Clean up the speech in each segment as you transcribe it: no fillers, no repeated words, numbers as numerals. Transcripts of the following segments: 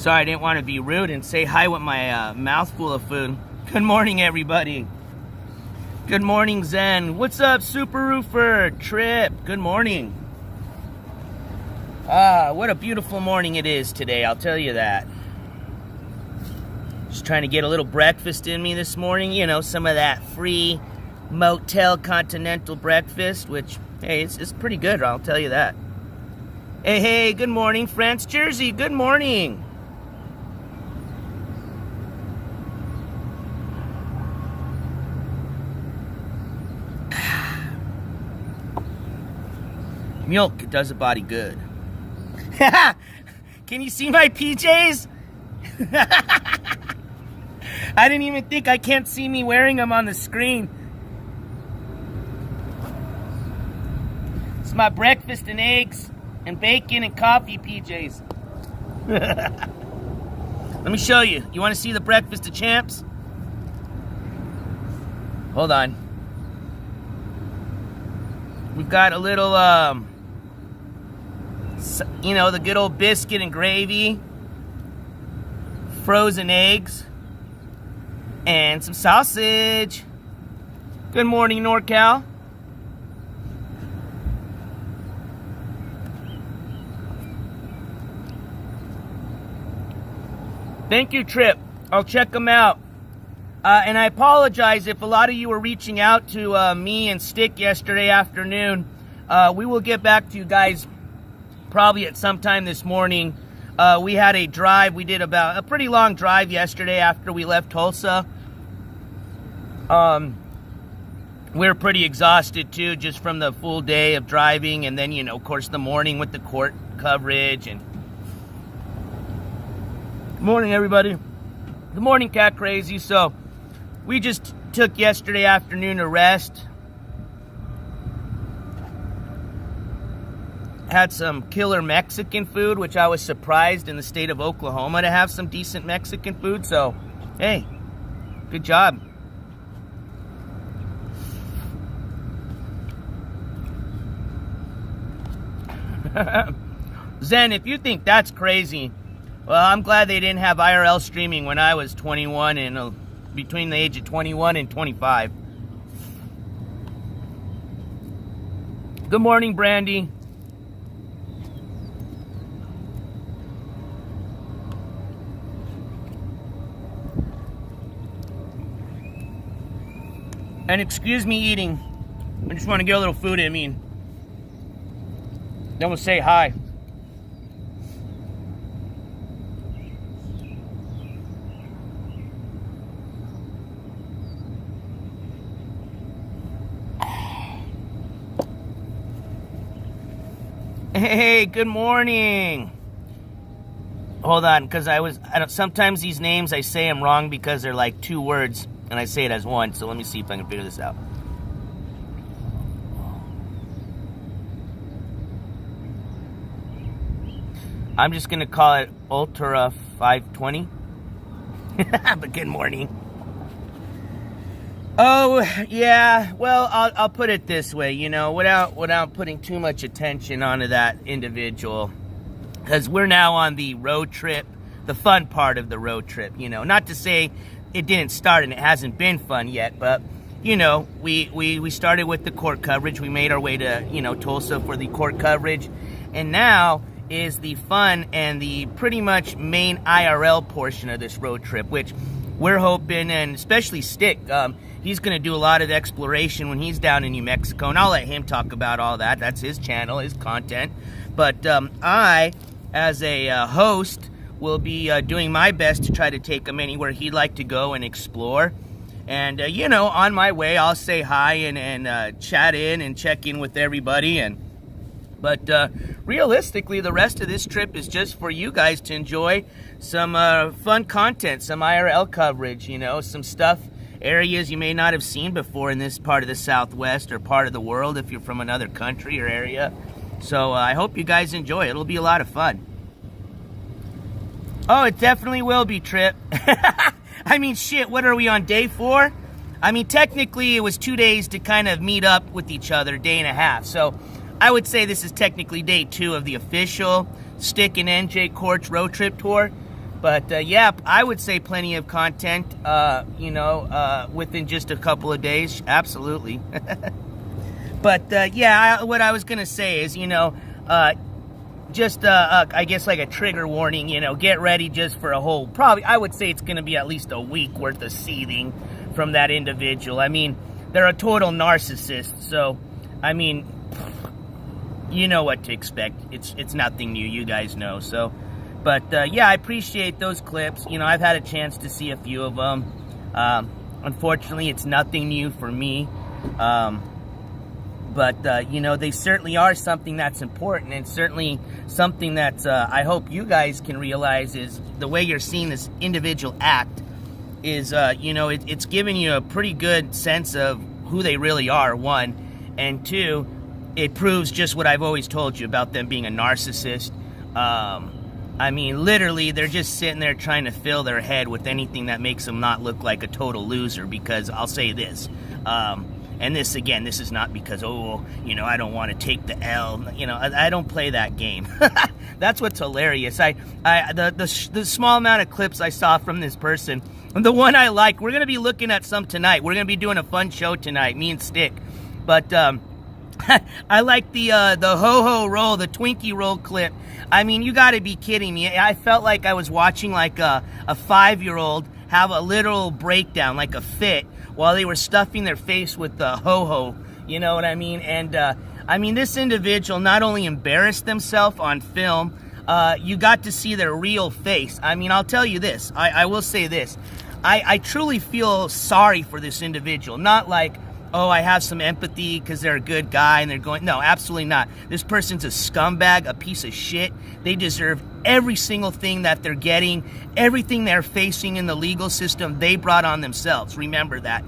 Sorry, I didn't want to be rude and say hi with my mouth full of food. Good morning, everybody. Good morning, Zen. What's up, Super Roofer? Trip, good morning. What a beautiful morning it is today, I'll tell you that. Just trying to get a little breakfast in me this morning. You know, some of that free motel continental breakfast, which, hey, it's pretty good, I'll tell you that. Hey, good morning, France, Jersey. Good morning. Milk does a body good. Can you see my PJs? I didn't even think I can't see me wearing them on the screen. It's my breakfast and eggs and bacon and coffee PJs. Let me show you. You want to see the breakfast of champs? Hold on. We've got a little, you know, the good old biscuit and gravy, frozen eggs, and some sausage. Good morning, NorCal. Thank you, Trip. I'll check them out. And I apologize if a lot of you were reaching out to me and STIK yesterday afternoon. We will get back to you guys probably at some time this morning. We had a drive. We did about a pretty long drive yesterday after we left Tulsa. We were pretty exhausted too, just from the full day of driving, and then, you know, of course, the morning with the court coverage. And good morning, everybody. Good morning, Cat Crazy. So we just took yesterday afternoon to rest. Had some killer Mexican food, which I was surprised in the state of Oklahoma to have some decent Mexican food. So, hey, good job. Zen, if you think that's crazy, well, I'm glad they didn't have IRL streaming when I was 21 and between the age of 21 and 25. Good morning, Brandy. And excuse me eating. I just want to get a little food in me. Then we'll say hi. Hey, good morning. Hold on, because sometimes these names I say them wrong because they're like two words. And I say it as one, so let me see if I can figure this out. I'm just going to call it Ultra 520. But good morning. Oh, yeah, well, I'll put it this way, you know, without putting too much attention onto that individual. Because we're now on the road trip, the fun part of the road trip, you know. Not to say it didn't start and it hasn't been fun yet, but, you know, we started with the court coverage. We made our way to, you know, Tulsa for the court coverage. And now is the fun and the pretty much main IRL portion of this road trip, which we're hoping, and especially STIK, he's going to do a lot of exploration when he's down in New Mexico, and I'll let him talk about all that. That's his channel, his content. But I, as a host, will be doing my best to try to take him anywhere he'd like to go and explore. And, you know, on my way, I'll say hi and chat in and check in with everybody. But realistically, the rest of this trip is just for you guys to enjoy some fun content, some IRL coverage, you know, some stuff, areas you may not have seen before in this part of the Southwest or part of the world if you're from another country or area. So I hope you guys enjoy it. It'll be a lot of fun. Oh, it definitely will be, Trip. I mean, shit, what are we on, day 4? I mean, technically it was 2 days to kind of meet up with each other, day and a half. So I would say this is technically day 2 of the official STIK and NJCourts road trip tour. But yeah, I would say plenty of content, within just a couple of days. Absolutely. But yeah, what I was going to say is, I guess like a trigger warning, get ready just for a whole, probably, I would say it's going to be at least a week worth of seething from that individual. I mean, they're a total narcissist, so, I mean, you know what to expect. It's nothing new, you guys know, so. But yeah, I appreciate those clips. I've had a chance to see a few of them. Unfortunately, it's nothing new for me. But they certainly are something that's important, and certainly something that I hope you guys can realize is the way you're seeing this individual act is, it's giving you a pretty good sense of who they really are, one. And two, it proves just what I've always told you about them being a narcissist. I mean, literally, they're just sitting there trying to fill their head with anything that makes them not look like a total loser, because I'll say this, and this, again, this is not because, I don't want to take the L, I don't play that game. That's what's hilarious. The small amount of clips I saw from this person, and the one I like, we're going to be looking at some tonight. We're going to be doing a fun show tonight, me and STIK, but, I like the ho-ho roll, the Twinkie roll clip. I mean, you gotta be kidding me. I felt like I was watching like a 5-year-old have a literal breakdown, like a fit, while they were stuffing their face with the ho-ho, you know what I mean? And, this individual not only embarrassed themselves on film, you got to see their real face. I mean, I'll tell you this, I will say this, I truly feel sorry for this individual, not like, I have some empathy because they're a good guy and they're going... No, absolutely not. This person's a scumbag, a piece of shit. They deserve every single thing that they're getting, everything they're facing in the legal system, they brought on themselves. Remember that.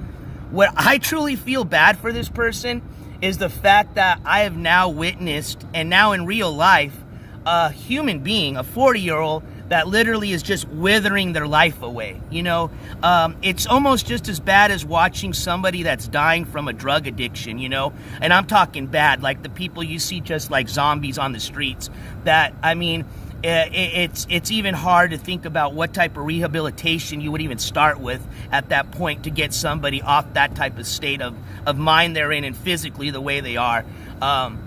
What I truly feel bad for this person is the fact that I have now witnessed, and now in real life, a human being, a 40-year-old, that literally is just withering their life away. It's almost just as bad as watching somebody that's dying from a drug addiction, and I'm talking bad, like the people you see just like zombies on the streets. That, I mean, it's even hard to think about what type of rehabilitation you would even start with at that point to get somebody off that type of state of mind they're in, and physically the way they are. I'm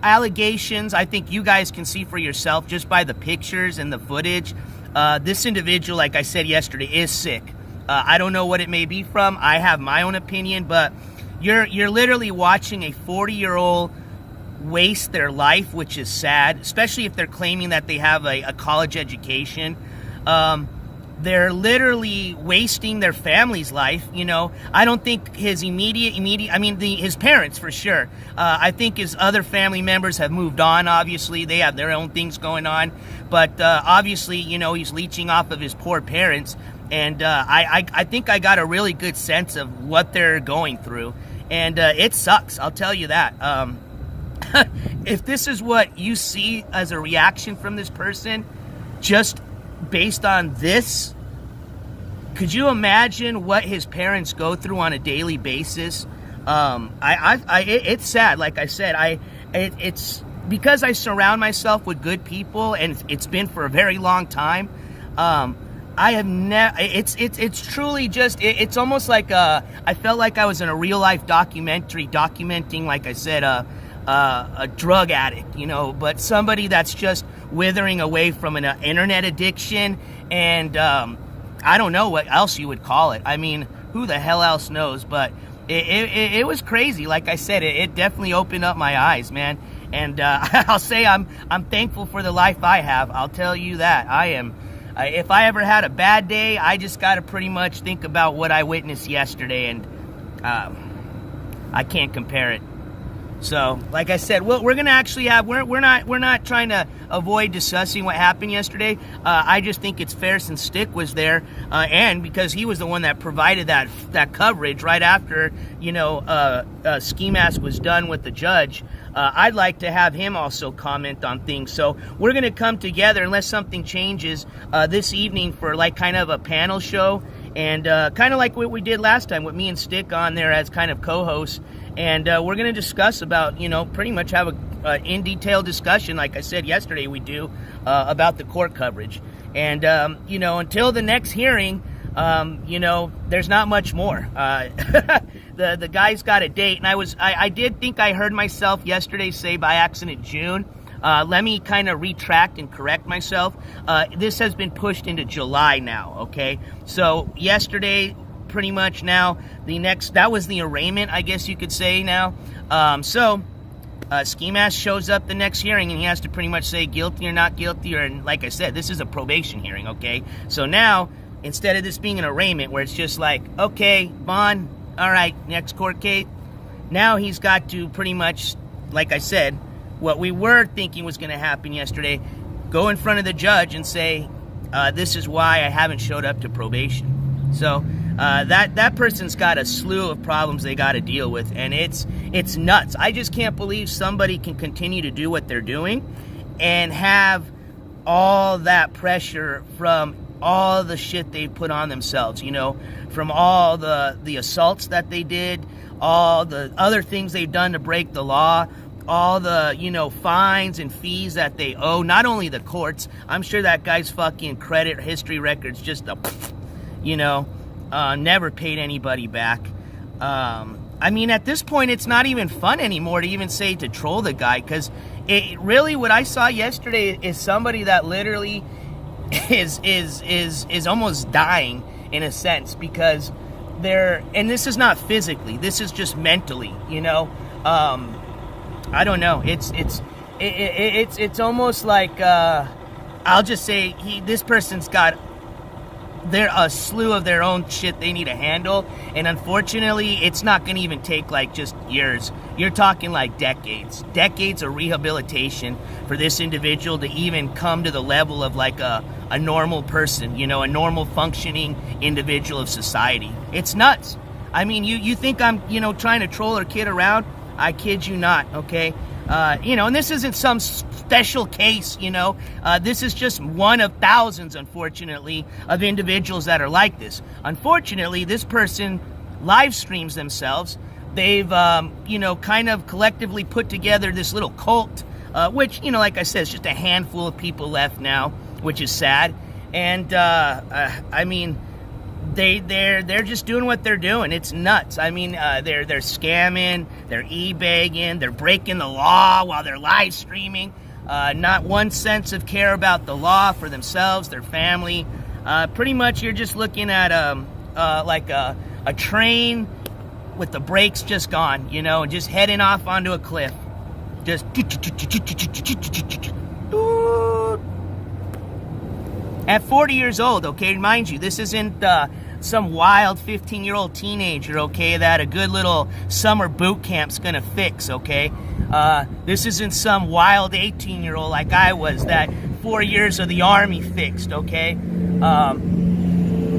allegations, I think you guys can see for yourself just by the pictures and the footage. This individual, like I said yesterday, is sick. I don't know what it may be from. I have my own opinion, but you're literally watching a 40-year-old waste their life, which is sad, especially if they're claiming that they have a college education. They're literally wasting their family's life. I don't think his his parents for sure. I think his other family members have moved on, obviously. They have their own things going on. But obviously, he's leeching off of his poor parents. And I think I got a really good sense of what they're going through. And it sucks, I'll tell you that. If this is what you see as a reaction from this person, just based on this, could you imagine what his parents go through on a daily basis? It's sad. Like I said, it's because I surround myself with good people, and it's been for a very long time. I have never. It's truly just. It's almost like I felt like I was in a real life documentary documenting, like I said, a drug addict, but somebody that's just withering away from an internet addiction, and I don't know what else you would call it. I mean, who the hell else knows? But it was crazy. Like I said, it definitely opened up my eyes, man. And I'll say I'm thankful for the life I have. I'll tell you that. I am. If I ever had a bad day, I just got to pretty much think about what I witnessed yesterday, and I can't compare it. So, like I said, we're gonna actually have. We're not trying to avoid discussing what happened yesterday. I just think it's fair since STIK was there, and because he was the one that provided that coverage right after Ski Mask was done with the judge. I'd like to have him also comment on things. So we're gonna come together unless something changes this evening for like kind of a panel show, and kind of like what we did last time with me and STIK on there as kind of co-hosts. And we're going to discuss about, pretty much have in detail discussion, like I said yesterday, we do about the court coverage. And, you know, until the next hearing, you know, there's not much more. The guy's got a date, and I did think I heard myself yesterday say by accident June. Let me kind of retract and correct myself. This has been pushed into July now, okay? So yesterday, pretty much now, that was the arraignment, I guess you could say now. Ski Mask shows up the next hearing, and he has to pretty much say guilty or not guilty, or, like I said, this is a probation hearing, okay? So now, instead of this being an arraignment where it's just like, okay, bond, all right, next court case, now he's got to pretty much, like I said, what we were thinking was going to happen yesterday, go in front of the judge and say, this is why I haven't showed up to probation. So that person's got a slew of problems they got to deal with, and it's nuts. I just can't believe somebody can continue to do what they're doing and have all that pressure from all the shit they put on themselves, you know, from all the assaults that they did, all the other things they've done to break the law, all the, you know, fines and fees that they owe, not only the courts. I'm sure that guy's fucking credit history record's just you know, never paid anybody back. I mean, at this point, it's not even fun anymore to even say to troll the guy, because it really, what I saw yesterday is somebody that literally is almost dying in a sense, because and this is not physically, this is just mentally, you know. I don't know. It's almost like I'll just say this person's got a slew of their own shit they need to handle, and unfortunately, it's not going to even take like just years. You're talking like decades of rehabilitation for this individual to even come to the level of like a normal person, you know, a normal functioning individual of society. It's nuts. I mean, you think I'm, you know, trying to troll or kid around? I kid you not, okay? You know, and this isn't some special case, you know. This is just one of thousands, unfortunately, of individuals that are like this. Unfortunately, this person live streams themselves. They've, you know, kind of collectively put together this little cult, which, you know, like I said, it's just a handful of people left now, which is sad. And, I mean, they're just doing what they're doing. It's nuts. I mean, they're scamming, they're e-bagging, they're breaking the law while they're live streaming. Not one sense of care about the law for themselves, their family. Pretty much, you're just looking at like a train with the brakes just gone, you know, and just heading off onto a cliff. Just at 40 years old, okay, mind you, this isn't some wild 15-year-old teenager, okay, that a good little summer boot camp's gonna fix, okay? This isn't some wild 18-year-old like I was that 4 years of the Army fixed, okay?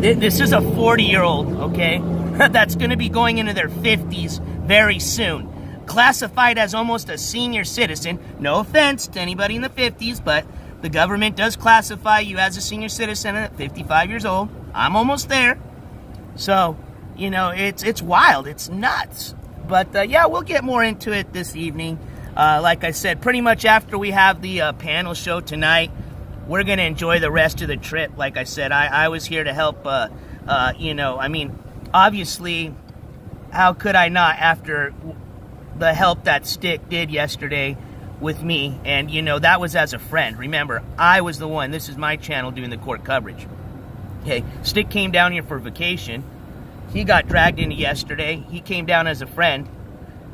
This is a 40-year-old, okay, that's gonna be going into their 50s very soon. Classified as almost a senior citizen. No offense to anybody in the 50s, but the government does classify you as a senior citizen at 55 years old. I'm almost there. So, you know, it's wild. It's nuts. But, yeah, we'll get more into it this evening. Like I said, pretty much after we have the panel show tonight, we're going to enjoy the rest of the trip. Like I said, I was here to help, you know, I mean, obviously, how could I not after the help that STIK did yesterday with me, and, you know, that was as a friend. Remember, I was the one, this is my channel doing the court coverage. Okay, STIK came down here for vacation. He got dragged into yesterday. He came down as a friend,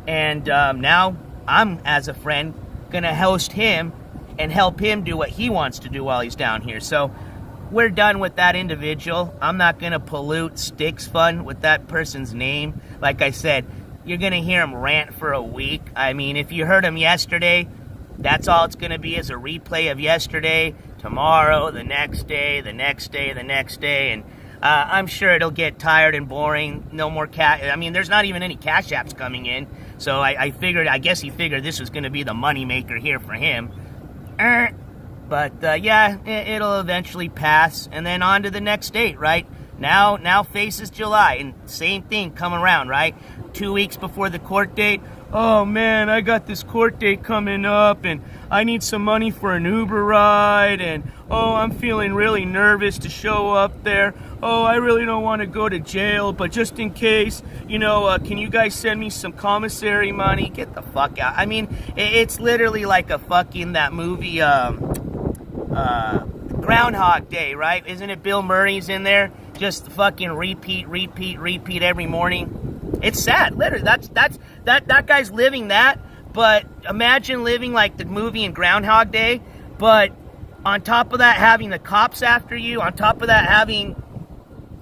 and now I'm, as a friend, gonna host him and help him do what he wants to do while he's down here. So we're done with that individual. I'm not gonna pollute STIK's fun with that person's name. Like I said, you're going to hear him rant for a week. I mean, if you heard him yesterday, that's all it's going to be is a replay of yesterday, tomorrow, the next day, the next day, the next day. And I'm sure it'll get tired and boring. No more I mean, there's not even any cash apps coming in. So I guess he figured this was going to be the moneymaker here for him. But, yeah, it'll eventually pass. And then on to the next date, right? Now faces July, and same thing come around, right? 2 weeks before the court date, oh man, I got this court date coming up and I need some money for an Uber ride, and oh, I'm feeling really nervous to show up there. Oh, I really don't want to go to jail, but just in case, you know, can you guys send me some commissary money? Get the fuck out. I mean, it's literally like a fucking, that movie, Groundhog Day, right? Isn't it Bill Murray's in there? Just fucking repeat every morning. It's sad, literally. That guy's living that, but imagine living like the movie in Groundhog Day, but on top of that, having the cops after you, on top of that, having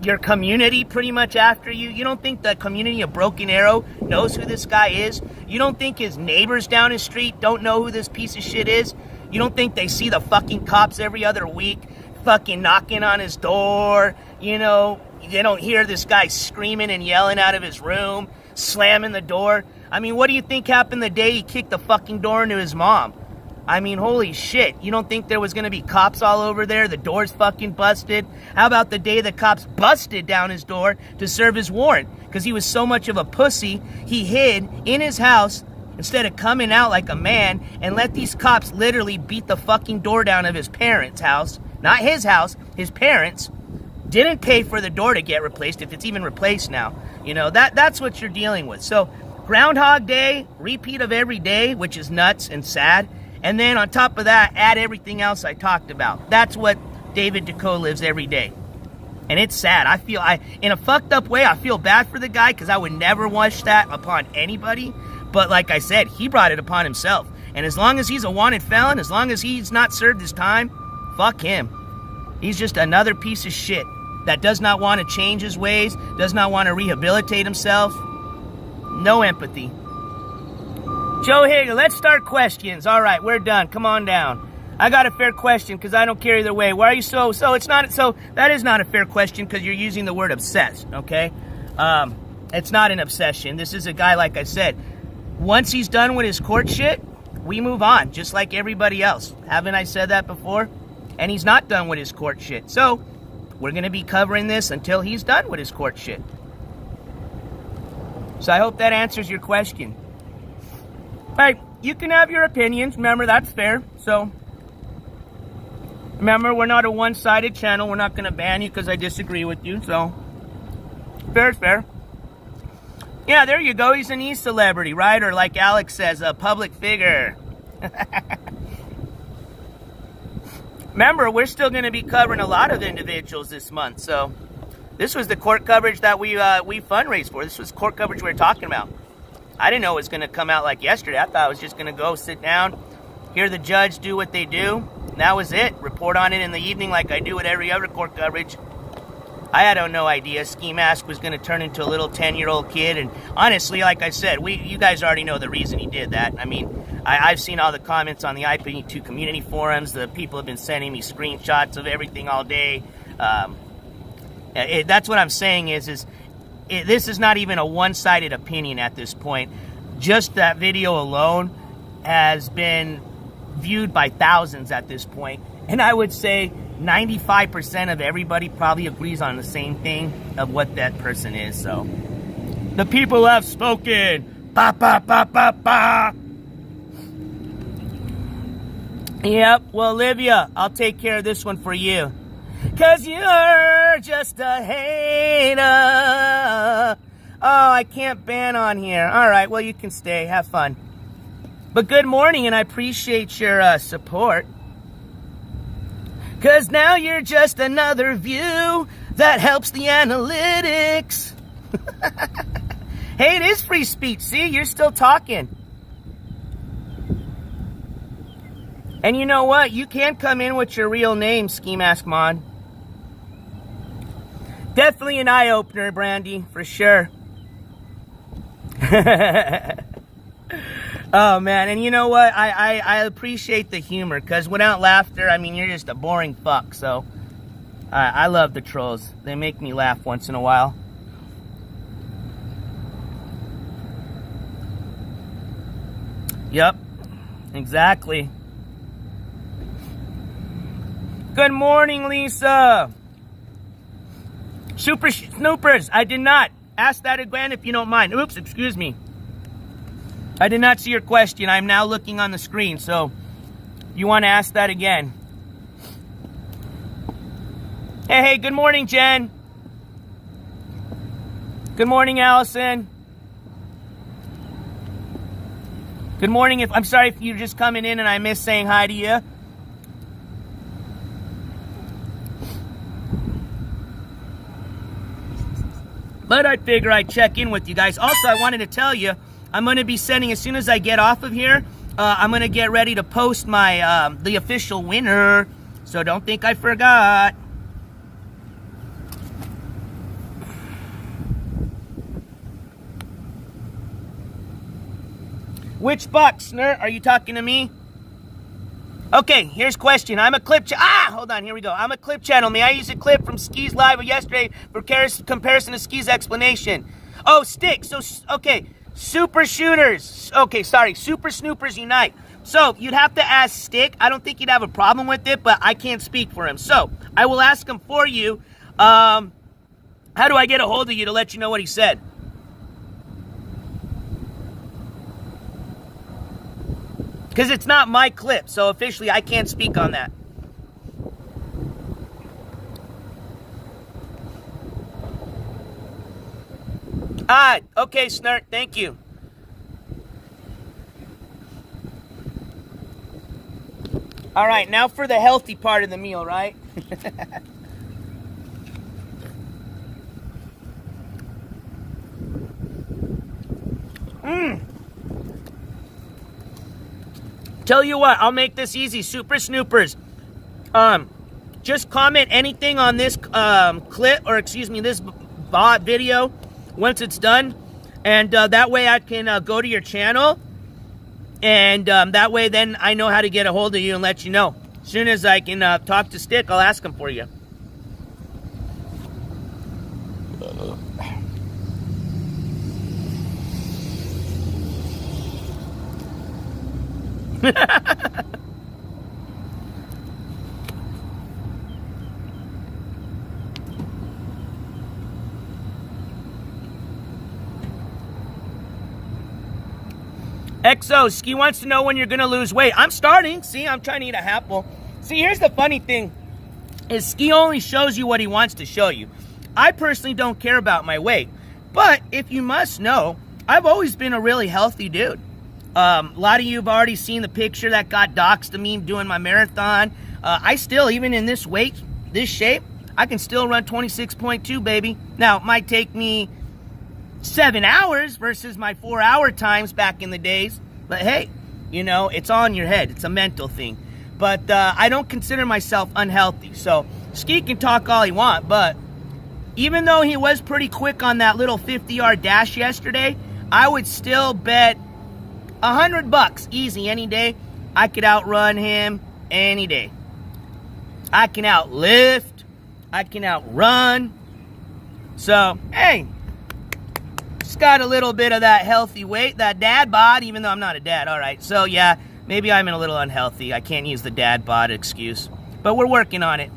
your community pretty much after you. You don't think the community of Broken Arrow knows who this guy is? You don't think his neighbors down his street don't know who this piece of shit is? You don't think they see the fucking cops every other week fucking knocking on his door? You know, they don't hear this guy screaming and yelling out of his room, slamming the door. I mean, what do you think happened the day he kicked the fucking door into his mom? I mean, holy shit. You don't think there was going to be cops all over there? The door's fucking busted. How about the day the cops busted down his door to serve his warrant? Because he was so much of a pussy, he hid in his house instead of coming out like a man and let these cops literally beat the fucking door down of his parents' house. Not his house, his parents. Didn't pay for the door to get replaced, if it's even replaced now. You know, that's what you're dealing with. So, Groundhog Day, repeat of every day, which is nuts and sad. And then on top of that, add everything else I talked about. That's what David Decaux lives every day. And it's sad. In a fucked up way, I feel bad for the guy because I would never wish that upon anybody. But like I said, he brought it upon himself. And as long as he's a wanted felon, as long as he's not served his time, fuck him. He's just another piece of shit that does not want to change his ways, does not want to rehabilitate himself. No empathy. Joe Hager, let's start questions. All right, we're done. Come on down. I got a fair question because I don't care either way. Why are you so it's not, so that is not a fair question because you're using the word obsessed, okay? It's not an obsession. This is a guy, like I said, once he's done with his court shit, we move on, just like everybody else. Haven't I said that before? And he's not done with his court shit. So, we're going to be covering this until he's done with his court shit. So I hope that answers your question. Hey, you can have your opinions. Remember, that's fair. So, remember, we're not a one-sided channel. We're not going to ban you because I disagree with you. So, fair is fair. Yeah, there you go. He's an e-celebrity, right? Or like Alex says, a public figure. Remember, we're still going to be covering a lot of individuals this month. So, this was the court coverage that we fundraised for. This was court coverage we were talking about. I didn't know it was going to come out like yesterday. I thought I was just going to go sit down, hear the judge do what they do. And that was it. Report on it in the evening like I do with every other court coverage. I had no idea Ski Mask was going to turn into a little 10-year-old kid. And honestly, like I said, you guys already know the reason he did that. I mean, I've seen all the comments on the IP2 community forums. The people have been sending me screenshots of everything all day. That's what I'm saying is this is not even a one-sided opinion at this point. Just that video alone has been viewed by thousands at this point. And I would say 95% of everybody probably agrees on the same thing of what that person is. So, the people have spoken. Ba, ba, ba, ba, ba. Yep, well, Olivia, I'll take care of this one for you. 'Cause you're just a hater. Oh, I can't ban on here. All right, well, you can stay. Have fun. But good morning, and I appreciate your support. 'Cause now you're just another view that helps the analytics. Hey, it is free speech. See, you're still talking. And you know what? You can come in with your real name, Ski Mask Mod. Definitely an eye-opener, Brandy, for sure. Oh, man, and you know what? I appreciate the humor, because without laughter, I mean, you're just a boring fuck, so I love the trolls. They make me laugh once in a while. Yep, exactly. Good morning, Lisa. Super Snoopers, I did not. Ask that again if you don't mind. Oops, excuse me. I did not see your question. I'm now looking on the screen, so you want to ask that again. Hey, good morning, Jen. Good morning, Allison. Good morning. I'm sorry if you're just coming in and I missed saying hi to you. But I figure I'd check in with you guys. Also, I wanted to tell you, I'm going to be sending, as soon as I get off of here, I'm going to get ready to post my the official winner. So don't think I forgot. Which box, Snurt? Are you talking to me? Okay, here's question. I'm a clip hold on, here we go. I'm a clip channel. May I use a clip from Ski's live of yesterday for comparison to Ski's explanation? Oh, STIK. So, okay, super shooters. Okay, sorry, super snoopers unite. So, you'd have to ask STIK. I don't think you'd have a problem with it, but I can't speak for him. So, I will ask him for you. How do I get a hold of you to let you know what he said? Because it's not my clip, so officially I can't speak on that. Okay, Snurt, thank you. All right, now for the healthy part of the meal, right? Tell you what, I'll make this easy. Super Snoopers. Just comment anything on this clip, or excuse me, this bot video once it's done. And that way I can go to your channel. And that way then I know how to get a hold of you and let you know. As soon as I can talk to STIK, I'll ask him for you. XO, Ski wants to know when you're going to lose weight. I'm starting. See, I'm trying to eat a apple. See, here's the funny thing. Is Ski only shows you what he wants to show you. I personally don't care about my weight. But if you must know, I've always been a really healthy dude. A lot of you have already seen the picture that got doxed of me doing my marathon. I still, even in this weight, this shape, I can still run 26.2, baby. Now, it might take me 7 hours versus my 4-hour times back in the days. But hey, you know, it's all in your head. It's a mental thing. But I don't consider myself unhealthy. So, Ski can talk all he wants, but even though he was pretty quick on that little 50-yard dash yesterday, I would still bet $100 easy any day. I could outrun him any day. I can outlift. I can outrun. So, hey, just got a little bit of that healthy weight, that dad bod, even though I'm not a dad. All right, so yeah, maybe I'm a little unhealthy. I can't use the dad bod excuse, but we're working on it.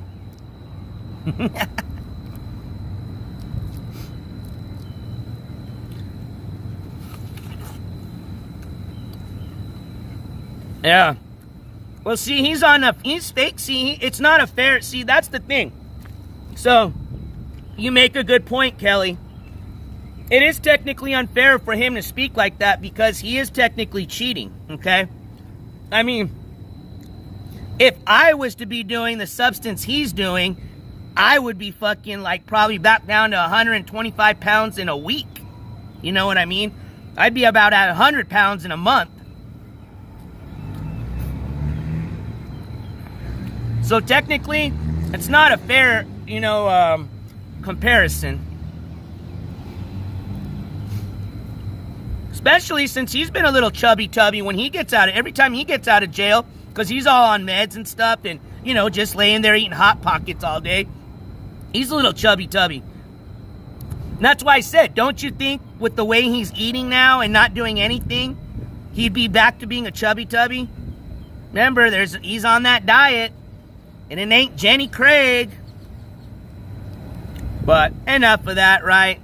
Yeah. Well, see, he's fake. See, it's not a fair, see, that's the thing. So, you make a good point, Kelly. It is technically unfair for him to speak like that because he is technically cheating, okay? I mean, if I was to be doing the substance he's doing, I would be fucking like probably back down to 125 pounds in a week. You know what I mean? I'd be about at 100 pounds in a month. So technically, it's not a fair, you know, comparison. Especially since he's been a little chubby-tubby when he gets out of, every time he gets out of jail, because he's all on meds and stuff, and, you know, just laying there eating Hot Pockets all day. He's a little chubby-tubby. And that's why I said, don't you think with the way he's eating now and not doing anything, he'd be back to being a chubby-tubby? Remember, he's on that diet. And it ain't Jenny Craig. But enough of that, right?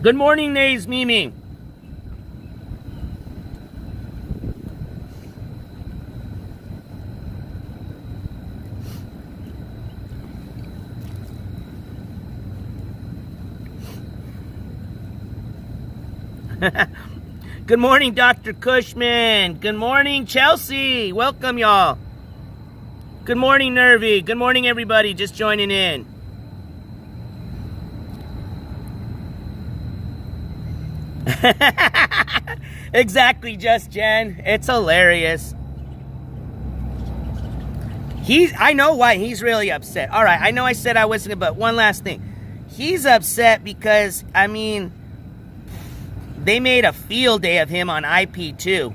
Good morning, Nays Mimi. Good morning, Dr. Cushman. Good morning, Chelsea. Welcome, y'all. Good morning, Nervy. Good morning, everybody just joining in. Exactly, Just Jen. It's hilarious. I know why he's really upset. All right, I know I said I wasn't, but one last thing. He's upset because, I mean, they made a field day of him on IP2.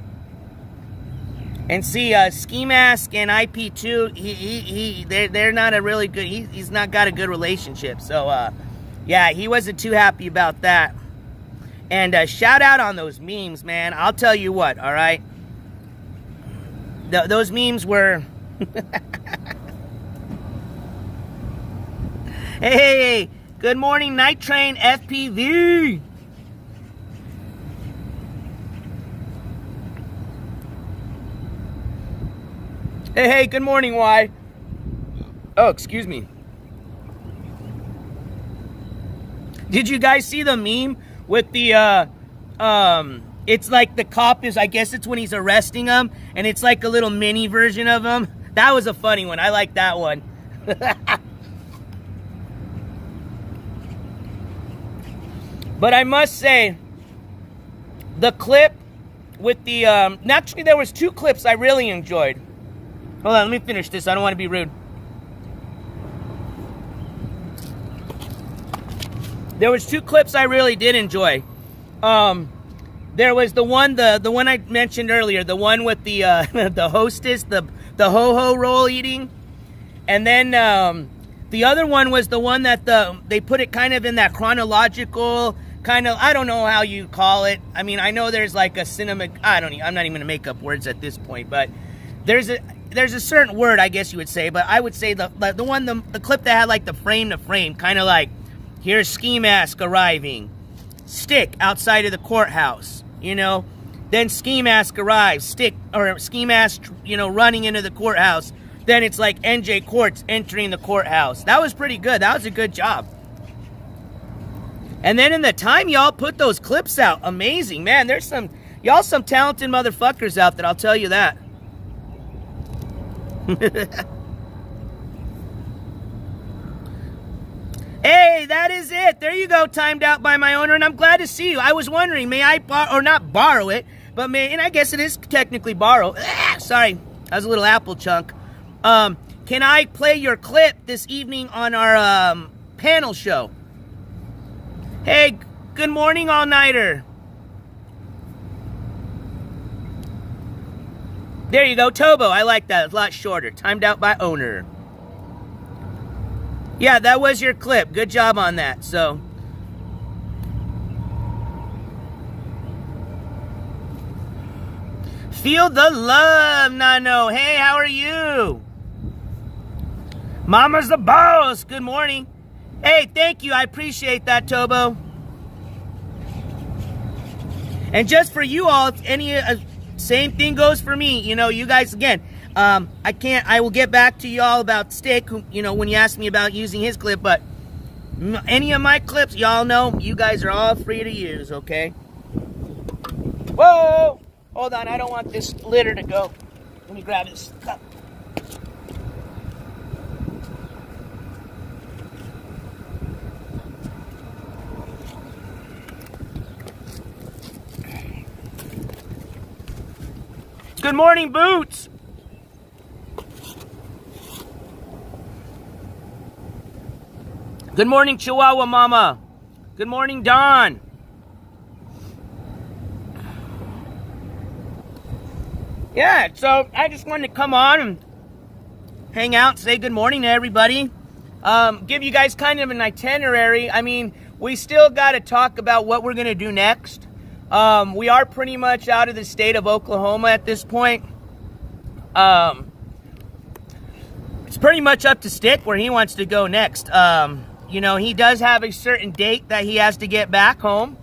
And see, Ski Mask and IP2, they're not a really good, he's not got a good relationship. So, yeah, he wasn't too happy about that. And shout out on those memes, man. I'll tell you what, all right? Those memes were... Hey, good morning, Night Train FPV. Hey, good morning, Y. Oh, excuse me. Did you guys see the meme with the, it's like the cop is, I guess it's when he's arresting him, and it's like a little mini version of him? That was a funny one. I like that one. But I must say, the clip with the, actually there was two clips I really enjoyed. Hold on, let me finish this. I don't want to be rude. There was two clips I really did enjoy. There was the one I mentioned earlier, the one with the the hostess, the ho-ho roll eating, and then the other one was the one that they put it kind of in that chronological kind of, I don't know how you call it. I mean, I know there's like a cinema. I'm not even gonna make up words at this point, but there's a certain word, I guess you would say, but I would say the clip that had like the frame to frame, kind of like, here's Ski Mask arriving, STIK outside of the courthouse, you know, then Ski Mask arrives, STIK, or Ski Mask, you know, running into the courthouse, then it's like NJCourts entering the courthouse. That was pretty good. That was a good job. And then in the time y'all put those clips out, amazing, man. There's some talented motherfuckers out there, I'll tell you that. Hey, that is it. There you go, timed out by my owner, and I'm glad to see you. I was wondering, may I not borrow it, but and I guess it is technically borrow. Sorry, that was a little apple chunk. Can I play your clip this evening on our panel show? Hey, good morning, all-nighter. There you go, Tobo. I like that. It's a lot shorter. Timed out by owner. Yeah, that was your clip. Good job on that. So, feel the love, Nano. Hey, how are you? Mama's the boss. Good morning. Hey, thank you. I appreciate that, Tobo. And just for you all, if any same thing goes for me. You know, you guys, again, I will get back to y'all about STIK, you know, when you ask me about using his clip, but any of my clips, y'all know, you guys are all free to use, okay? Whoa! Hold on, I don't want this litter to go. Let me grab this cup. Good morning, Boots! Good morning, Chihuahua Mama. Good morning, Don. Yeah, so I just wanted to come on and hang out and say good morning to everybody. Give you guys kind of an itinerary. I mean, we still got to talk about what we're going to do next. We are pretty much out of the state of Oklahoma at this point. It's pretty much up to STIK where he wants to go next. you know, he does have a certain date that he has to get back home.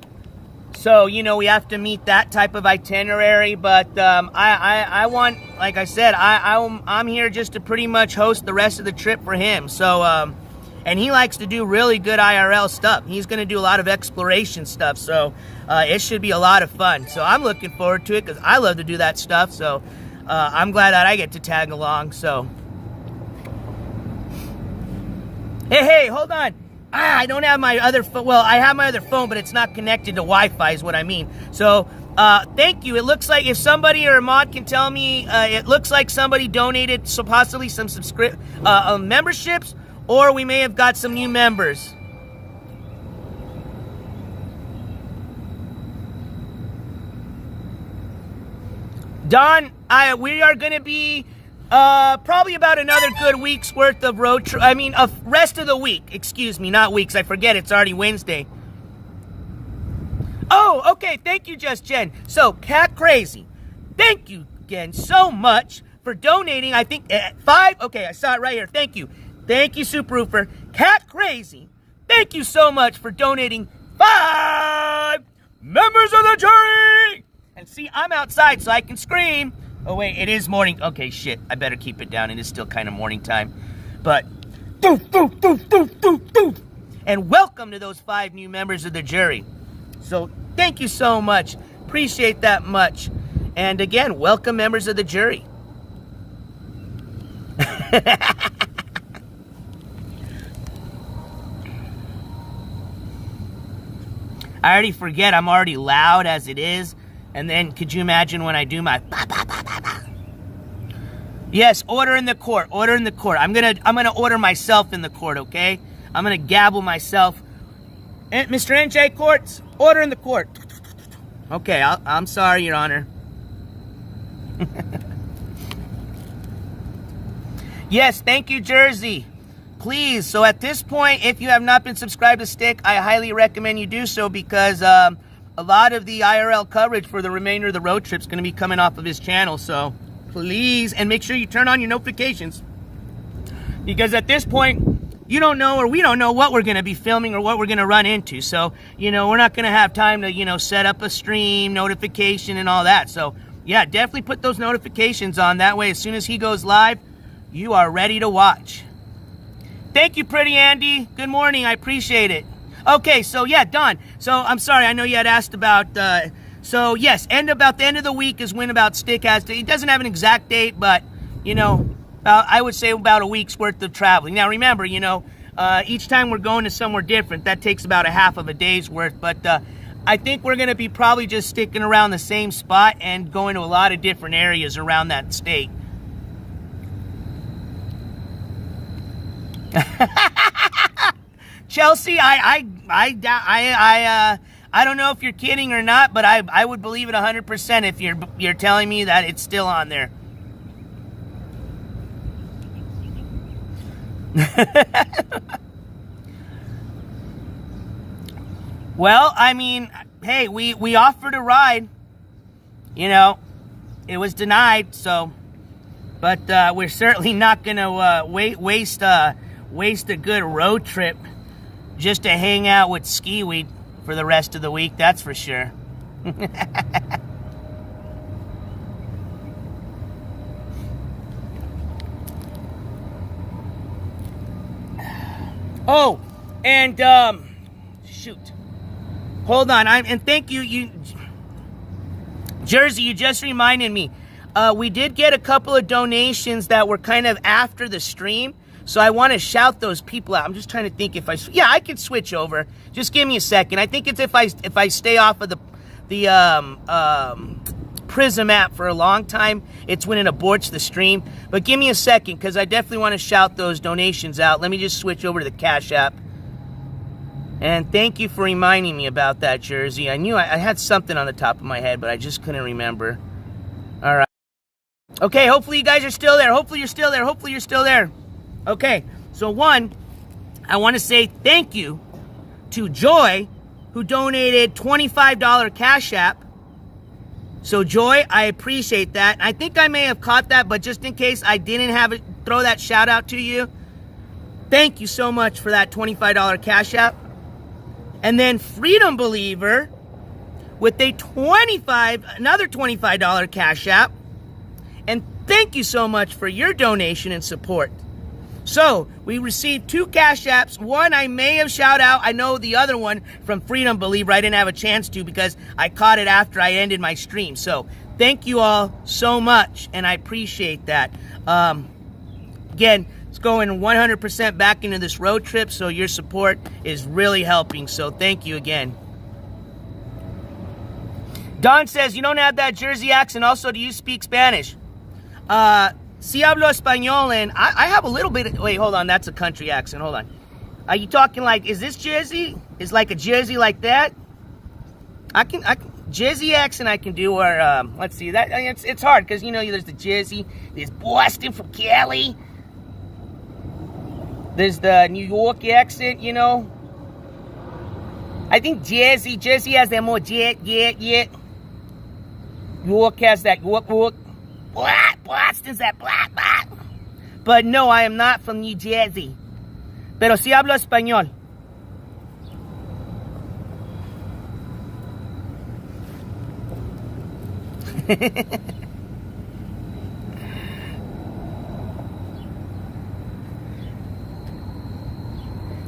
So, you know, we have to meet that type of itinerary. But I want, like I said, I'm here just to pretty much host the rest of the trip for him. So, and he likes to do really good IRL stuff. He's going to do a lot of exploration stuff. So, it should be a lot of fun. So, I'm looking forward to it because I love to do that stuff. So, I'm glad that I get to tag along. So, hey, hold on. I don't have my other phone. Well, I have my other phone, but it's not connected to Wi-Fi is what I mean. So, thank you. It looks like if somebody or a mod can tell me, it looks like somebody donated so possibly some memberships, or we may have got some new members. Don, we are going to be probably about another good week's worth of road trip. I mean, rest of the week. Excuse me, not weeks. I forget it's already Wednesday. Oh, okay. Thank you, Just Jen. So, Cat Crazy, thank you again so much for donating. I think 5. Okay, I saw it right here. Thank you. Thank you, Super Roofer. Cat Crazy, thank you so much for donating 5 members of the jury. And see, I'm outside so I can scream. Oh, wait, it is morning. Okay, shit. I better keep it down. It is still kind of morning time. But, doof, doof, doof, doof, doof, doof. And welcome to those 5 new members of the jury. So, thank you so much. Appreciate that much. And again, welcome members of the jury. I already forget I'm already loud as it is. And then, could you imagine when I do my ba, ba, ba, ba, ba. Yes, order in the court. Order in the court. I'm gonna order myself in the court, okay? I'm gonna gabble myself. Mr. NJCourts, order in the court. Okay, I'm sorry, Your Honor. Yes, thank you, Jersey. Please, so at this point, if you have not been subscribed to STIK, I highly recommend you do so because a lot of the IRL coverage for the remainder of the road trip is going to be coming off of his channel. So please, and make sure you turn on your notifications. Because at this point, you don't know or we don't know what we're going to be filming or what we're going to run into. So, you know, we're not going to have time to, you know, set up a stream, notification, and all that. So, yeah, definitely put those notifications on. That way, as soon as he goes live, you are ready to watch. Thank you, Pretty Andy. Good morning. I appreciate it. Okay, so yeah, Don. So I'm sorry, I know you had asked about. So yes, about the end of the week is when about STIK has to. He doesn't have an exact date, but you know, I would say about a week's worth of traveling. Now remember, you know, each time we're going to somewhere different, that takes about a half of a day's worth. But I think we're going to be probably just sticking around the same spot and going to a lot of different areas around that state. Chelsea, I don't know if you're kidding or not, but I would believe it 100% if you're telling me that it's still on there. Well, I mean, hey, we offered a ride. You know, it was denied, so, but we're certainly not gonna waste a good road trip just to hang out with Skiweed for the rest of the week, that's for sure. Oh, and shoot. Hold on, and thank you, Jersey, you just reminded me. We did get a couple of donations that were kind of after the stream. So I want to shout those people out. I'm just trying to think if I could switch over. Just give me a second. I think it's if I stay off of the Prism app for a long time, it's when it aborts the stream. But give me a second because I definitely want to shout those donations out. Let me just switch over to the Cash App. And thank you for reminding me about that, Jersey. I knew I had something on the top of my head, but I just couldn't remember. All right. Okay, hopefully you guys are still there. Hopefully you're still there. Hopefully you're still there. Okay, so one, I want to say thank you to Joy, who donated $25 Cash App. So Joy, I appreciate that. I think I may have caught that, but just in case I didn't have it, throw that shout out to you. Thank you so much for that $25 Cash App. And then Freedom Believer with another $25 Cash App. And thank you so much for your donation and support. So, we received 2 Cash Apps. One I may have shout out. I know the other one from Freedom Believer I didn't have a chance to because I caught it after I ended my stream. So, thank you all so much, and I appreciate that. Again, it's going 100% back into this road trip, so your support is really helping. So, thank you again. Don says, you don't have that Jersey accent. Also, do you speak Spanish? Si hablo español, and I have a little bit. Wait, hold on. That's a country accent. Hold on. Are you talking like, is this Jersey? Is like a Jersey like that? I can Jersey accent I can do, or let's see. That it's hard because you know there's the Jersey, there's Boston from Cali, there's the New York accent. You know, I think Jersey has that more New York has that York. Boston's that black. But no, I am not from New Jersey. Pero sí hablo español.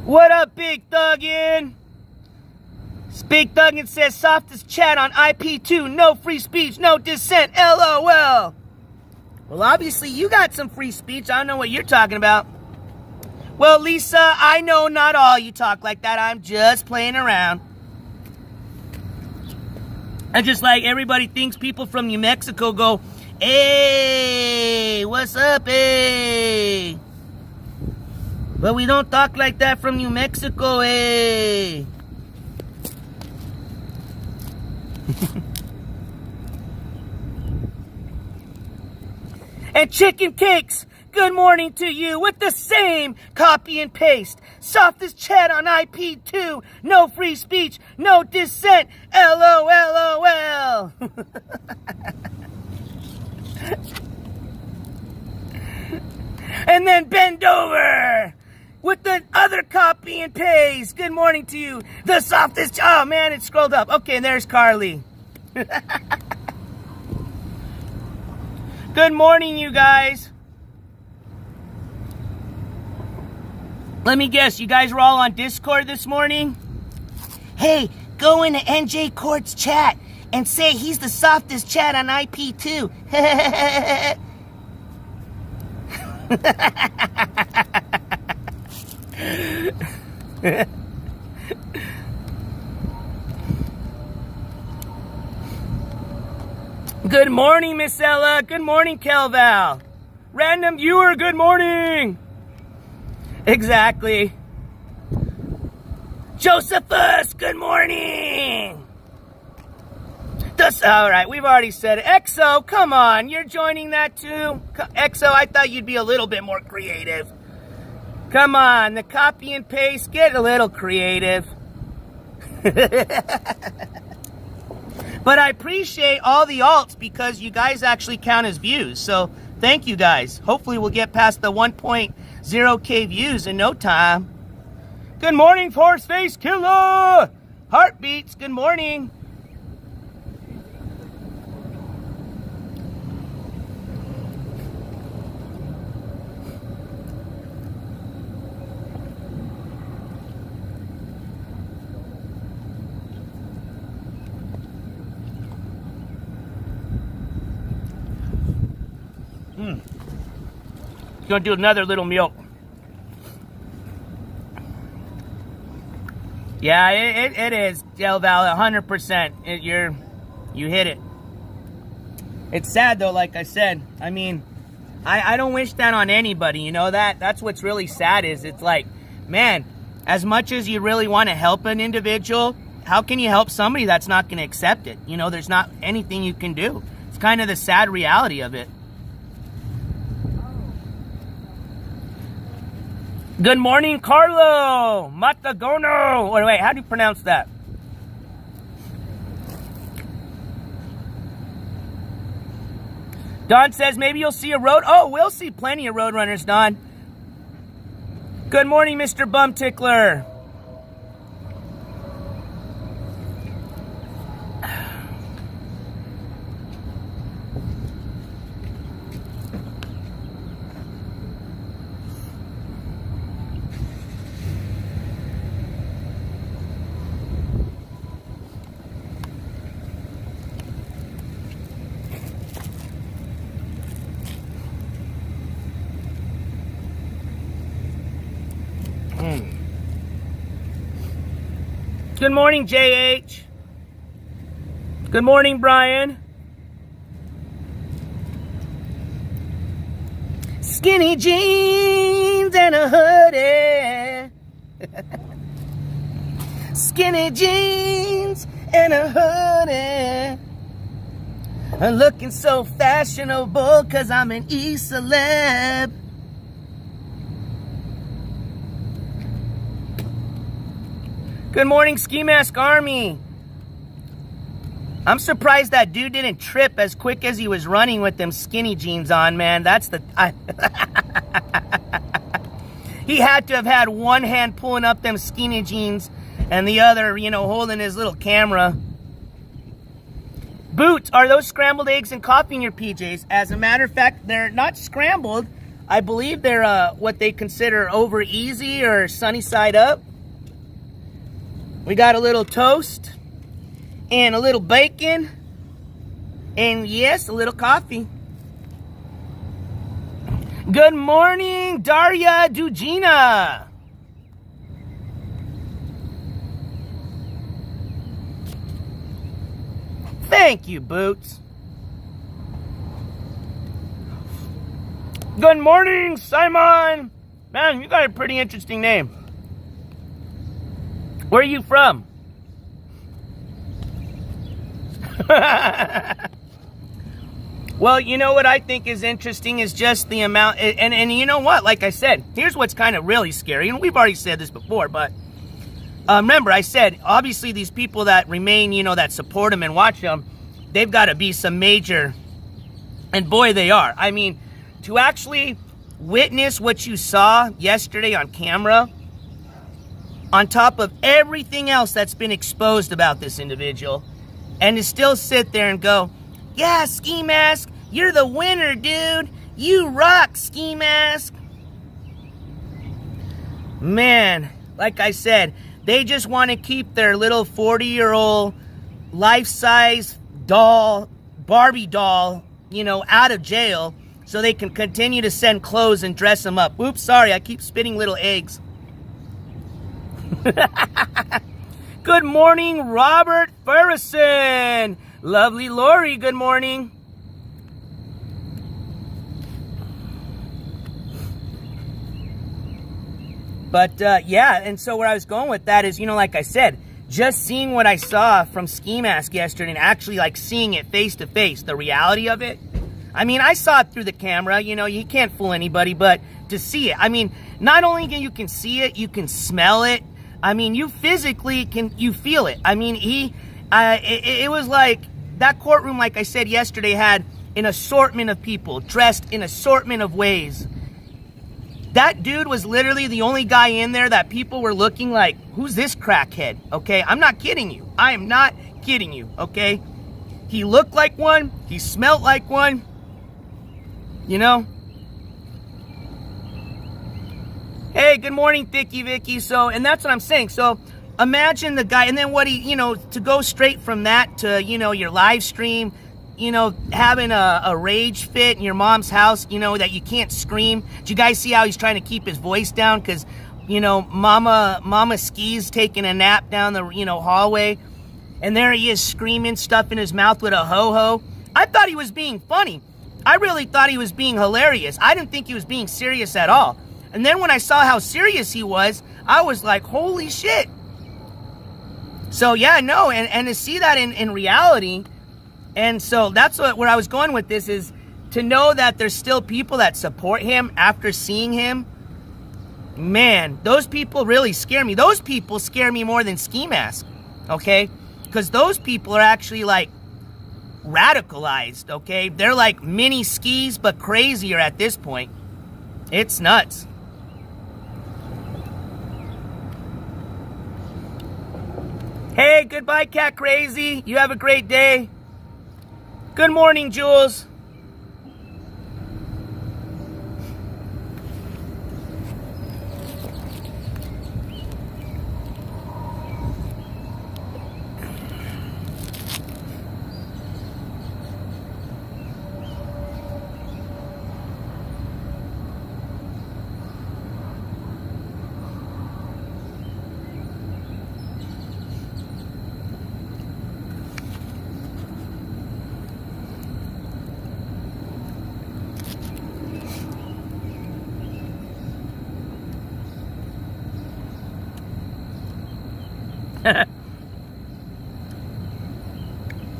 What up, Big Thuggin? Big Thuggin says, softest chat on IP2, no free speech, no dissent, LOL. Well, obviously, you got some free speech. I don't know what you're talking about. Well, Lisa, I know not all you talk like that. I'm just playing around. And just like everybody thinks people from New Mexico go, hey, what's up, hey? But we don't talk like that from New Mexico, hey. And Chicken Cakes, good morning to you with the same copy and paste. Softest chat on IP2, no free speech, no dissent, LOL. And then bend over with the other copy and paste. Good morning to you, the softest, oh man, it scrolled up. Okay, and there's Carly. Good morning, you guys. Let me guess, you guys were all on Discord this morning? Hey, go into NJCourts chat and say he's the softest chat on IP2. Good morning, Miss Ella. Good morning, Kelval. Random viewer, good morning. Exactly. Josephus, good morning. All right, we've already said it. EXO, come on. You're joining that too? EXO, I thought you'd be a little bit more creative. Come on, the copy and paste, get a little creative. But I appreciate all the alts because you guys actually count as views. So thank you guys. Hopefully we'll get past the 1.0K views in no time. Good morning, Horseface Killer. Heartbeats, good morning. Gonna do another little milk. Yeah, it is, Del Val, 100%. You hit it. It's sad though, like I said. I mean, I don't wish that on anybody, you know that? That's what's really sad is it's like, man, as much as you really want to help an individual, how can you help somebody that's not going to accept it? You know, there's not anything you can do. It's kind of the sad reality of it. Good morning, Carlo Matagono. Wait, how do you pronounce that? Don says maybe you'll see a road. Oh, we'll see plenty of road runners, Don. Good morning, Mr. Bum Tickler. Good morning, JH. Good morning, Brian. Skinny jeans and a hoodie. Skinny jeans and a hoodie. I'm looking so fashionable cause I'm an E-celeb. Good morning, Ski Mask Army. I'm surprised that dude didn't trip as quick as he was running with them skinny jeans on, man. That's the... He had to have had one hand pulling up them skinny jeans and the other, you know, holding his little camera. Boots, are those scrambled eggs and coffee in your PJs? As a matter of fact, they're not scrambled. I believe they're what they consider over easy or sunny side up. We got a little toast and a little bacon and yes, a little coffee. Good morning, Daria Dugina. Thank you, Boots. Good morning, Simon. Man, you got a pretty interesting name. Where are you from? Well, you know what I think is interesting is just the amount, and you know what, like I said, here's what's kind of really scary, and we've already said this before, but remember I said, obviously these people that remain, you know, that support them and watch them, they've got to be some major, and boy, they are. I mean, to actually witness what you saw yesterday on camera, on top of everything else that's been exposed about this individual, and to still sit there and go, yeah, Ski Mask, you're the winner, dude. You rock, Ski Mask. Man, like I said, they just want to keep their little 40-year-old life-size doll, Barbie doll, you know, out of jail so they can continue to send clothes and dress them up. Oops, sorry, I keep spitting little eggs. Good morning, Robert Ferguson. Lovely Lori, good morning. But yeah, and so where I was going with that is, you know, like I said, just seeing what I saw from Ski Mask yesterday and actually like seeing it face to face, the reality of it. I mean, I saw it through the camera, you know, you can't fool anybody, but to see it, I mean, not only can you see it, you can smell it. I mean, you physically you feel it. I mean, it was like, that courtroom, like I said yesterday, had an assortment of people dressed in assortment of ways. That dude was literally the only guy in there that people were looking like, who's this crackhead? Okay, I'm not kidding you. I am not kidding you, okay? He looked like one. He smelled like one. You know? Hey, good morning, Thicky Vicky. So, and that's what I'm saying. So, imagine the guy, and then what he, you know, to go straight from that to, you know, your live stream, you know, having a rage fit in your mom's house, you know, that you can't scream. Did you guys see how he's trying to keep his voice down? Because, you know, Mama Ski's taking a nap down the, you know, hallway. And there he is screaming stuff in his mouth with a ho-ho. I thought he was being funny. I really thought he was being hilarious. I didn't think he was being serious at all. And then when I saw how serious he was, I was like, holy shit. So yeah, no, and to see that in reality, and so that's where I was going with this, is to know that there's still people that support him after seeing him. Man, those people really scare me. Those people scare me more than Ski Mask, okay? Because those people are actually like radicalized, okay? They're like mini skis, but crazier at this point. It's nuts. Hey, goodbye, Cat Crazy. You have a great day. Good morning, Jules.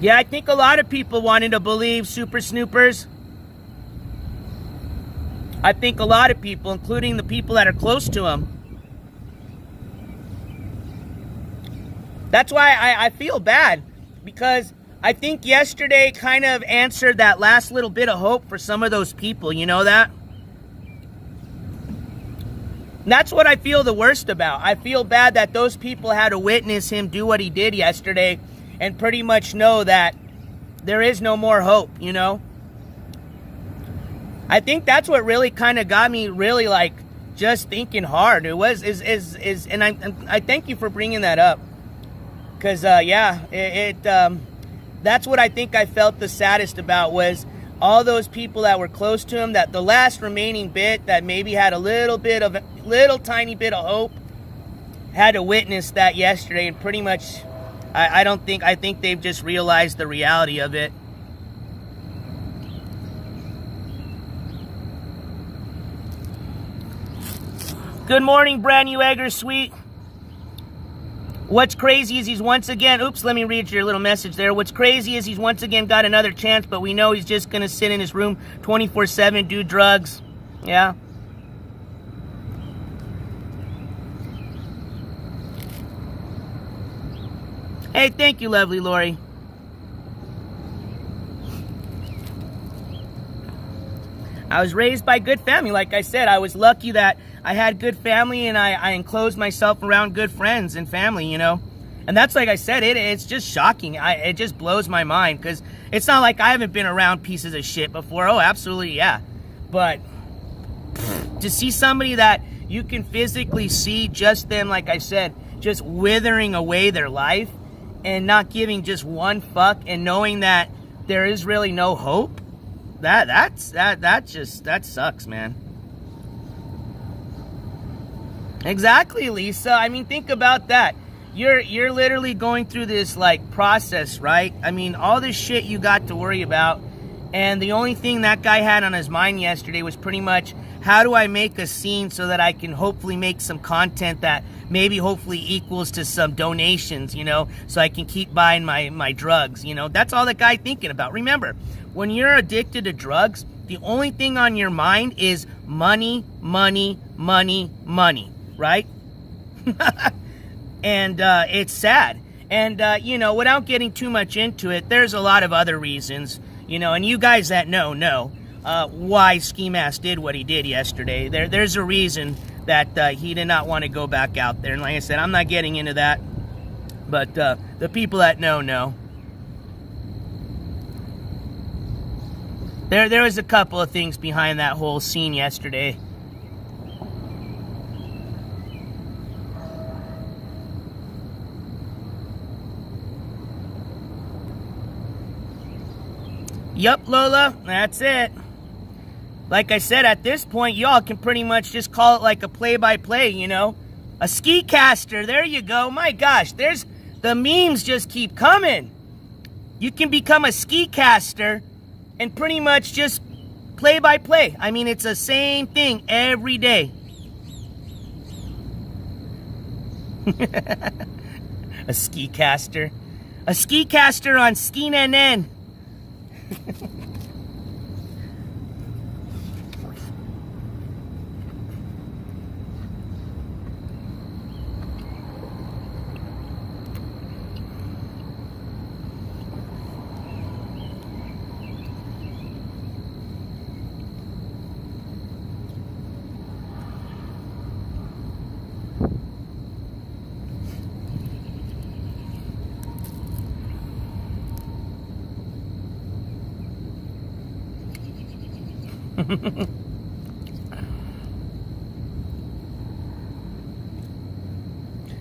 Yeah, I think a lot of people wanted to believe Super Snoopers. I think a lot of people, including the people that are close to him. That's why I feel bad, because I think yesterday kind of answered that last little bit of hope for some of those people, you know that? And that's what I feel the worst about. I feel bad that those people had to witness him do what he did yesterday and pretty much know that there is no more hope, you know? I think that's what really kind of got me really like just thinking hard. It was, and I thank you for bringing that up. Because, that's what I think I felt the saddest about, was all those people that were close to him, that the last remaining bit that maybe had a little tiny bit of hope, had to witness that yesterday, and pretty much, I think they've just realized the reality of it. Good morning, brand new Egger Sweet. What's crazy is he's once again, oops, let me read your little message there. What's crazy is he's once again got another chance, but we know he's just going to sit in his room 24/7, do drugs. Yeah. Hey, thank you, lovely Lori. I was raised by good family. Like I said, I was lucky that I had good family, and I enclosed myself around good friends and family, you know. And that's, like I said, it's just shocking. It just blows my mind, because it's not like I haven't been around pieces of shit before. Oh, absolutely, yeah. But to see somebody that you can physically see just them, like I said, just withering away their life and not giving just one fuck, and knowing that there is really no hope, that sucks, man. Exactly, Lisa. I mean, think about that. You're literally going through this like process, right? I mean, all this shit you got to worry about, and the only thing that guy had on his mind yesterday was pretty much, how do I make a scene so that I can hopefully make some content that maybe hopefully equals to some donations, you know, so I can keep buying my drugs, you know. That's all that guy thinking about. Remember, when you're addicted to drugs, the only thing on your mind is money, money, money, money, right? And it's sad. And, you know, without getting too much into it, there's a lot of other reasons, you know, and you guys that know why Ski Mask did what he did yesterday. There's a reason that he did not want to go back out there. And like I said, I'm not getting into that, but the people that know. There was a couple of things behind that whole scene yesterday. Yup, Lola, that's it. Like I said, at this point, y'all can pretty much just call it like a play-by-play, you know? A ski caster, there you go. My gosh, the memes just keep coming. You can become a ski caster and pretty much just play-by-play. I mean, it's the same thing every day. A ski caster. A ski caster on SkiNNN.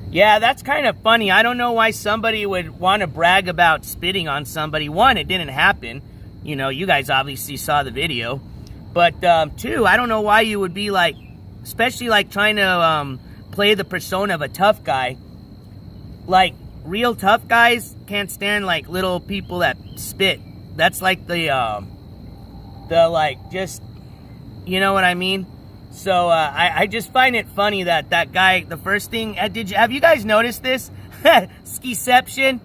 Yeah, that's kind of funny. I don't know why somebody would want to brag about spitting on somebody. One, it didn't happen. You know, you guys obviously saw the video. But two, I don't know why you would be like, especially like trying to play the persona of a tough guy. Like, real tough guys can't stand like little people that spit. That's like the like, just, you know what I mean? So I just find it funny that that guy, the first thing, have you guys noticed this? Skiception.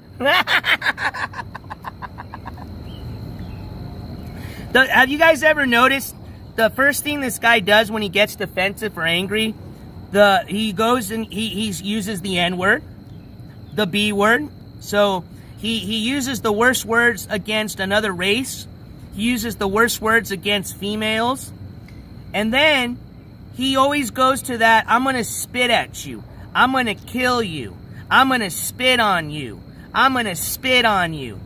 Have you guys ever noticed the first thing this guy does when he gets defensive or angry? He goes and he uses the N word, the B word. So he uses the worst words against another race. He uses the worst words against females. And then he always goes to that, I'm going to spit at you. I'm going to kill you. I'm going to spit on you. I'm going to spit on you.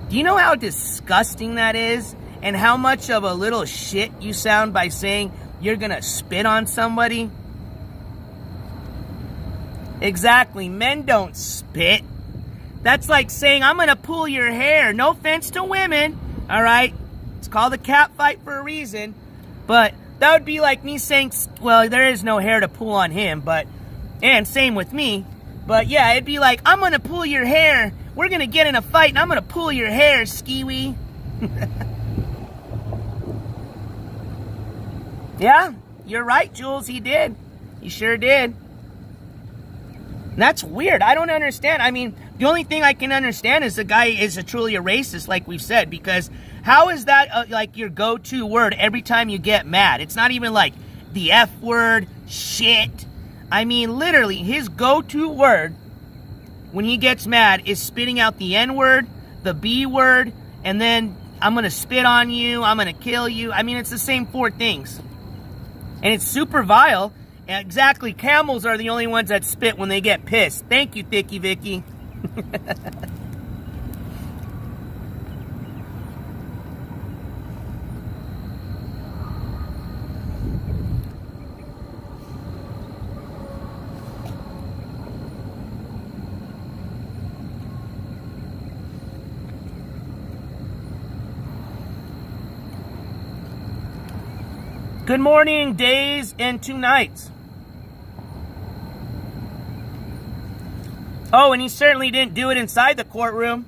Do you know how disgusting that is? And how much of a little shit you sound by saying you're going to spit on somebody? Exactly. Men don't spit. That's like saying, I'm going to pull your hair. No offense to women. All right? It's called a cat fight for a reason. But that would be like me saying, well, there is no hair to pull on him, and same with me. But yeah, it'd be like, I'm going to pull your hair. We're going to get in a fight, and I'm going to pull your hair, Skiwee. Yeah, you're right, Jules. He did. He sure did. And that's weird. I don't understand. I mean, the only thing I can understand is the guy is truly a racist, like we've said, because how is that like your go-to word every time you get mad? It's not even like the F word, shit. I mean, literally, his go-to word when he gets mad is spitting out the N word, the B word, and then I'm going to spit on you, I'm going to kill you. I mean, it's the same four things. And it's super vile. Exactly, camels are the only ones that spit when they get pissed. Thank you, Thicky Vicky. Good morning, days and 2 nights. Oh, and he certainly didn't do it inside the courtroom.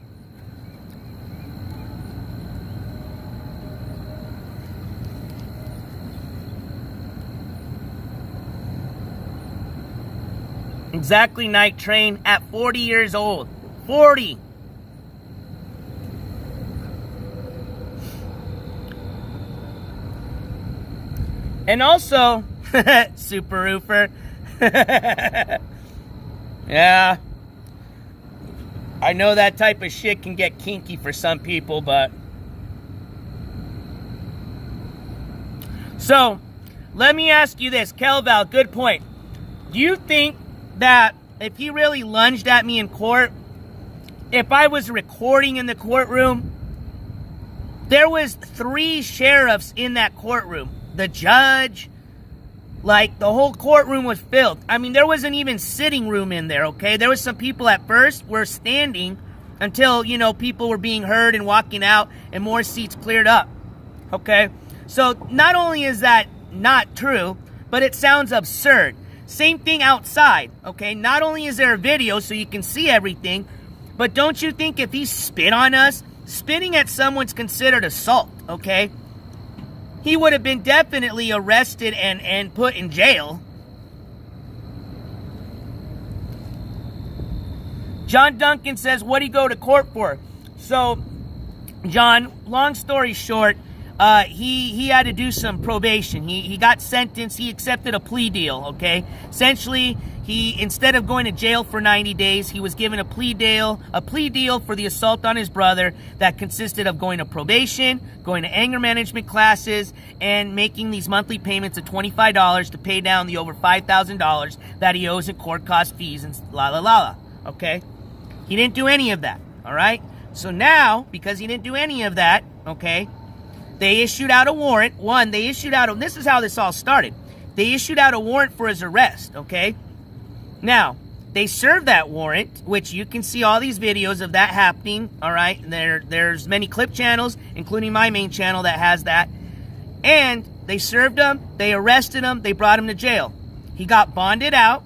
Exactly, Night Train, at 40 years old. 40. And also, Super Roofer. Yeah. I know that type of shit can get kinky for some people, but... So, let me ask you this. Kelval, good point. Do you think that if he really lunged at me in court, if I was recording in the courtroom, there was 3 sheriffs in that courtroom. The judge, like, the whole courtroom was filled. I mean, there wasn't even sitting room in there, okay? There was some people at first were standing until, you know, people were being heard and walking out and more seats cleared up, okay? So, not only is that not true, but it sounds absurd. Same thing outside, okay? Not only is there a video so you can see everything, but don't you think if he spit on us, spitting at someone's considered assault, okay? He would have been definitely arrested and put in jail. John Duncan says, what did he go to court for? So, John, long story short, he had to do some probation. He got sentenced. He accepted a plea deal, okay? Essentially, he, instead of going to jail for 90 days, he was given a plea deal for the assault on his brother that consisted of going to probation, going to anger management classes, and making these monthly payments of $25 to pay down the over $5,000 that he owes in court cost fees and okay? He didn't do any of that, all right? So now, because he didn't do any of that, okay, they issued out a warrant. This is how this all started. They issued out a warrant for his arrest, okay? Now, they served that warrant, which you can see all these videos of that happening, all right? There's many clip channels, including my main channel that has that. And they served him, they arrested him, they brought him to jail. He got bonded out.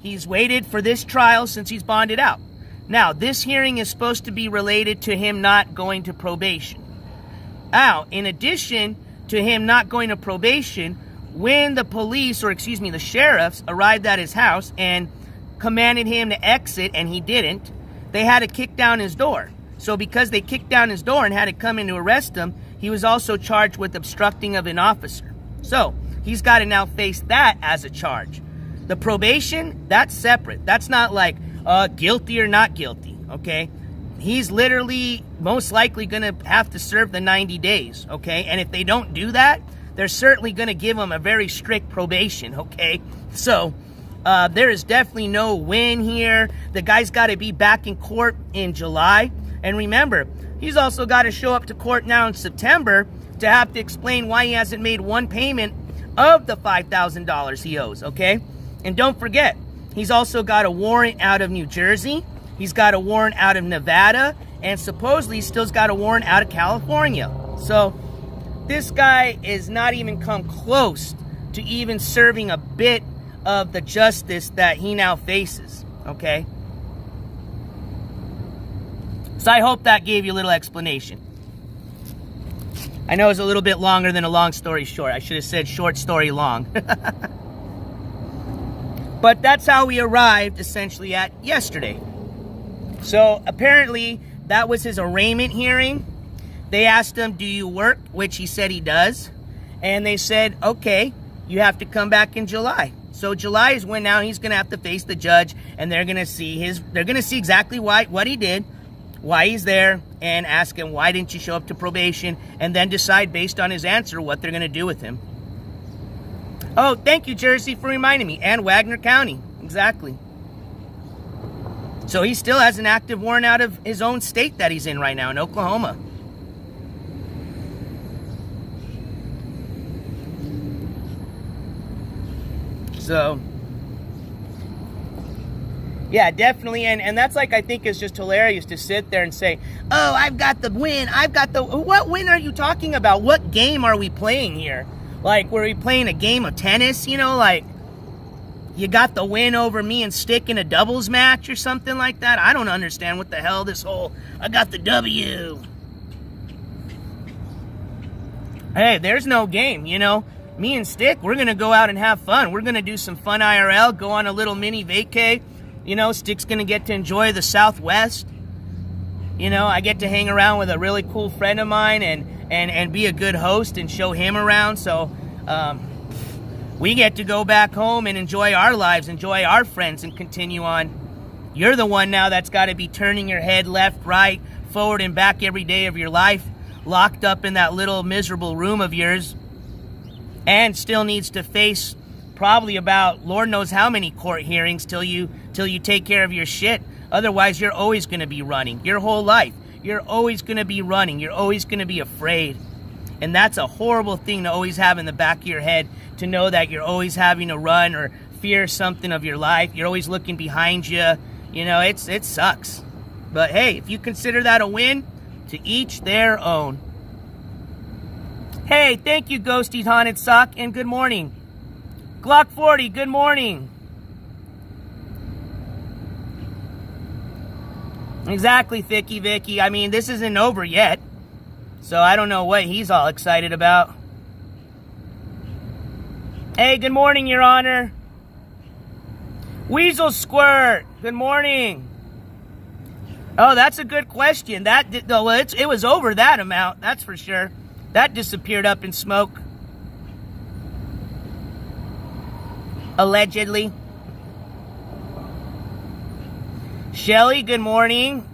He's waited for this trial since he's bonded out. Now, this hearing is supposed to be related to him not going to probation. Now, in addition to him not going to probation, when the police, or excuse me, the sheriffs arrived at his house and commanded him to exit and he didn't, they had to kick down his door. So because they kicked down his door and had to come in to arrest him, he was also charged with obstructing of an officer. So he's got to now face that as a charge. The probation, that's separate. That's not like guilty or not guilty, okay? He's literally most likely going to have to serve the 90 days, okay? And if they don't do that, they're certainly going to give him a very strict probation, okay? So there is definitely no win here. The guy's got to be back in court in July. And remember, he's also got to show up to court now in September to have to explain why he hasn't made one payment of the $5,000 he owes, okay? And don't forget, he's also got a warrant out of New Jersey. He's got a warrant out of Nevada. And supposedly still's got a warrant out of California. So this guy is not even come close to even serving a bit of the justice that he now faces, okay? So I hope that gave you a little explanation. I know it's a little bit longer than a long story short. I should have said short story long. But that's how we arrived essentially at yesterday. So apparently that was his arraignment hearing. They asked him, do you work? Which he said he does. And they said, okay, you have to come back in July. So July is when now he's going to have to face the judge, and they're going to see exactly what he did, why he's there, and ask him, why didn't you show up to probation? And then decide based on his answer what they're going to do with him. Oh, thank you, Jersey, for reminding me. And Wagner County. Exactly. So he still has an active warrant out of his own state that he's in right now, in Oklahoma. So, yeah, definitely. And that's like, I think is just hilarious to sit there and say, oh, I've got the win. What win are you talking about? What game are we playing here? Like, were we playing a game of tennis? You know, like, you got the win over me and STIK in a doubles match or something like that? I don't understand what the hell this whole, I got the W. Hey, there's no game, you know. Me and STIK, we're going to go out and have fun. We're going to do some fun IRL, go on a little mini vacay. You know, STIK's going to get to enjoy the Southwest. You know, I get to hang around with a really cool friend of mine and be a good host and show him around. So we get to go back home and enjoy our lives, enjoy our friends, and continue on. You're the one now that's got to be turning your head left, right, forward, and back every day of your life, locked up in that little miserable room of yours, and still needs to face probably about Lord knows how many court hearings till you take care of your shit. Otherwise, you're always going to be running your whole life. You're always going to be running. You're always going to be afraid. And that's a horrible thing to always have in the back of your head, to know that you're always having to run or fear something of your life. You're always looking behind you. You know, it sucks. But hey, if you consider that a win, to each their own. Hey, thank you, Ghosty Haunted Sock, and good morning. Glock 40, good morning. Exactly, Thicky Vicky. I mean, this isn't over yet, so I don't know what he's all excited about. Hey, good morning, Your Honor. Weasel Squirt, good morning. Oh, that's a good question. It was over that amount, that's for sure. That disappeared up in smoke. Allegedly. Shelly, good morning.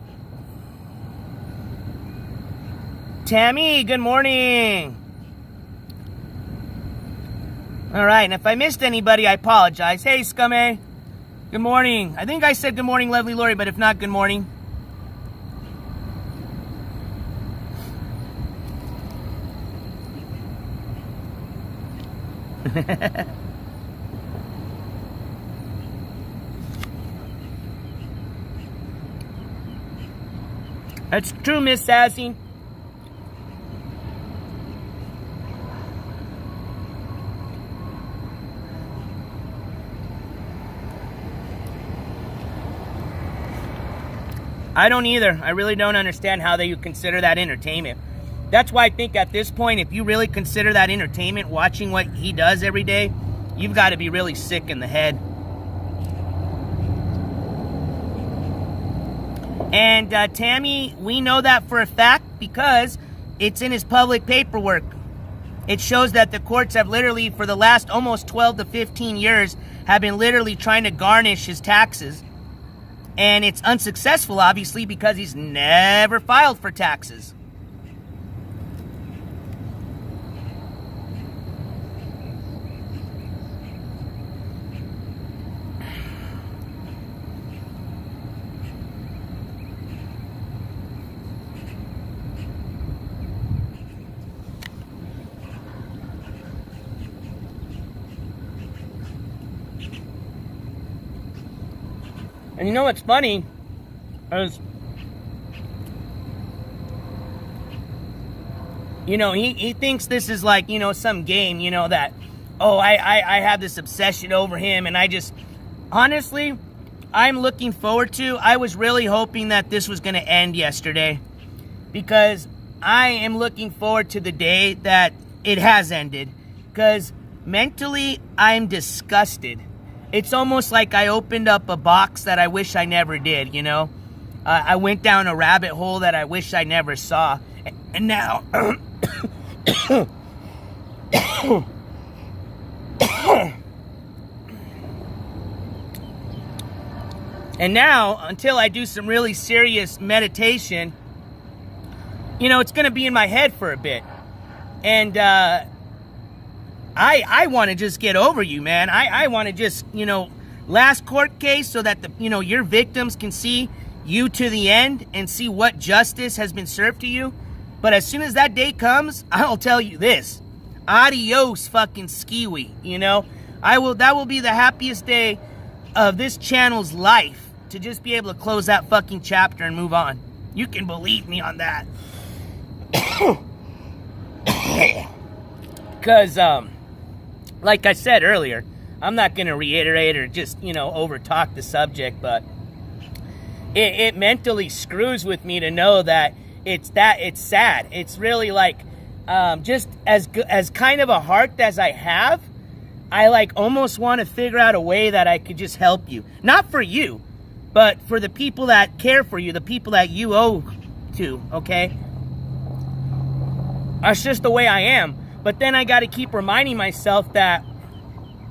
Tammy, good morning. All right, and if I missed anybody, I apologize. Hey, Scummy. Good morning. I think I said good morning, Lovely Lori, but if not, good morning. That's true, Miss Sassy. I don't either. I really don't understand how you consider that entertainment. That's why I think at this point, if you really consider that entertainment, watching what he does every day, you've got to be really sick in the head. And Tammy, we know that for a fact because it's in his public paperwork. It shows that the courts have literally, for the last almost 12 to 15 years, have been literally trying to garnish his taxes. And it's unsuccessful, obviously, because he's never filed for taxes. And you know what's funny is, you know, he thinks this is like, you know, some game, you know, that, oh, I have this obsession over him. And I just, honestly, I'm looking forward to, I was really hoping that this was going to end yesterday. Because I am looking forward to the day that it has ended. Because mentally, I'm disgusted. It's almost like I opened up a box that I wish I never did, you know? I went down a rabbit hole that I wish I never saw. And now... and now, until I do some really serious meditation, you know, it's going to be in my head for a bit. And, I want to just get over you, man. I want to just, you know, last court case so that, your victims can see you to the end and see what justice has been served to you. But as soon as that day comes, I'll tell you this. Adios, fucking skiwi, you know? That will be the happiest day of this channel's life, to just be able to close that fucking chapter and move on. You can believe me on that. Because, like I said earlier, I'm not going to reiterate or just, overtalk the subject, but it mentally screws with me to know that it's sad. It's really like, just as kind of a heart as I have, I like almost want to figure out a way that I could just help you. Not for you, but for the people that care for you, the people that you owe to, okay? That's just the way I am. But then I got to keep reminding myself that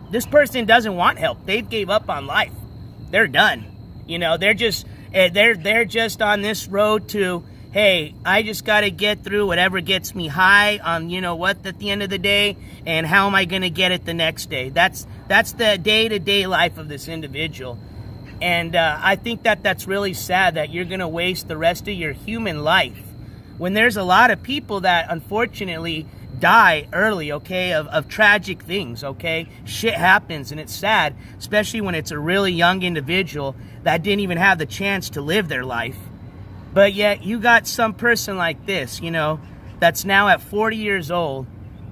this person doesn't want help. They gave up on life. They're done. They're just on this road to, hey, I just got to get through whatever gets me high on, at the end of the day, and how am I going to get it the next day? That's the day-to-day life of this individual. And I think that's really sad that you're going to waste the rest of your human life when there's a lot of people that unfortunately die early, okay, of tragic things, okay? Shit happens, and it's sad, especially when it's a really young individual that didn't even have the chance to live their life. But yet, you got some person like this, that's now at 40 years old,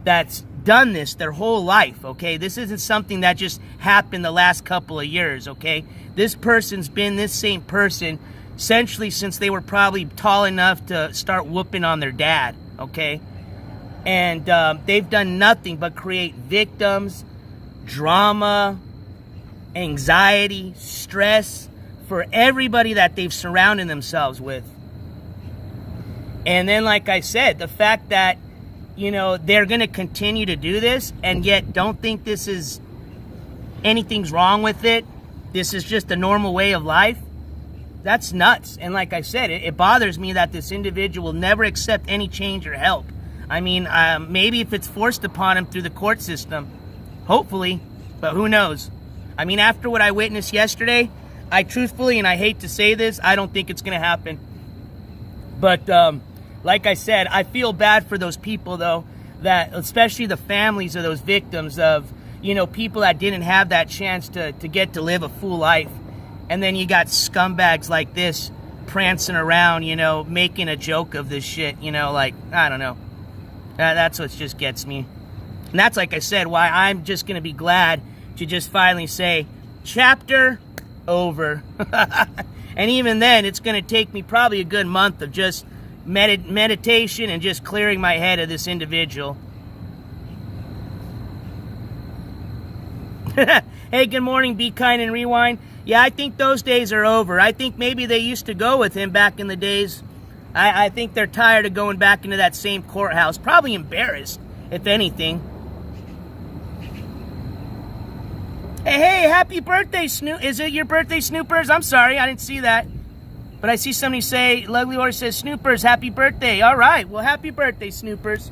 that's done this their whole life, okay? This isn't something that just happened the last couple of years, okay? This person's been this same person essentially since they were probably tall enough to start whooping on their dad, okay? And they've done nothing but create victims, drama, anxiety, stress for everybody that they've surrounded themselves with. And then, like I said, the fact that, they're going to continue to do this and yet don't think this is anything's wrong with it. This is just a normal way of life. That's nuts. And like I said, it bothers me that this individual will never accept any change or help. I mean, maybe if it's forced upon him through the court system, hopefully, but who knows? I mean, after what I witnessed yesterday, I truthfully, and I hate to say this, I don't think it's going to happen. But like I said, I feel bad for those people, though, that, especially the families of those victims of, you know, people that didn't have that chance to get to live a full life. And then you got scumbags like this prancing around, you know, making a joke of this shit, you know, like, I don't know. That's what just gets me. And that's, like I said, why I'm just going to be glad to just finally say, chapter over. And even then, it's going to take me probably a good month of just meditation and just clearing my head of this individual. Hey, good morning, Be Kind and Rewind. Yeah, I think those days are over. I think maybe they used to go with him back in the days. I think they're tired of going back into that same courthouse. Probably embarrassed, if anything. Hey, happy birthday, Snoop. Is it your birthday, Snoopers? I'm sorry, I didn't see that. But I see somebody say, Lovely Lord says, Snoopers, happy birthday. All right, well, happy birthday, Snoopers.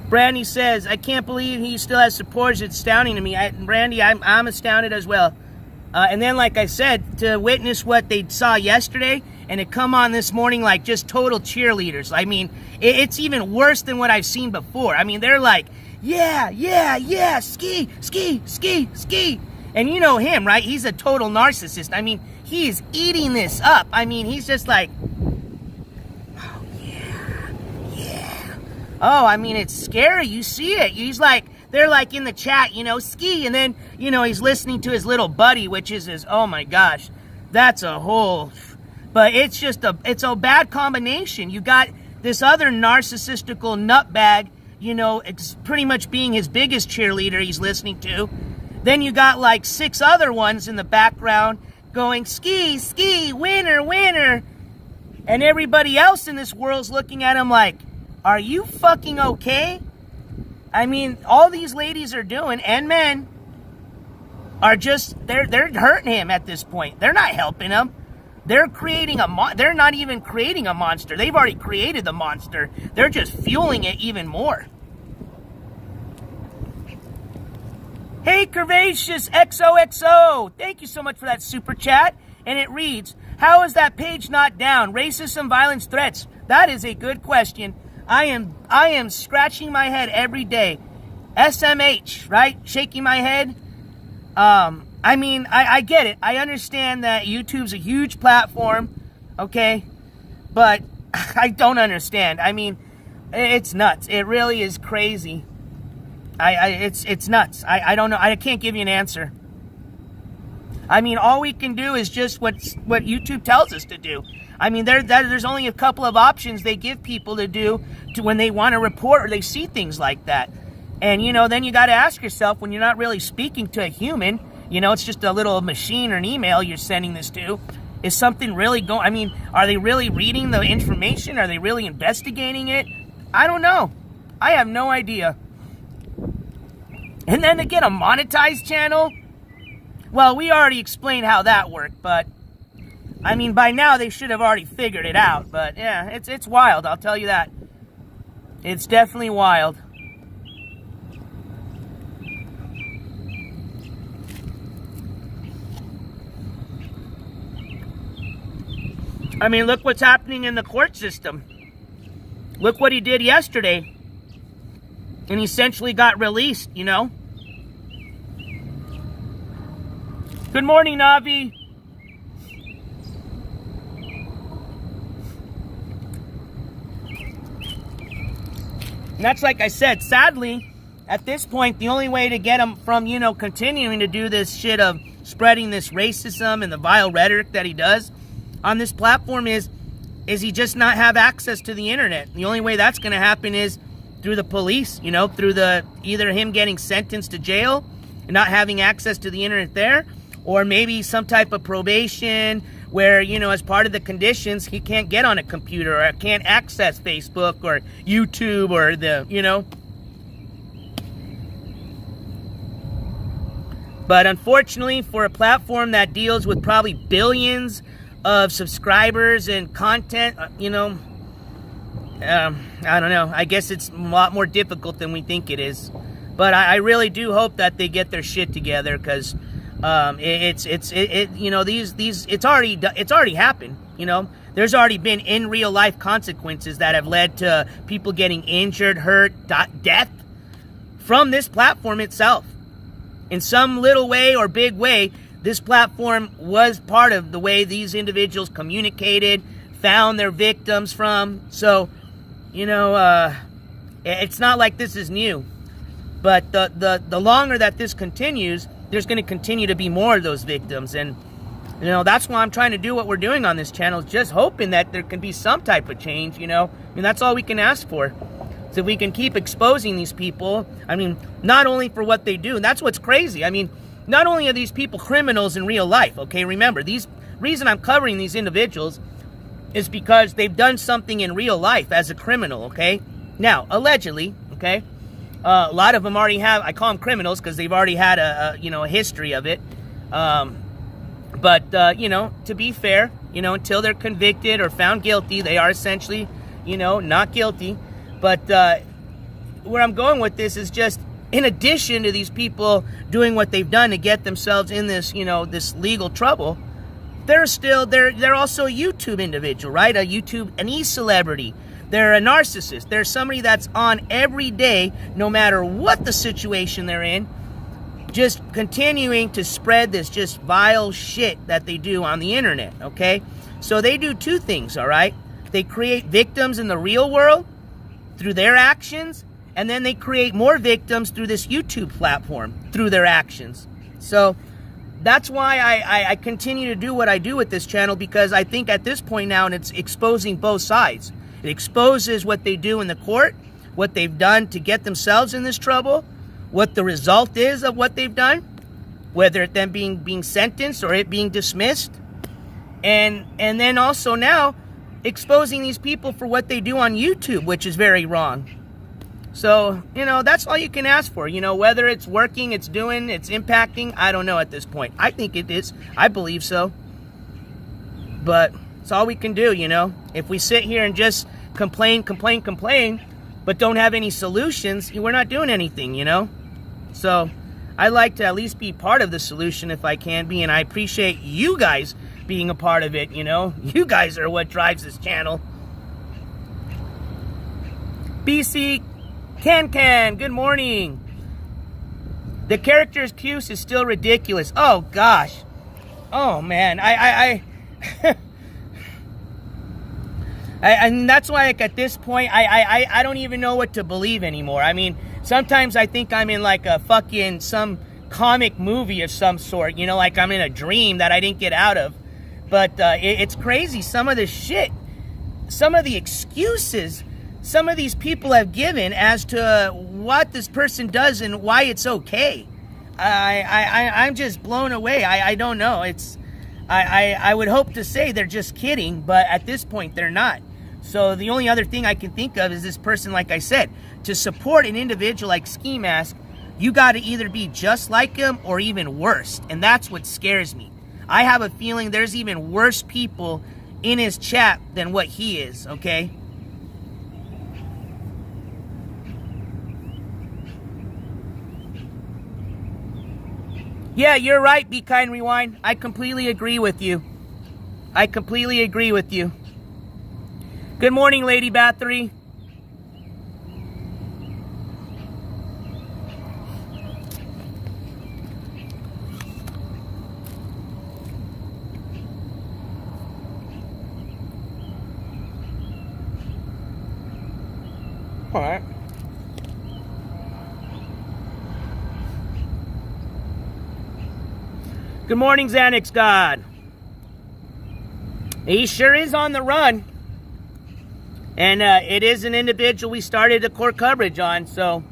Brandy says, I can't believe he still has supporters. It's astounding to me. Brandy, I'm astounded as well. And then, like I said, to witness what they saw yesterday and to come on this morning like just total cheerleaders. I mean, it's even worse than what I've seen before. I mean, they're like, yeah, ski. And you know him, right? He's a total narcissist. I mean, he is eating this up. I mean, he's just like, oh, yeah. Oh, I mean, it's scary. You see it. He's like, they're like in the chat, you know, ski. And then, you know, he's listening to his little buddy, which is his, oh my gosh, that's a whole, but it's just it's a bad combination. You got this other narcissistical nutbag, you know, it's pretty much being his biggest cheerleader he's listening to. Then you got like 6 other ones in the background going, ski, winner. And everybody else in this world's looking at him like, are you fucking okay? I mean, all these ladies are doing, and men, are just, they're hurting him at this point. They're not helping him. They're creating they're not even creating a monster. They've already created the monster. They're just fueling it even more. Hey, Curvaceous XOXO. Thank you so much for that super chat. And it reads, how is that page not down? Racism, violence, threats. That is a good question. I am scratching my head every day. SMH, right? Shaking my head. I mean, I get it. I understand that YouTube's a huge platform, okay? But I don't understand. I mean, it's nuts. It really is crazy. It's nuts. I don't know. I can't give you an answer. I mean, all we can do is just what YouTube tells us to do. I mean, there's only a couple of options they give people to do when they want to report or they see things like that. And, you know, then you got to ask yourself, when you're not really speaking to a human, you know, it's just a little machine or an email you're sending this to, is something really going, I mean, are they really reading the information? Are they really investigating it? I don't know. I have no idea. And then to get a monetized channel, well, we already explained how that worked, but I mean, by now they should have already figured it out. But yeah, it's wild, I'll tell you that. It's definitely wild. I mean, look what's happening in the court system. Look what he did yesterday. And he essentially got released, you know. Good morning, Navi. And that's, like I said, sadly, at this point, the only way to get him from, you know, continuing to do this shit of spreading this racism and the vile rhetoric that he does on this platform is he just not have access to the internet. The only way that's going to happen is through the police, you know, through either him getting sentenced to jail and not having access to the internet there, or maybe some type of probation where, you know, as part of the conditions, he can't get on a computer or can't access Facebook or YouTube or the, you know. But unfortunately, for a platform that deals with probably billions of subscribers and content, you know, I don't know. I guess it's a lot more difficult than we think it is. But I really do hope that they get their shit together, because You know, it's already happened. You know, there's already been in real life consequences that have led to people getting injured, hurt, death from this platform itself. In some little way or big way, this platform was part of the way these individuals communicated, found their victims from. So, you know, it's not like this is new. But the longer that this continues, there's going to continue to be more of those victims. And, you know, that's why I'm trying to do what we're doing on this channel, just hoping that there can be some type of change, you know. I mean, that's all we can ask for. So if we can keep exposing these people, I mean, not only for what they do, and that's what's crazy. I mean, not only are these people criminals in real life, okay? Remember, reason I'm covering these individuals is because they've done something in real life as a criminal, okay? Now, allegedly, okay? A lot of them already have, I call them criminals because they've already had a history of it. But, you know, to be fair, you know, until they're convicted or found guilty, they are essentially, you know, not guilty. But where I'm going with this is just, in addition to these people doing what they've done to get themselves in this, you know, this legal trouble, they're also a YouTube individual, right? An e-celebrity. They're a narcissist. They're somebody that's on every day, no matter what the situation they're in, just continuing to spread this just vile shit that they do on the internet, okay? So they do two things, all right? They create victims in the real world through their actions, and then they create more victims through this YouTube platform through their actions. So that's why I continue to do what I do with this channel, because I think at this point now, and it's exposing both sides. It exposes what they do in the court, what they've done to get themselves in this trouble, what the result is of what they've done, whether it then being sentenced or it being dismissed, and then also now exposing these people for what they do on YouTube, which is very wrong. So, you know, that's all you can ask for. You know, whether it's working, it's doing, it's impacting, I don't know at this point. I think it is. I believe so. But it's all we can do, you know. If we sit here and just complain, but don't have any solutions, we're not doing anything, you know. So I like to at least be part of the solution if I can be, and I appreciate you guys being a part of it, you know. You guys are what drives this channel. BC Can, good morning. The character's Cuse is still ridiculous. Oh, gosh. Oh, man. And that's why, like, at this point, I don't even know what to believe anymore. I mean, sometimes I think I'm in, like, a fucking, some comic movie of some sort. You know, like I'm in a dream that I didn't get out of. But it's crazy, some of the shit, some of the excuses some of these people have given as to what this person does and why it's okay. I'm just blown away. I don't know. I would hope to say they're just kidding, but at this point they're not. So the only other thing I can think of is this person, like I said, to support an individual like Ski Mask, you got to either be just like him or even worse. And that's what scares me. I have a feeling there's even worse people in his chat than what he is, okay? Yeah, you're right, Be Kind Rewind. I completely agree with you. I completely agree with you. Good morning, Lady Bathory. All right. Good morning, Xanax God. He sure is on the run. And it is an individual we started the court coverage on, so.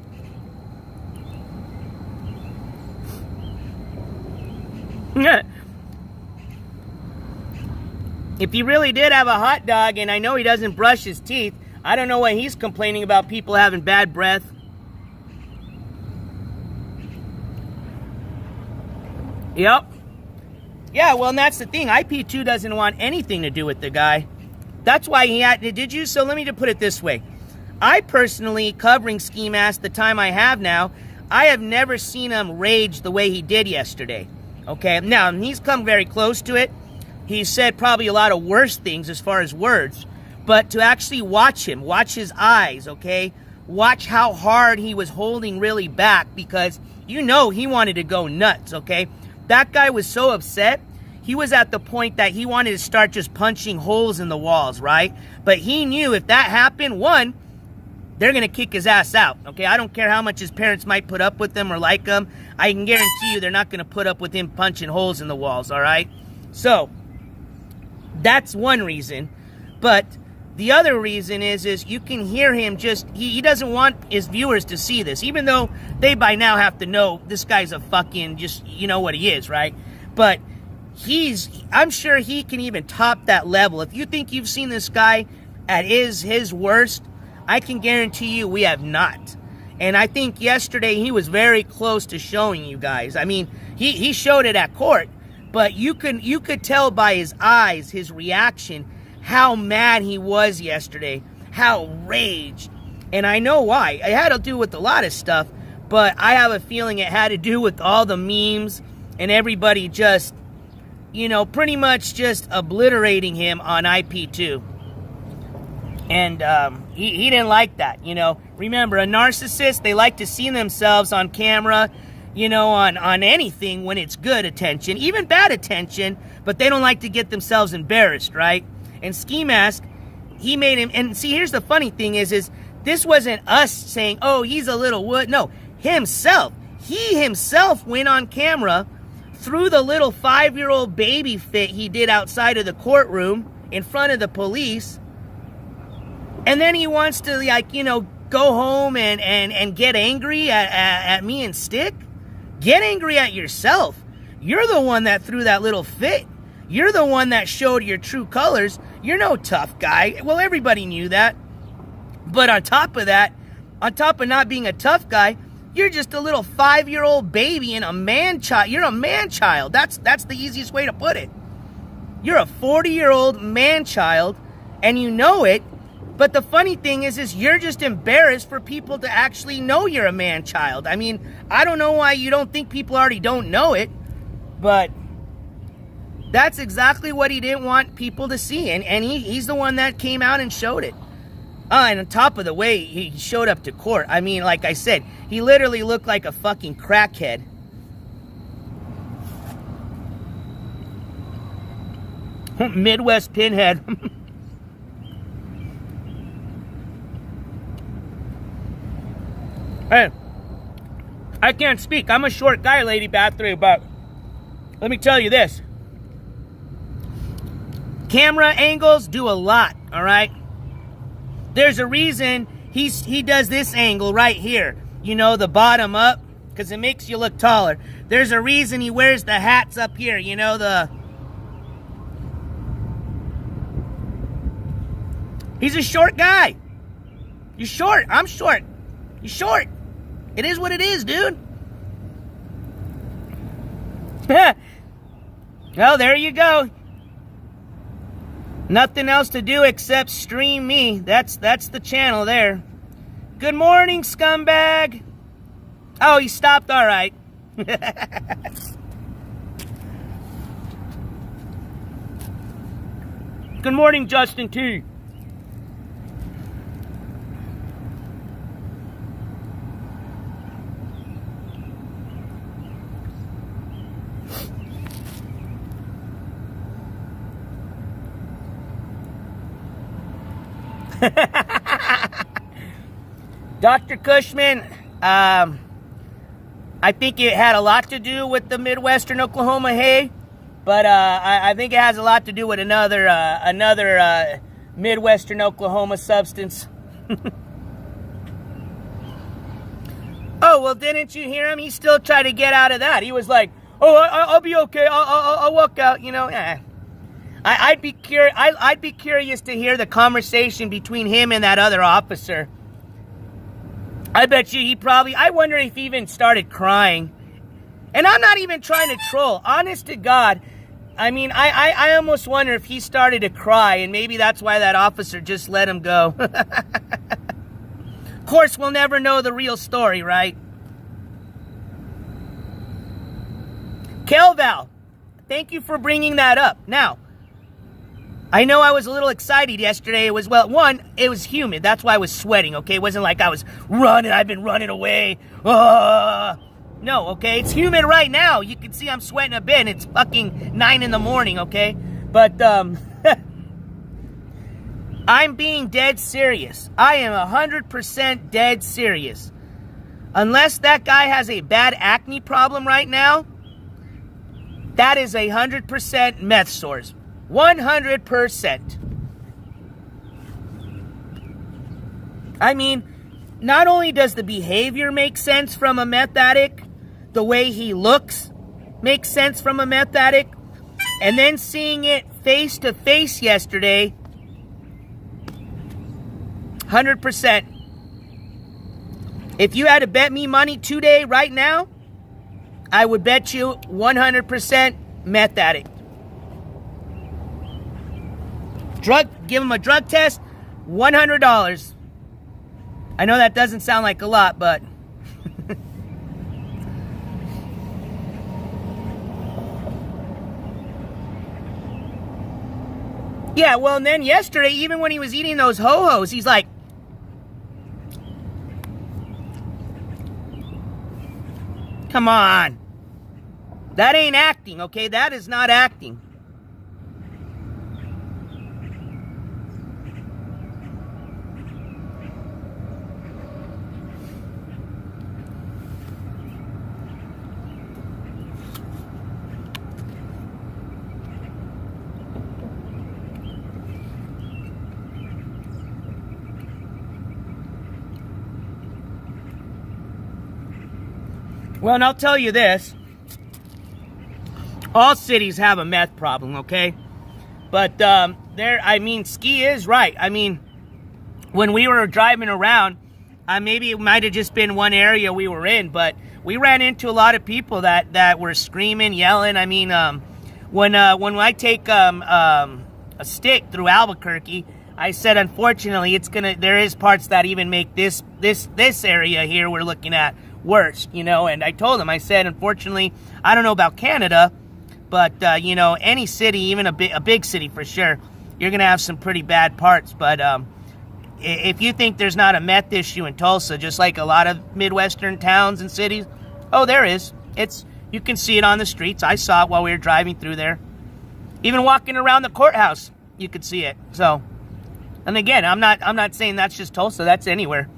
If he really did have a hot dog, and I know he doesn't brush his teeth, I don't know why he's complaining about people having bad breath. Yep. Yeah, well, and that's the thing. IP2 doesn't want anything to do with the guy. That's why he had, did you? So let me just put it this way. I personally, covering Ski Mask the time I have now, I have never seen him rage the way he did yesterday. Okay, now, he's come very close to it. He said probably a lot of worse things as far as words. But to actually watch him, watch his eyes, okay? Watch how hard he was holding really back, because you know he wanted to go nuts, okay? That guy was so upset. He was at the point that he wanted to start just punching holes in the walls, right? But he knew if that happened, one, they're going to kick his ass out, okay? I don't care how much his parents might put up with him or like him. I can guarantee you they're not going to put up with him punching holes in the walls, all right? So, that's one reason. But the other reason is you can hear him just, he doesn't want his viewers to see this, even though they by now have to know this guy's a fucking, just, you know what he is, right? But I'm sure he can even top that level. If you think you've seen this guy at his worst, I can guarantee you we have not. And I think yesterday he was very close to showing you guys. I mean, he showed it at court, but you could tell by his eyes, his reaction, how mad he was yesterday, how raged. And I know why. It had to do with a lot of stuff, but I have a feeling it had to do with all the memes and everybody just, you know, pretty much just obliterating him on IP2. And he didn't like that, you know. Remember, a narcissist, they like to see themselves on camera, you know, on anything when it's good attention, even bad attention, but they don't like to get themselves embarrassed, right? And Ski Mask, he made him, and see, here's the funny thing is this wasn't us saying, oh, he's a little wood. No, himself. He himself went on camera, threw the little 5-year-old baby fit he did outside of the courtroom in front of the police, and then he wants to, like, you know, go home and get angry at me and STIK? Get angry at yourself. You're the one that threw that little fit. You're the one that showed your true colors. You're no tough guy. Well, everybody knew that. But on top of that, on top of not being a tough guy, you're just a little 5-year-old baby and a man-child. You're a man-child. That's the easiest way to put it. You're a 40-year-old man-child, and you know it. But the funny thing is you're just embarrassed for people to actually know you're a man-child. I mean, I don't know why you don't think people already don't know it, but that's exactly what he didn't want people to see, and he's the one that came out and showed it. And on top of the way he showed up to court, I mean, like I said, he literally looked like a fucking crackhead. Midwest pinhead. Hey, I can't speak. I'm a short guy, Lady Bathory, but let me tell you this. Camera angles do a lot, all right? There's a reason he does this angle right here. You know, the bottom up, because it makes you look taller. There's a reason he wears the hats up here, you know, He's a short guy. You're short. I'm short. You're short. It is what it is, dude. Well, there you go. Nothing else to do except stream me. That's the channel there. Good morning, scumbag. Oh, he stopped. All right. Good morning, Justin T. Dr. Cushman, I think it had a lot to do with the Midwestern Oklahoma hay, but I think it has a lot to do with another Midwestern Oklahoma substance. Oh, well, didn't you hear him? He still tried to get out of that. He was like, oh, I'll be okay. I'll walk out, you know. I'd be curious to hear the conversation between him and that other officer. I bet you I wonder if he even started crying. And I'm not even trying to troll. Honest to God, I mean, I almost wonder if he started to cry, and maybe that's why that officer just let him go. Of course, we'll never know the real story, right? Kelval, thank you for bringing that up. Now, I know I was a little excited yesterday. It was, well, one, it was humid. That's why I was sweating, okay? It wasn't like I was running. I've been running away. No, okay? It's humid right now. You can see I'm sweating a bit. It's fucking 9 in the morning, okay? But, I'm being dead serious. I am 100% dead serious. Unless that guy has a bad acne problem right now, that is 100% meth source. 100%. I mean, not only does the behavior make sense from a meth addict, the way he looks makes sense from a meth addict, and then seeing it face to face yesterday, 100%. If you had to bet me money today, right now, I would bet you 100% meth addict. Give him a drug test, $100. I know that doesn't sound like a lot, but... yeah, well, and then yesterday, even when he was eating those ho-hos, he's like... come on. That ain't acting, okay? That is not acting. Well, and I'll tell you this. All cities have a meth problem, okay? But Ski is right. I mean, when we were driving around, maybe it might have just been one area we were in, but we ran into a lot of people that were screaming, yelling. I mean, when I take a STIK through Albuquerque, I said, unfortunately, there is parts that even make this area here we're looking at worse, you know. And I told him, I said, unfortunately, I don't know about Canada, but you know, any city, even a big city for sure, you're gonna have some pretty bad parts. But if you think there's not a meth issue in Tulsa, just like a lot of Midwestern towns and cities, oh, there is. You can see it on the streets. I saw it while we were driving through there. Even walking around the courthouse, you could see it. So, and again, I'm not saying that's just Tulsa. That's anywhere.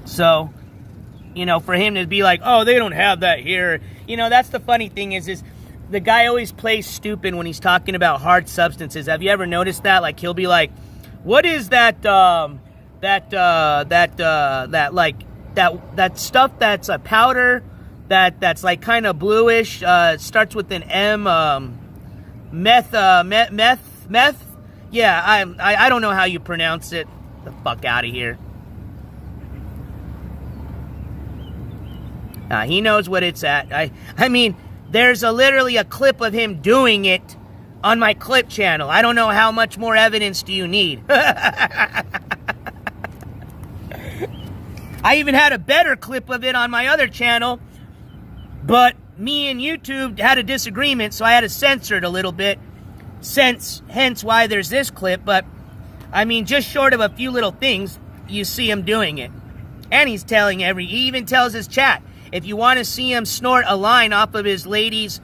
So, you know, for him to be like, oh, they don't have that here. You know, that's the funny thing is the guy always plays stupid when he's talking about hard substances. Have you ever noticed that? Like, he'll be like, what is that stuff that's a powder that's like kind of bluish, starts with an M, meth. Yeah, I don't know how you pronounce it. The fuck out of here. He knows what it's at. I mean, there's literally a clip of him doing it on my clip channel. I don't know how much more evidence do you need. I even had a better clip of it on my other channel, but me and YouTube had a disagreement, so I had to censor it a little bit. Hence why there's this clip. But I mean, just short of a few little things, you see him doing it. And he even tells his chat, if you want to see him snort a line off of his ladies,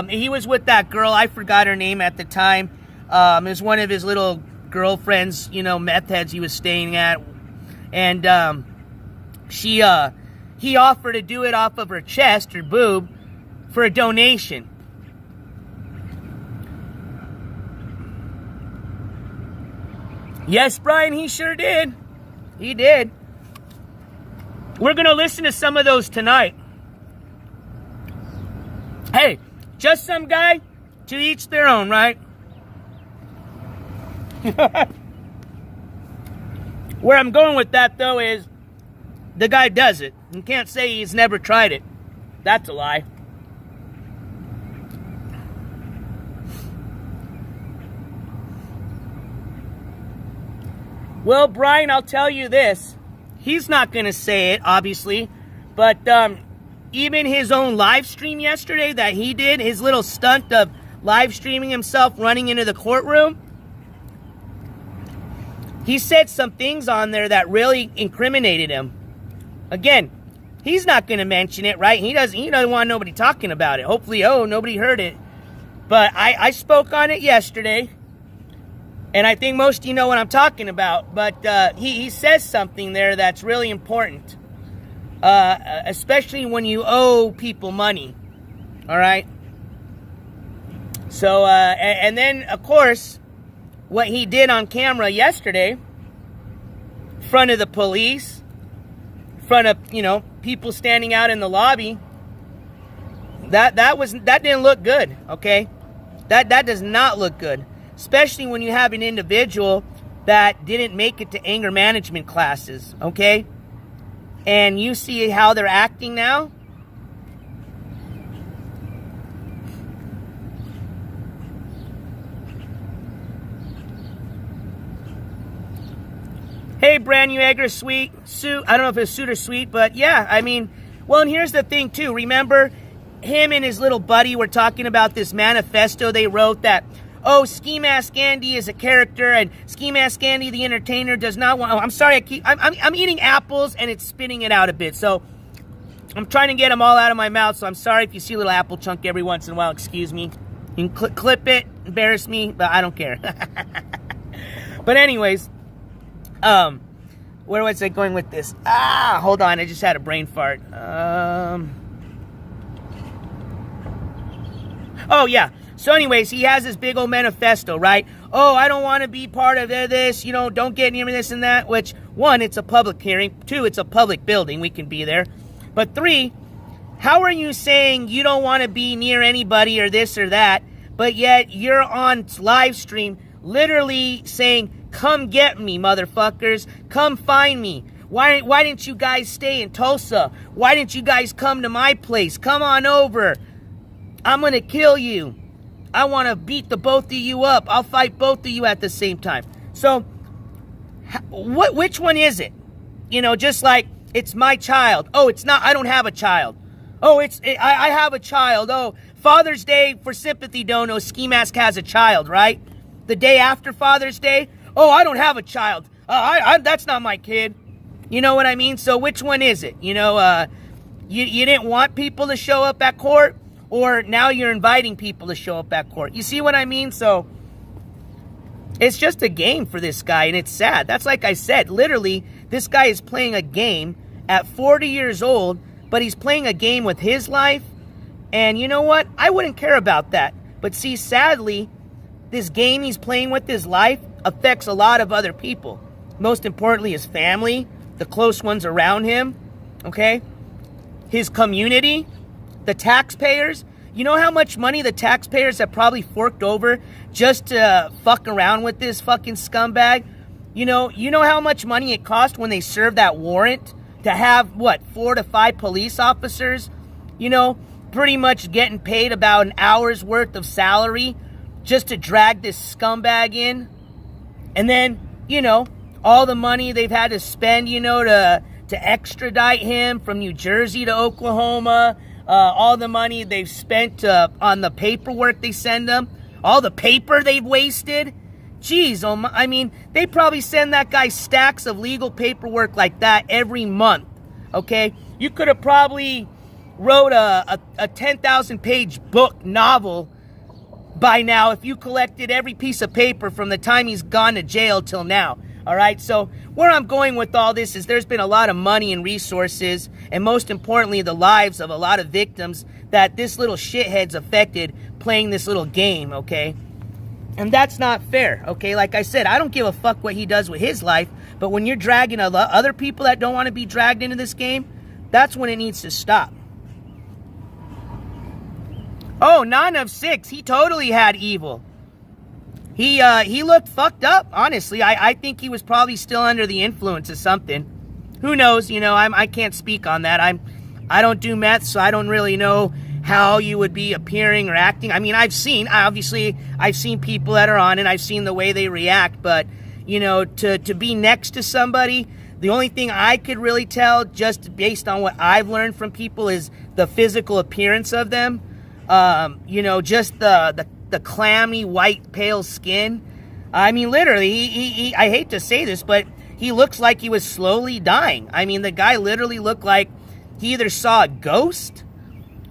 he was with that girl, I forgot her name at the time. It was one of his little girlfriends, you know, meth heads he was staying at. And he offered to do it off of her chest, her boob, for a donation. Yes, Brian, he sure did. He did. We're going to listen to some of those tonight. Hey, just some guy, to each their own, right? Where I'm going with that, though, is the guy does it. You can't say he's never tried it. That's a lie. Well, Brian, I'll tell you this. He's not going to say it, obviously, but even his own live stream yesterday that he did, his little stunt of live streaming himself running into the courtroom, he said some things on there that really incriminated him. Again, he's not going to mention it, right? He doesn't want nobody talking about it. Hopefully, nobody heard it. But I spoke on it yesterday, and I think most of you know what I'm talking about. But he says something there that's really important, especially when you owe people money, all right? So, and then, of course, what he did on camera yesterday, in front of the police, in front of, people standing out in the lobby, that didn't look good, okay? That does not look good, especially when you have an individual that didn't make it to anger management classes, okay? And you see how they're acting now. Hey, brand new egg or suit. I don't know if it's suit or sweet, but yeah, I mean, well, and here's the thing too. Remember, him and his little buddy were talking about this manifesto they wrote that, Ski Mask Andy is a character, and Ski Mask Andy, the entertainer, does not want. Oh, I'm sorry, I'm eating apples and it's spitting it out a bit, so I'm trying to get them all out of my mouth. So I'm sorry if you see a little apple chunk every once in a while. Excuse me. You can clip it, embarrass me, but I don't care. But anyways. Where was I going with this? Hold on, I just had a brain fart. Oh, yeah. So anyways, he has this big old manifesto, right? I don't want to be part of this, don't get near me, this and that, which, one, it's a public hearing. Two, it's a public building. We can be there. But three, how are you saying you don't want to be near anybody or this or that, but yet you're on live stream literally saying, come get me, motherfuckers. Come find me. Why didn't you guys stay in Tulsa? Why didn't you guys come to my place? Come on over. I'm going to kill you. I want to beat the both of you up. I'll fight both of you at the same time. So, which one is it? Just like, it's my child. It's not. I don't have a child. I have a child. Father's Day for sympathy dono. Ski Mask has a child, right? The day after Father's Day, I don't have a child. That's not my kid. You know what I mean? So which one is it? You didn't want people to show up at court, or now you're inviting people to show up at court. You see what I mean? So it's just a game for this guy, and it's sad. That's like I said, literally, this guy is playing a game at 40 years old, but he's playing a game with his life. And you know what? I wouldn't care about that. But see, sadly, this game he's playing with his life affects a lot of other people. Most importantly, his family, the close ones around him, okay? His community, the taxpayers. You know how much money the taxpayers have probably forked over just to fuck around with this fucking scumbag? You know how much money it cost when they served that warrant to have, 4 to 5 police officers, pretty much getting paid about an hour's worth of salary just to drag this scumbag in? And then, all the money they've had to spend, to extradite him from New Jersey to Oklahoma, all the money they've spent on the paperwork they send them, all the paper they've wasted. Jeez, they probably send that guy stacks of legal paperwork like that every month, okay? You could have probably wrote a 10,000-page book novel by now if you collected every piece of paper from the time he's gone to jail till now. All right, so where I'm going with all this is there's been a lot of money and resources, and most importantly, the lives of a lot of victims that this little shithead's affected playing this little game, okay? And that's not fair, okay? Like I said, I don't give a fuck what he does with his life, but when you're dragging other people that don't want to be dragged into this game, that's when it needs to stop. 9 of 6. He totally had evil. He looked fucked up, honestly. I think he was probably still under the influence of something. Who knows? I can't speak on that. I don't do meth, so I don't really know how you would be appearing or acting. I've seen people that are on it. I've seen the way they react, but to be next to somebody, the only thing I could really tell, just based on what I've learned from people, is the physical appearance of them. You know, just the clammy, white, pale skin. I mean, literally, he I hate to say this, but he looks like he was slowly dying. I mean, the guy literally looked like he either saw a ghost,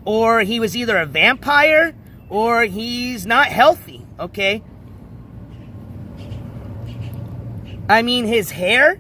or he was either a vampire, or he's not healthy, okay? I mean, his hair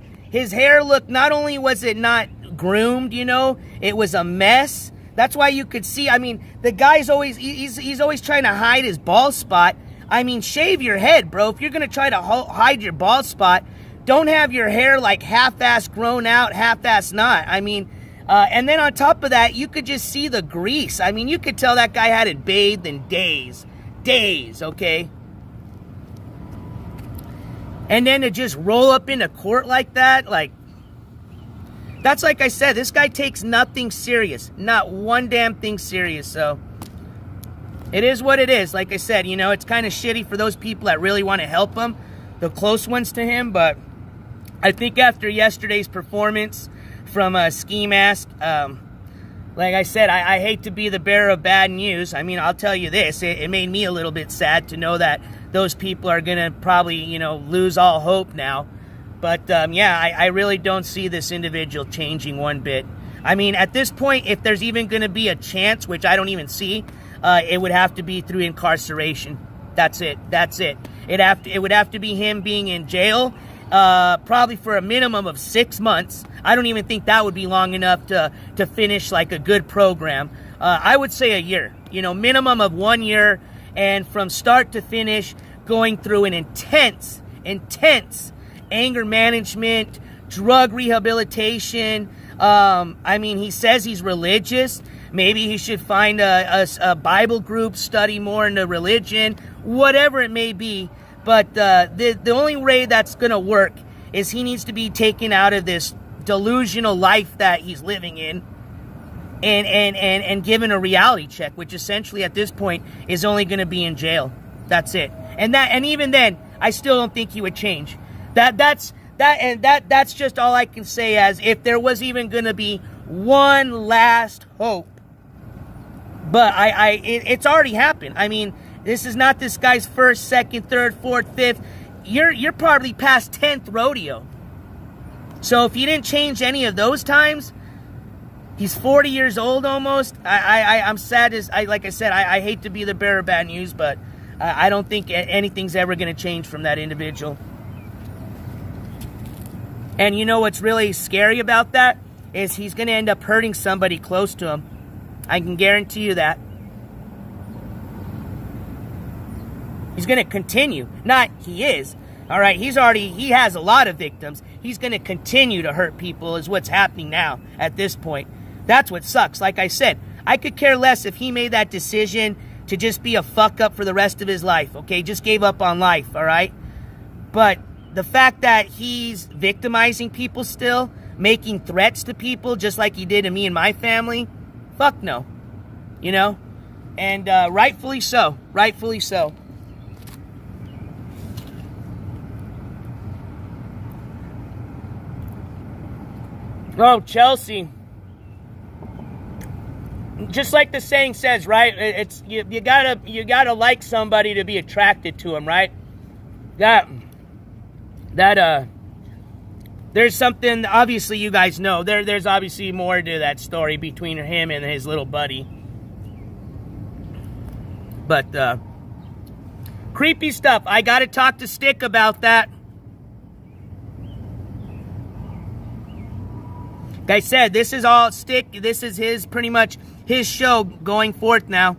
looked, not only was it not groomed, you know, it was a mess. That's why you could see, I mean, the guy's always, he's always trying to hide his bald spot. I mean, shave your head, bro. If you're going to try to hide your bald spot, don't have your hair like half-ass grown out, half-ass not. I mean, and then on top of that, you could just see the grease. I mean, you could tell that guy hadn't bathed in days, okay? And then to just roll up into court like that, like, that's like I said, this guy takes nothing serious. Not one damn thing serious, so it is what it is. Like I said, you know, it's kind of shitty for those people that really want to help him, the close ones to him, but I think after yesterday's performance from Ski Mask, like I said, I hate to be the bearer of bad news. I mean, I'll tell you this, it made me a little bit sad to know that those people are going to probably, you know, lose all hope now. But, yeah, I really don't see this individual changing one bit. I mean, at this point, if there's even going to be a chance, which I don't even see, it would have to be through incarceration. That's it. It would have to be him being in jail, probably for a minimum of 6 months. I don't even think that would be long enough to finish like a good program. I would say a year, you know, minimum of 1 year, and from start to finish, going through an intense anger management, drug rehabilitation. I mean, he says he's religious. Maybe he should find a Bible group, study more into religion, whatever it may be. But the only way that's going to work is he needs to be taken out of this delusional life that he's living in and given a reality check, which essentially at this point is only going to be in jail. That's it. And even then, I still don't think he would change. That's just all I can say, as if there was even going to be one last hope. But it's already happened. I mean, this is not this guy's first, second, third, fourth, fifth. You're probably past 10th rodeo. So if he didn't change any of those times, he's 40 years old almost. I'm sad as like I said, I hate to be the bearer of bad news, but I don't think anything's ever going to change from that individual. And you know what's really scary about that is he's going to end up hurting somebody close to him. I can guarantee you that. He's going to continue. Not he is. All right, he has a lot of victims. He's going to continue to hurt people is what's happening now at this point. That's what sucks. Like I said, I could care less if he made that decision to just be a fuck up for the rest of his life, okay? Just gave up on life, all right? But the fact that he's victimizing people still, making threats to people just like he did to me and my family, fuck no, you know? And rightfully so. Oh, Chelsea. Just like the saying says, right? It's you gotta like somebody to be attracted to him, right? There's something, obviously you guys know, there's obviously more to that story between him and his little buddy. But creepy stuff. I gotta talk to STIK about that. Like I said, this is all STIK. This is his, pretty much his show going forth now.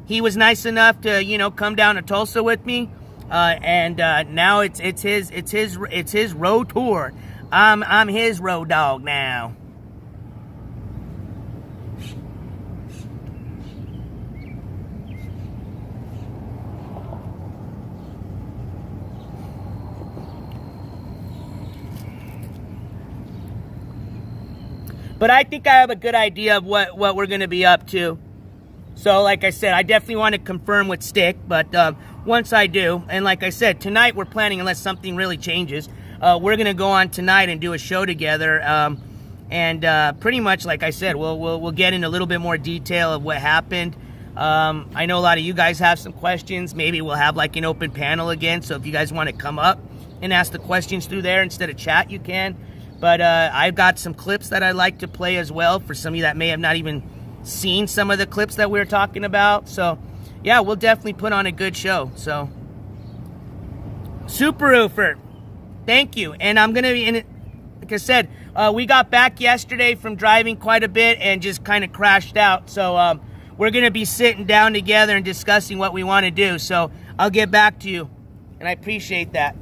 He was nice enough to, you know, come down to Tulsa with me, and now it's his road tour. I'm his road dog now. But I think I have a good idea of what we're going to be up to. So, like I said, I definitely want to confirm with STIK. But once I do, and like I said, tonight we're planning, unless something really changes, we're going to go on tonight and do a show together. And pretty much, like I said, we'll get in a little bit more detail of what happened. I know a lot of you guys have some questions. Maybe we'll have like an open panel again. So if you guys want to come up and ask the questions through there instead of chat, you can. But I've got some clips that I'd like to play as well for some of you that may have not even seen some of the clips that we were talking about. So yeah, we'll definitely put on a good show. So Super Roofer, thank you. And I'm going to be in it. Like I said, we got back yesterday from driving quite a bit and just kind of crashed out. So we're going to be sitting down together and discussing what we want to do. So I'll get back to you. And I appreciate that.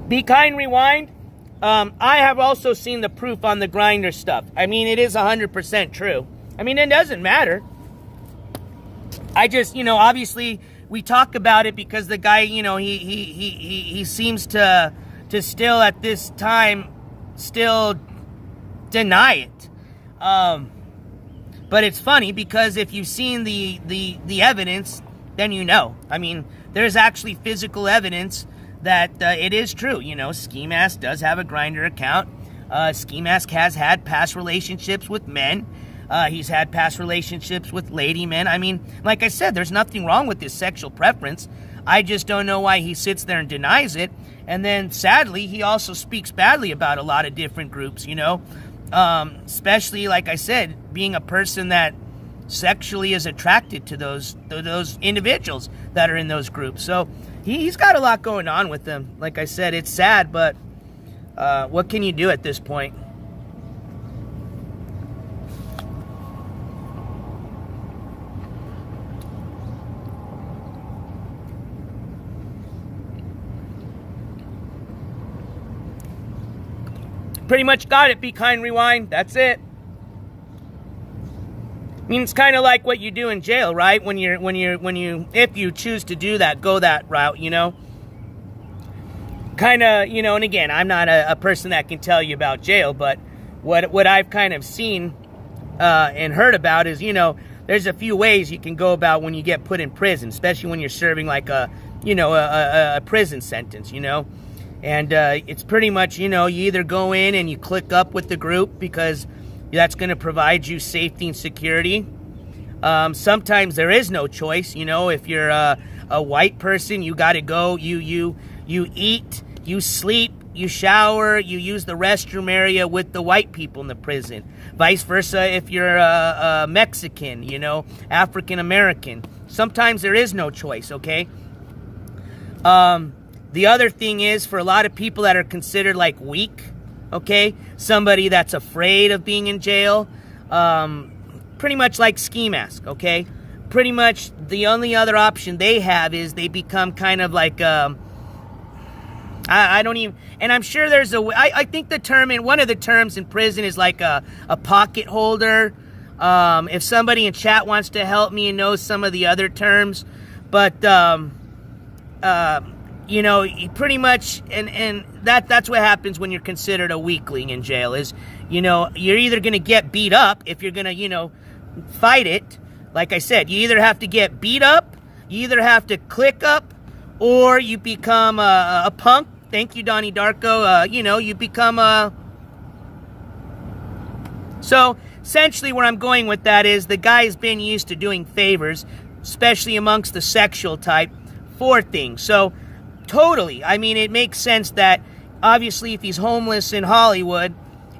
Be Kind Rewind. I have also seen the proof on the grinder stuff. I mean, it is 100% true. I mean, it doesn't matter. I just, obviously we talk about it because the guy, he seems to still at this time still deny it. But it's funny because if you've seen the evidence, then you know. I mean, there's actually physical evidence that it is true. Ski Mask does have a grinder account. Ski Mask has had past relationships with men. He's had past relationships with lady men. I mean, like I said, there's nothing wrong with his sexual preference. I just don't know why he sits there and denies it. And then, sadly, he also speaks badly about a lot of different groups, especially, like I said, being a person that sexually is attracted to those individuals that are in those groups. So he's got a lot going on with them. Like I said, it's sad, but what can you do at this point? Pretty much got it. Be Kind Rewind. That's it. I mean, it's kind of like what you do in jail, right? If you choose to do that, go that route, Kind of, and again, I'm not a person that can tell you about jail, but what I've kind of seen and heard about is, there's a few ways you can go about when you get put in prison, especially when you're serving like a prison sentence, And it's pretty much, you either go in and you click up with the group because that's going to provide you safety and security. Sometimes there is no choice. If you're a white person, you got to go. You eat, you sleep, you shower, you use the restroom area with the white people in the prison. Vice versa if you're a Mexican, African American. Sometimes there is no choice, okay? The other thing is, for a lot of people that are considered like weak, okay, somebody that's afraid of being in jail, pretty much like Ski Mask, okay? Pretty much the only other option they have is they become kind of like, I don't even, and I'm sure there's I think the term, one of the terms in prison is like a pocket holder. If somebody in chat wants to help me and knows some of the other terms, but, pretty much, and that's what happens when you're considered a weakling in jail is, you're either going to get beat up if you're going to, fight it. Like I said, you either have to get beat up, you either have to click up, or you become a punk. Thank you, Donnie Darko. You become a... So, essentially where I'm going with that is the guy's been used to doing favors, especially amongst the sexual type, for things. So, totally. I mean, it makes sense that, obviously, if he's homeless in Hollywood,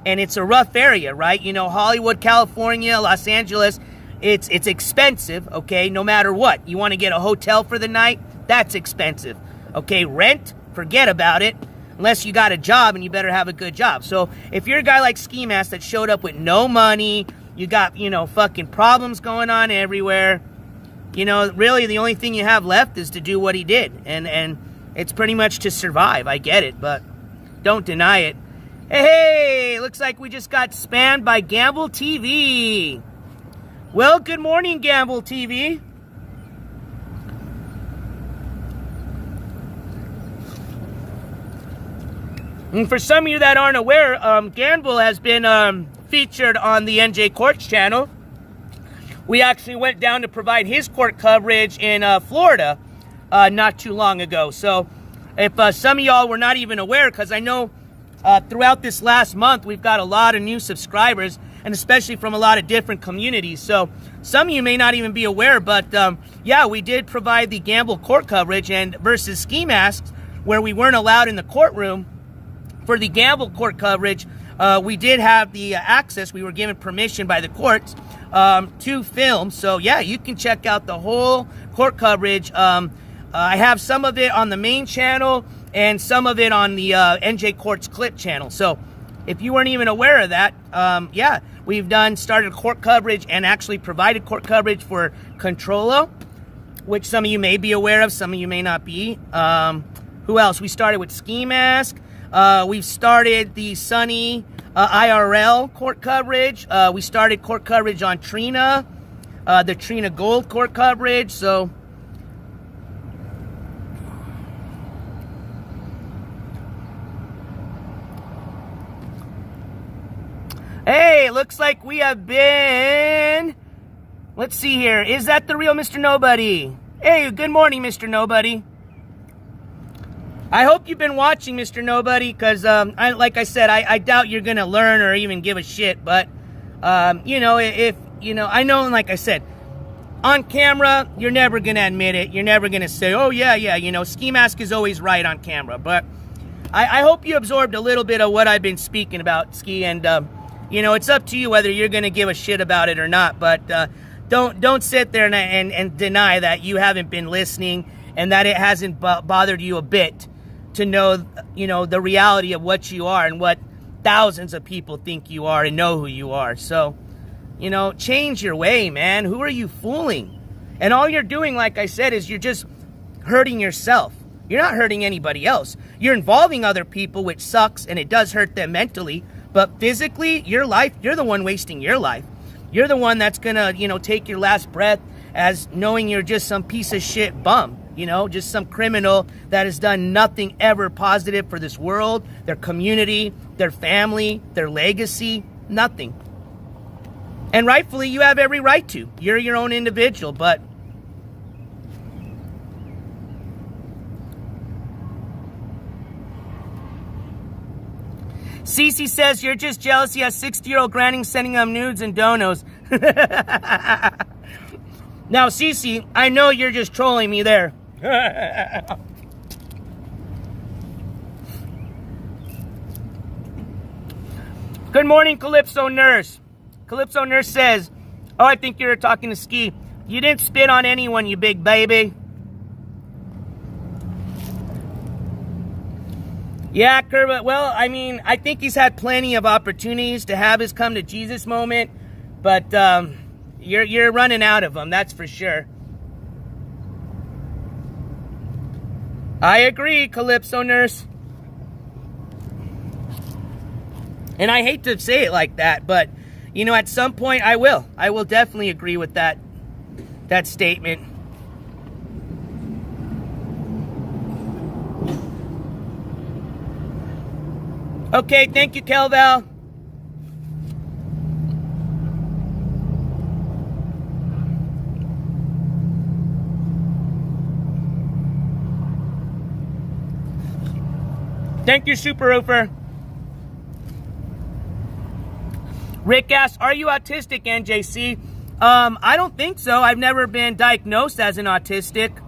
and it's a rough area, right? Hollywood, California, Los Angeles, it's expensive, okay? No matter what. You want to get a hotel for the night? That's expensive. Okay, rent? Forget about it. Unless you got a job, and you better have a good job. So, if you're a guy like Ski Mask that showed up with no money, you got, fucking problems going on everywhere, really the only thing you have left is to do what he did. And it's pretty much to survive. I get it, but don't deny it. Hey, looks like we just got spammed by Gamble TV. Well, good morning, Gamble TV. And for some of you that aren't aware, Gamble has been featured on the NJCourts channel. We actually went down to provide his court coverage in Florida not too long ago. So if some of y'all were not even aware, because I know throughout this last month we've got a lot of new subscribers, and especially from a lot of different communities. So some of you may not even be aware, but yeah, we did provide the Gamble court coverage, and versus ski masks, where we weren't allowed in the courtroom. For the Gamble court coverage, we did have the access. We were given permission by the courts to film. So yeah, you can check out the whole court coverage. I have some of it on the main channel and some of it on the NJCourts clip channel. So if you weren't even aware of that, yeah, we've started court coverage and actually provided court coverage for Controllo, which some of you may be aware of, some of you may not be. Who else? We started with Ski Mask. We've started the Sunny IRL court coverage. We started court coverage on Trina, the Trina Gold court coverage. So hey, looks like we have been, let's see here. Is that the real Mr. Nobody? Hey, good morning, Mr. Nobody. I hope you've been watching, Mr. Nobody, because, like I said, I doubt you're going to learn or even give a shit. But, you know, I know, like I said, on camera, you're never going to admit it. You're never going to say, oh, yeah, Ski Mask is always right on camera. But I hope you absorbed a little bit of what I've been speaking about, Ski. And, it's up to you whether you're going to give a shit about it or not. But don't sit there and deny that you haven't been listening and that it hasn't bothered you a bit to know, the reality of what you are and what thousands of people think you are and know who you are. So, change your way, man. Who are you fooling? And all you're doing, like I said, is you're just hurting yourself. You're not hurting anybody else. You're involving other people, which sucks, and it does hurt them mentally. But physically, your life, you're the one wasting your life. You're the one that's gonna, take your last breath as knowing you're just some piece of shit bum. Just some criminal that has done nothing ever positive for this world, their community, their family, their legacy, nothing. And rightfully, you have every right to. You're your own individual, but Cece says, you're just jealous he has 60-year-old granny sending him nudes and donos. Now, Cece, I know you're just trolling me there. Good morning, Calypso Nurse. Calypso Nurse says, oh, I think you're talking to Ski. You didn't spit on anyone, you big baby. Yeah, Kermit. Well, I think he's had plenty of opportunities to have his come to Jesus moment, but you're running out of them, that's for sure. I agree, Calypso Nurse. And I hate to say it like that, but, at some point I will. I will definitely agree with that statement. Okay, thank you, Kelval. Thank you, Super Roofer. Rick asks, are you autistic, NJC? I don't think so. I've never been diagnosed as an autistic.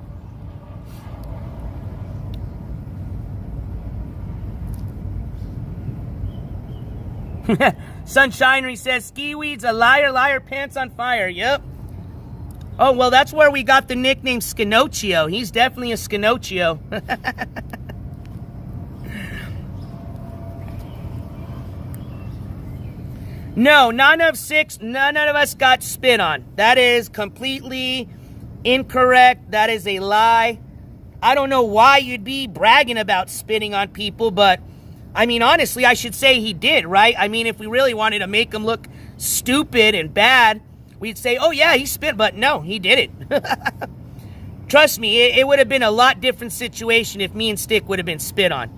Sunshinery says, Ski Weed's a liar, liar, pants on fire. Yep. Oh, well, that's where we got the nickname Skinocchio. He's definitely a Skinocchio. No, none of us got spit on. That is completely incorrect. That is a lie. I don't know why you'd be bragging about spitting on people, but, honestly, I should say he did, right? If we really wanted to make him look stupid and bad, we'd say, oh yeah, he spit, but no, he did it. Trust me, it would have been a lot different situation if me and STIK would have been spit on.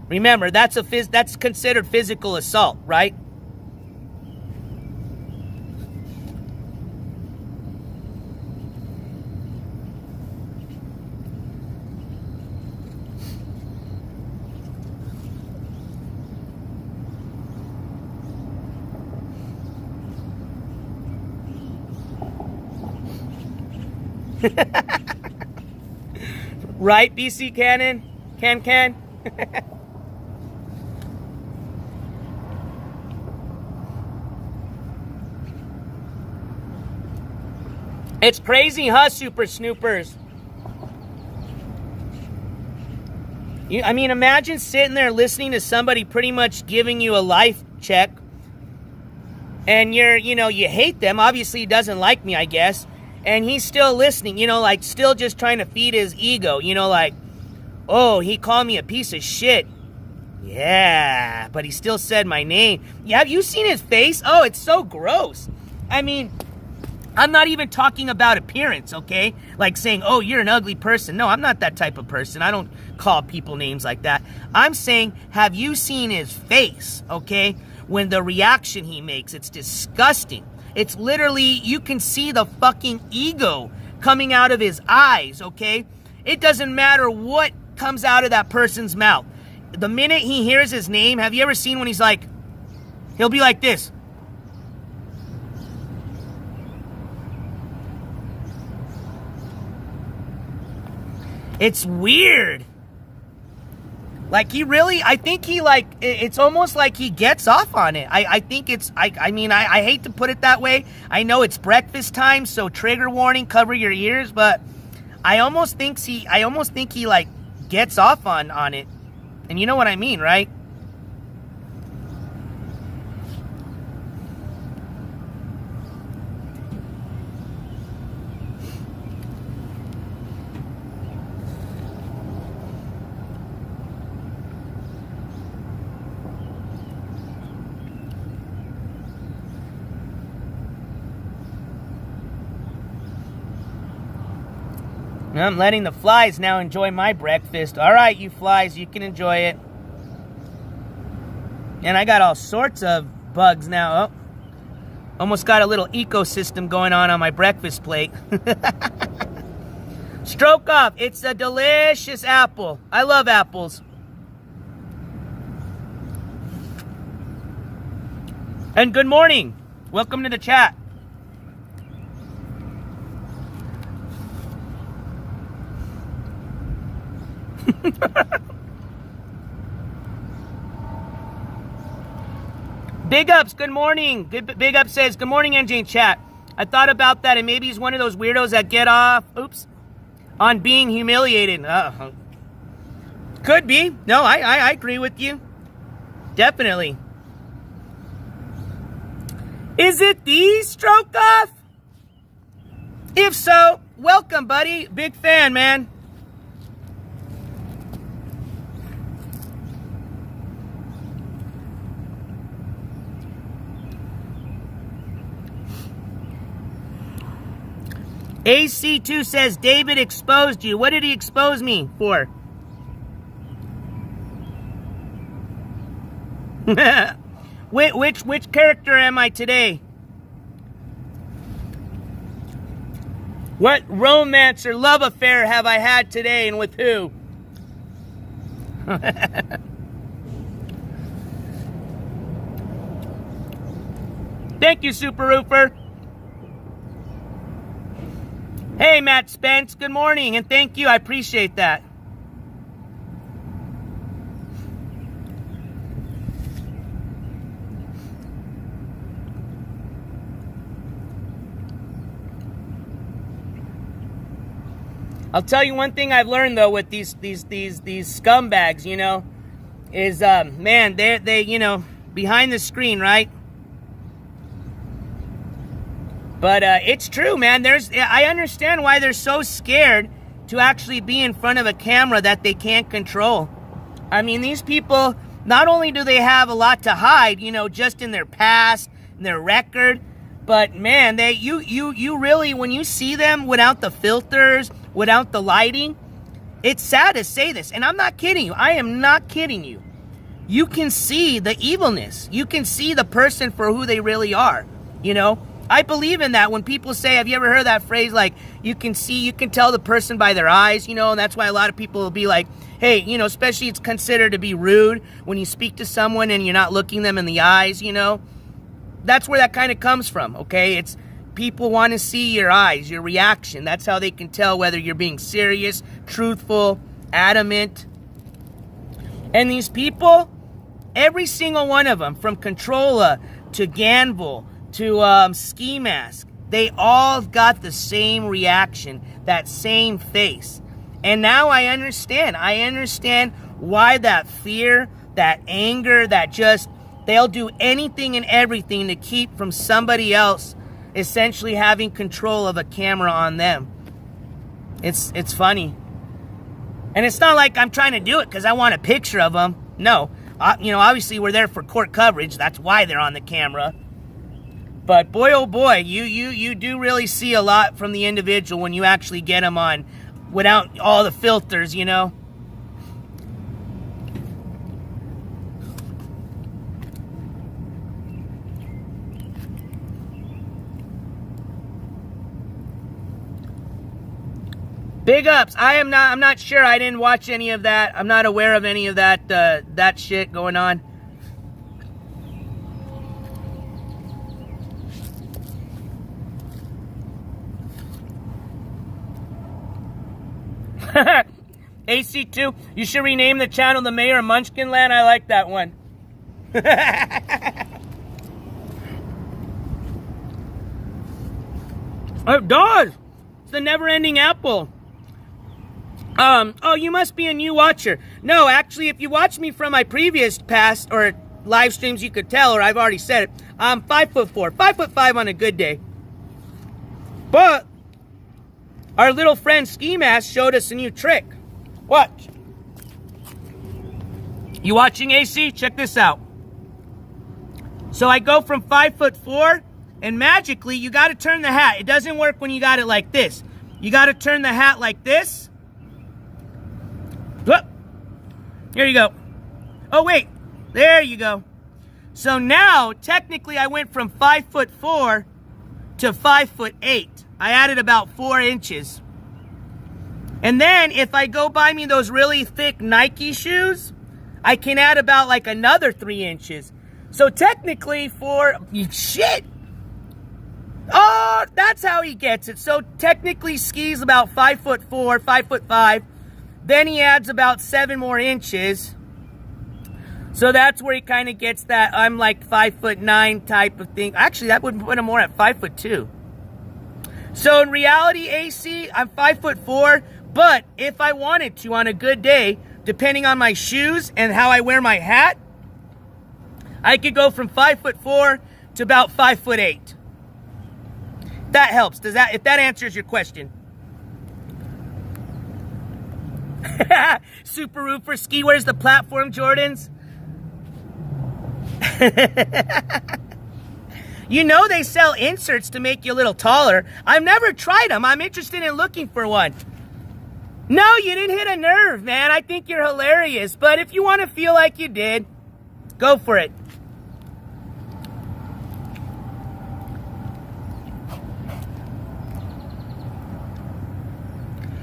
Remember, that's considered physical assault, right? Right, BC Cannon? Can? It's crazy, huh, Super Snoopers? I mean, imagine sitting there listening to somebody pretty much giving you a life check, and you hate them. Obviously, he doesn't like me, I guess. And he's still listening, like still just trying to feed his ego, like, oh, he called me a piece of shit. Yeah, but he still said my name. Yeah, have you seen his face? Oh, it's so gross. I mean, I'm not even talking about appearance, okay? Like saying, oh, you're an ugly person. No, I'm not that type of person. I don't call people names like that. I'm saying, have you seen his face, okay? When the reaction he makes, it's disgusting. It's literally, you can see the fucking ego coming out of his eyes, okay? It doesn't matter what comes out of that person's mouth. The minute he hears his name, have you ever seen when he'll be like this? It's weird. Like, it's almost like he gets off on it. I think it's, I mean, I hate to put it that way. I know it's breakfast time, so trigger warning, cover your ears, but I almost think he like gets off on it. And you know what I mean, right? I'm letting the flies now enjoy my breakfast. All right, you flies, you can enjoy it. And I got all sorts of bugs now. Oh, almost got a little ecosystem going on my breakfast plate. Stroke off. It's a delicious apple. I love apples. And good morning. Welcome to the chat. Big Ups, good morning. Big Up says, good morning, NJ chat. I thought about that, and maybe he's one of those weirdos that get off, on being humiliated. Could be. No, I agree with you. Definitely. Is it the stroke off? If so, welcome, buddy. Big fan, man. AC2 says, David exposed you. What did he expose me for? Which character am I today? What romance or love affair have I had today, and with who? Thank you, Super Roofer. Hey, Matt Spence, good morning, and thank you. I appreciate that. I'll tell you one thing I've learned though with these scumbags, is man, they behind the screen, right? But it's true, man. I understand why they're so scared to actually be in front of a camera that they can't control. I mean, these people, not only do they have a lot to hide, just in their past, in their record, But man, you really, when you see them without the filters, without the lighting, it's sad to say this, and I'm not kidding you. I am not kidding you. You can see the evilness. You can see the person for who they really are. You know, I believe in that. When people say, have you ever heard that phrase, like, you can tell the person by their eyes, you know, and that's why a lot of people will be like, hey, you know, especially it's considered to be rude when you speak to someone and you're not looking them in the eyes, you know. That's where that kind of comes from, okay? It's people want to see your eyes, your reaction. That's how they can tell whether you're being serious, truthful, adamant. And these people, every single one of them, from Controlla to Ganville to Ski Mask, they all got the same reaction, that same face. And now I understand. I understand why that fear, that anger, that just, they'll do anything and everything to keep from somebody else essentially having control of a camera on them. It's funny. And it's not like I'm trying to do it because I want a picture of them. No. You know, obviously we're there for court coverage. That's why they're on the camera. But boy, oh boy, you do really see a lot from the individual when you actually get them on without all the filters, you know. Big ups. I'm not sure. I didn't watch any of that. I'm not aware of any of that that shit going on. AC2, you should rename the channel the Mayor of Munchkinland. I like that one. It does. It's the never-ending apple. Oh, you must be a new watcher. No, actually, if you watch me from my previous past or live streams, you could tell, or I've already said it. I'm 5'4", 5'5" on a good day. But our little friend Ski Mask showed us a new trick. Watch. You watching, AC? Check this out. So I go from 5'4", and magically you got to turn the hat. It doesn't work when you got it like this. You got to turn the hat like this. Whoop. Here you go. Oh wait, there you go. So now technically I went from 5'4" to 5'8". I added about 4 inches. And then if I go buy me those really thick Nike shoes, I can add about like another 3 inches. So technically shit. Oh, that's how he gets it. So technically Ski's about 5'4", 5'5". Then he adds about 7 more inches. So that's where he kind of gets that I'm like 5'9" type of thing. Actually, that would put him more at 5'2". So in reality, AC, I'm 5'4", but if I wanted to on a good day, depending on my shoes and how I wear my hat, I could go from 5'4" to about 5'8". That helps. If that answers your question. Super Roofer Ski wears the platform Jordans. You know they sell inserts to make you a little taller. I've never tried them. I'm interested in looking for one. No, you didn't hit a nerve, man. I think you're hilarious. But if you want to feel like you did, go for it.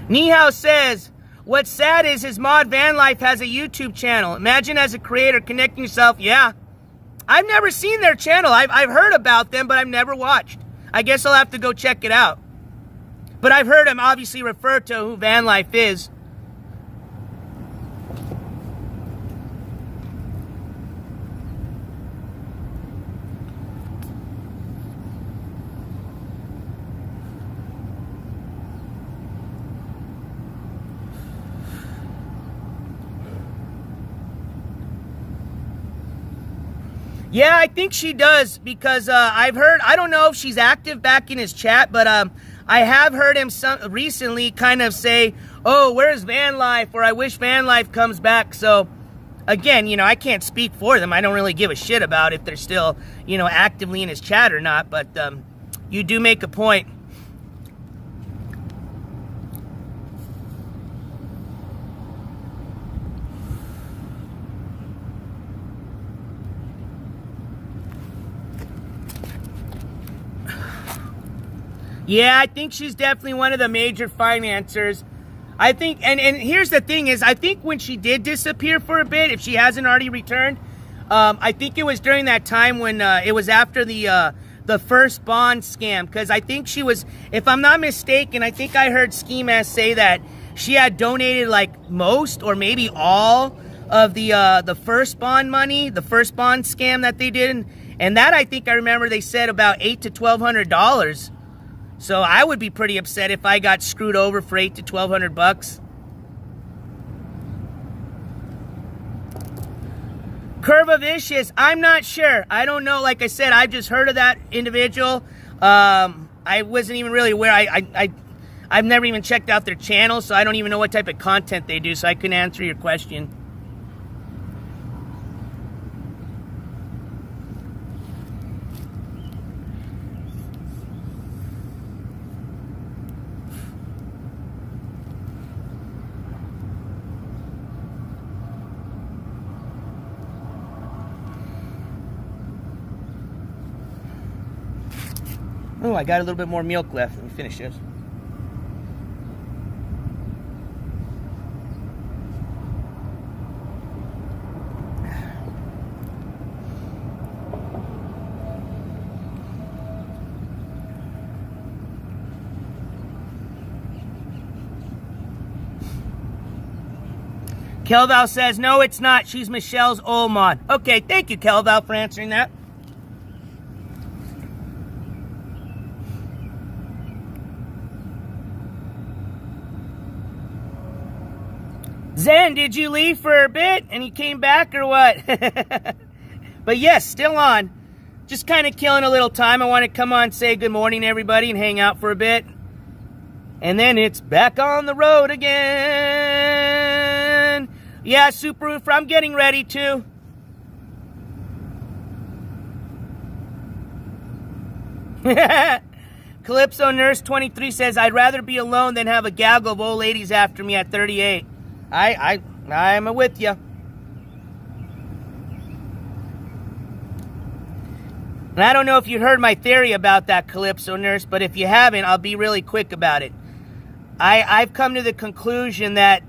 Nihao says, what's sad is his mod Van Life has a YouTube channel. Imagine as a creator connecting yourself. Yeah. I've never seen their channel. I've heard about them, but I've never watched. I guess I'll have to go check it out. But I've heard him obviously refer to who Van Life is. Yeah, I think she does because I've heard, I don't know if she's active back in his chat, but I have heard him recently kind of say, oh, where's Van Life? Or I wish Van Life comes back. So, again, you know, I can't speak for them. I don't really give a shit about if they're still, you know, actively in his chat or not. But You do make a point. Yeah, I think she's definitely one of the major financiers. I think, and here's the thing is, I think when she did disappear for a bit, if she hasn't already returned, I think it was during that time when it was after the first bond scam, because I think she was, if I'm not mistaken, I think I heard Ski Mask say that she had donated like most or maybe all of the first bond money, the first bond scam that they did, and that I think I remember they said about $800 to $1,200. So I would be pretty upset if I got screwed over for $800 to $1,200. Curve of Vicious, I'm not sure. I don't know. Like I said, I've just heard of that individual. I wasn't even really aware. I've never even checked out their channel, so I don't even know what type of content they do, so I couldn't answer your question. Oh, I got a little bit more milk left. Let me finish this. Kelval says, no, it's not. She's Michelle's old mod. Okay, thank you, Kelval, for answering that. Zen, did you leave for a bit and you came back or what? But yes, still on. Just kind of killing a little time. I want to come on, say good morning to everybody and hang out for a bit. And then it's back on the road again. Yeah, Super Roofer, I'm getting ready too. Calypso Nurse 23 says, I'd rather be alone than have a gaggle of old ladies after me at 38. I'm with you. And I don't know if you heard my theory about that, Calypso Nurse, but if you haven't, I'll be really quick about it. I've come to the conclusion that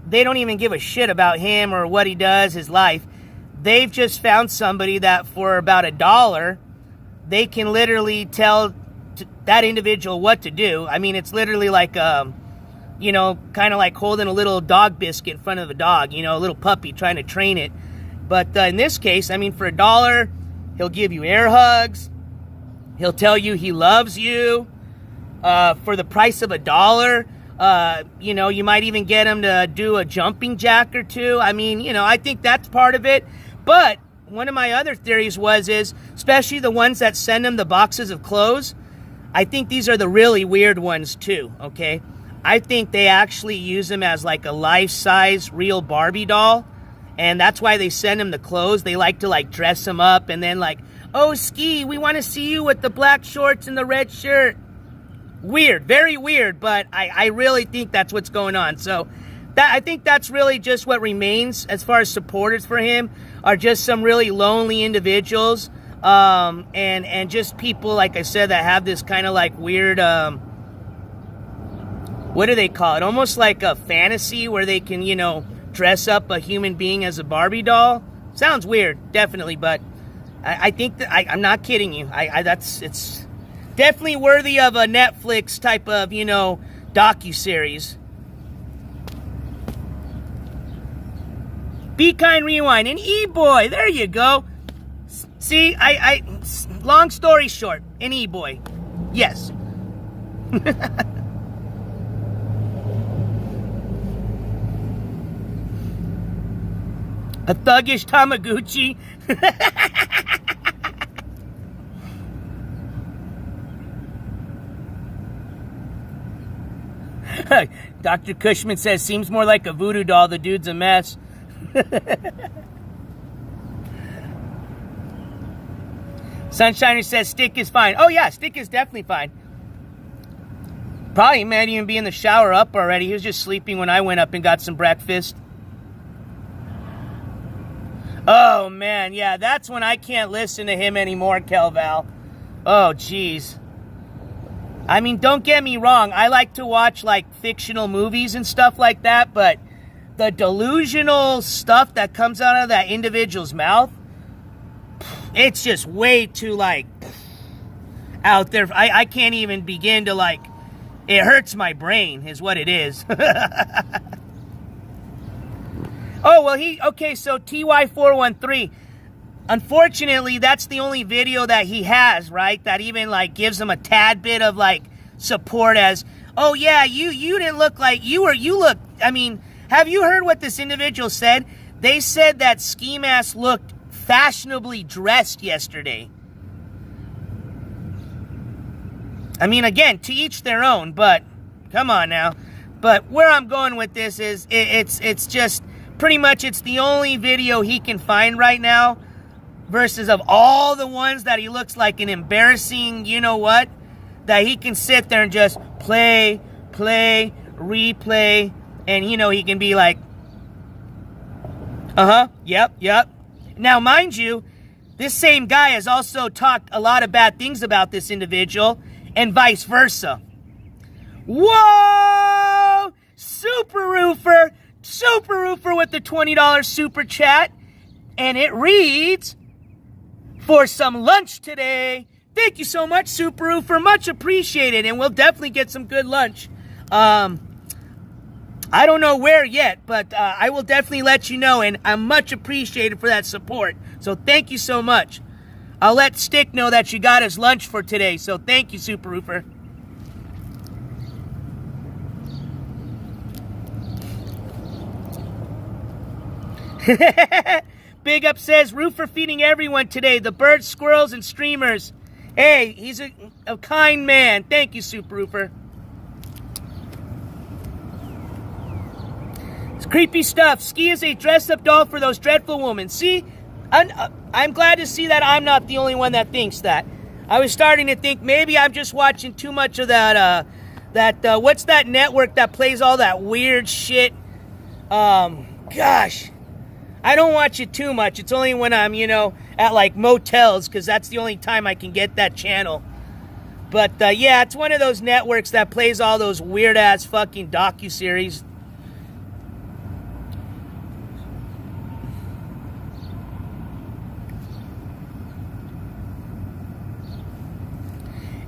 they don't even give a shit about him or what he does, his life. They've just found somebody that for about $1, they can literally tell that individual what to do. I mean, it's literally like, you know, kind of like holding a little dog biscuit in front of a dog, you know, a little puppy trying to train it. But in this case, I mean, for $1, he'll give you air hugs. He'll tell you he loves you. For the price of $1, you know, you might even get him to do a jumping jack or two. I mean, you know, I think that's part of it. But one of my other theories is, especially the ones that send him the boxes of clothes, I think these are the really weird ones too, okay? I think they actually use him as like a life-size real Barbie doll, and that's why they send him the clothes. They like to like dress him up and then like, oh, Ski, we want to see you with the black shorts and the red shirt. Weird, very weird, but I really think that's what's going on. So I think that's really just what remains as far as supporters for him are just some really lonely individuals, and just people, like I said, that have this kind of like weird, what do they call it? Almost like a fantasy where they can, you know, dress up a human being as a Barbie doll. Sounds weird, definitely, but I think that I'm not kidding you. It's definitely worthy of a Netflix type of, you know, docuseries. Be Kind Rewind and E-Boy. There you go. See, long story short, an E-Boy. Yes. A thuggish Tamaguchi. Dr. Cushman says, seems more like a voodoo doll. The dude's a mess. Sunshiner says STIK is fine. Oh, yeah, STIK is definitely fine. Probably might even be in the shower up already. He was just sleeping when I went up and got some breakfast. Oh, man, yeah, that's when I can't listen to him anymore, Kelval. Oh, jeez. I mean, don't get me wrong. I like to watch, like, fictional movies and stuff like that, but the delusional stuff that comes out of that individual's mouth, it's just way too, like, out there. I can't even begin to, like, it hurts my brain is what it is. Oh, well, okay, so TY413, unfortunately, that's the only video that he has, right, that even, like, gives him a tad bit of, like, support as, oh, yeah, you didn't look like, you look, I mean, have you heard what this individual said? They said that Ski Mask looked fashionably dressed yesterday. I mean, again, to each their own, but come on now. But where I'm going with this is it's just pretty much it's the only video he can find right now versus of all the ones that he looks like an embarrassing, you know what, that he can sit there and just play, replay, and, you know, he can be like, yep. Now, mind you, this same guy has also talked a lot of bad things about this individual, and vice versa. Whoa! Super Roofer with the $20 super chat. And it reads, for some lunch today. Thank you so much, Super Roofer. Much appreciated. And we'll definitely get some good lunch. I don't know where yet, but I will definitely let you know. And I'm much appreciated for that support. So thank you so much. I'll let STIK know that you got his lunch for today. So thank you, Super Roofer. Big Up says, Roofer feeding everyone today. The birds, squirrels, and streamers. Hey, he's a kind man. Thank you, Super Roofer. It's creepy stuff. Ski is a dressed-up doll for those dreadful women. See? I'm glad to see that I'm not the only one that thinks that. I was starting to think maybe I'm just watching too much of that, what's that network that plays all that weird shit? Gosh. I don't watch it too much. It's only when I'm, you know, at, like, motels, because that's the only time I can get that channel. But, yeah, it's one of those networks that plays all those weird-ass fucking docuseries.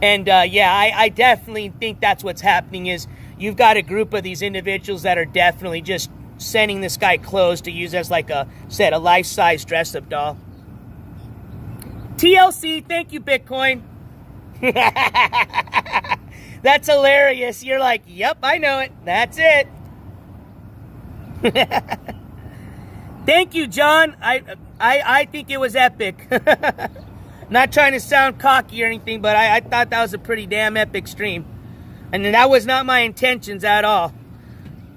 And, yeah, I definitely think that's what's happening is you've got a group of these individuals that are definitely just sending this guy clothes to use as, like a life-size dress-up doll. TLC, thank you, Bitcoin. That's hilarious. You're like, yep, I know it. That's it. Thank you, John. I think it was epic. Not trying to sound cocky or anything, but I thought that was a pretty damn epic stream. And that was not my intentions at all.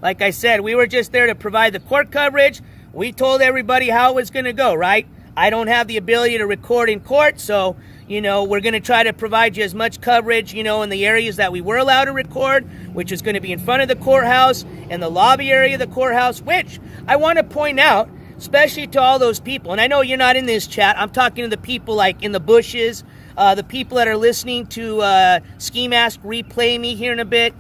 Like I said, we were just there to provide the court coverage. We told everybody how it was going to go, right? I don't have the ability to record in court, so, you know, we're going to try to provide you as much coverage, you know, in the areas that we were allowed to record, which is going to be in front of the courthouse, and the lobby area of the courthouse, which I want to point out, especially to all those people, and I know you're not in this chat, I'm talking to the people, like, in the bushes, the people that are listening to Ski Mask replay me here in a bit,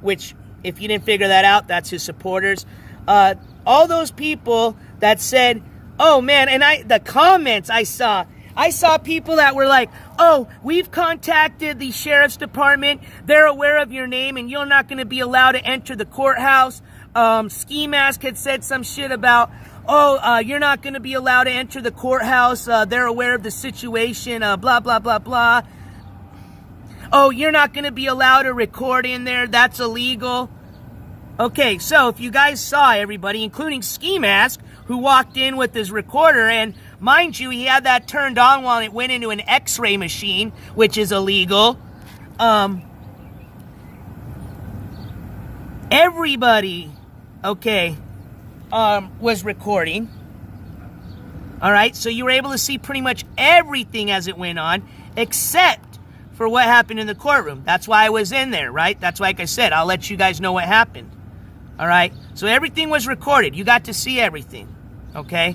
which, if you didn't figure that out, that's his supporters. All those people that said, oh, man, and the comments I saw people that were like, oh, we've contacted the sheriff's department. They're aware of your name, and you're not going to be allowed to enter the courthouse. Ski Mask had said some shit about, you're not going to be allowed to enter the courthouse. They're aware of the situation, blah, blah, blah, blah. Oh, you're not going to be allowed to record in there. That's illegal. Okay, so if you guys saw everybody, including Ski Mask, who walked in with his recorder, and mind you, he had that turned on while it went into an x-ray machine, which is illegal. Everybody, okay, was recording. All right, so you were able to see pretty much everything as it went on, except for what happened in the courtroom. That's why I was in there, right? That's like I said, I'll let you guys know what happened. All right, so everything was recorded. You got to see everything, okay?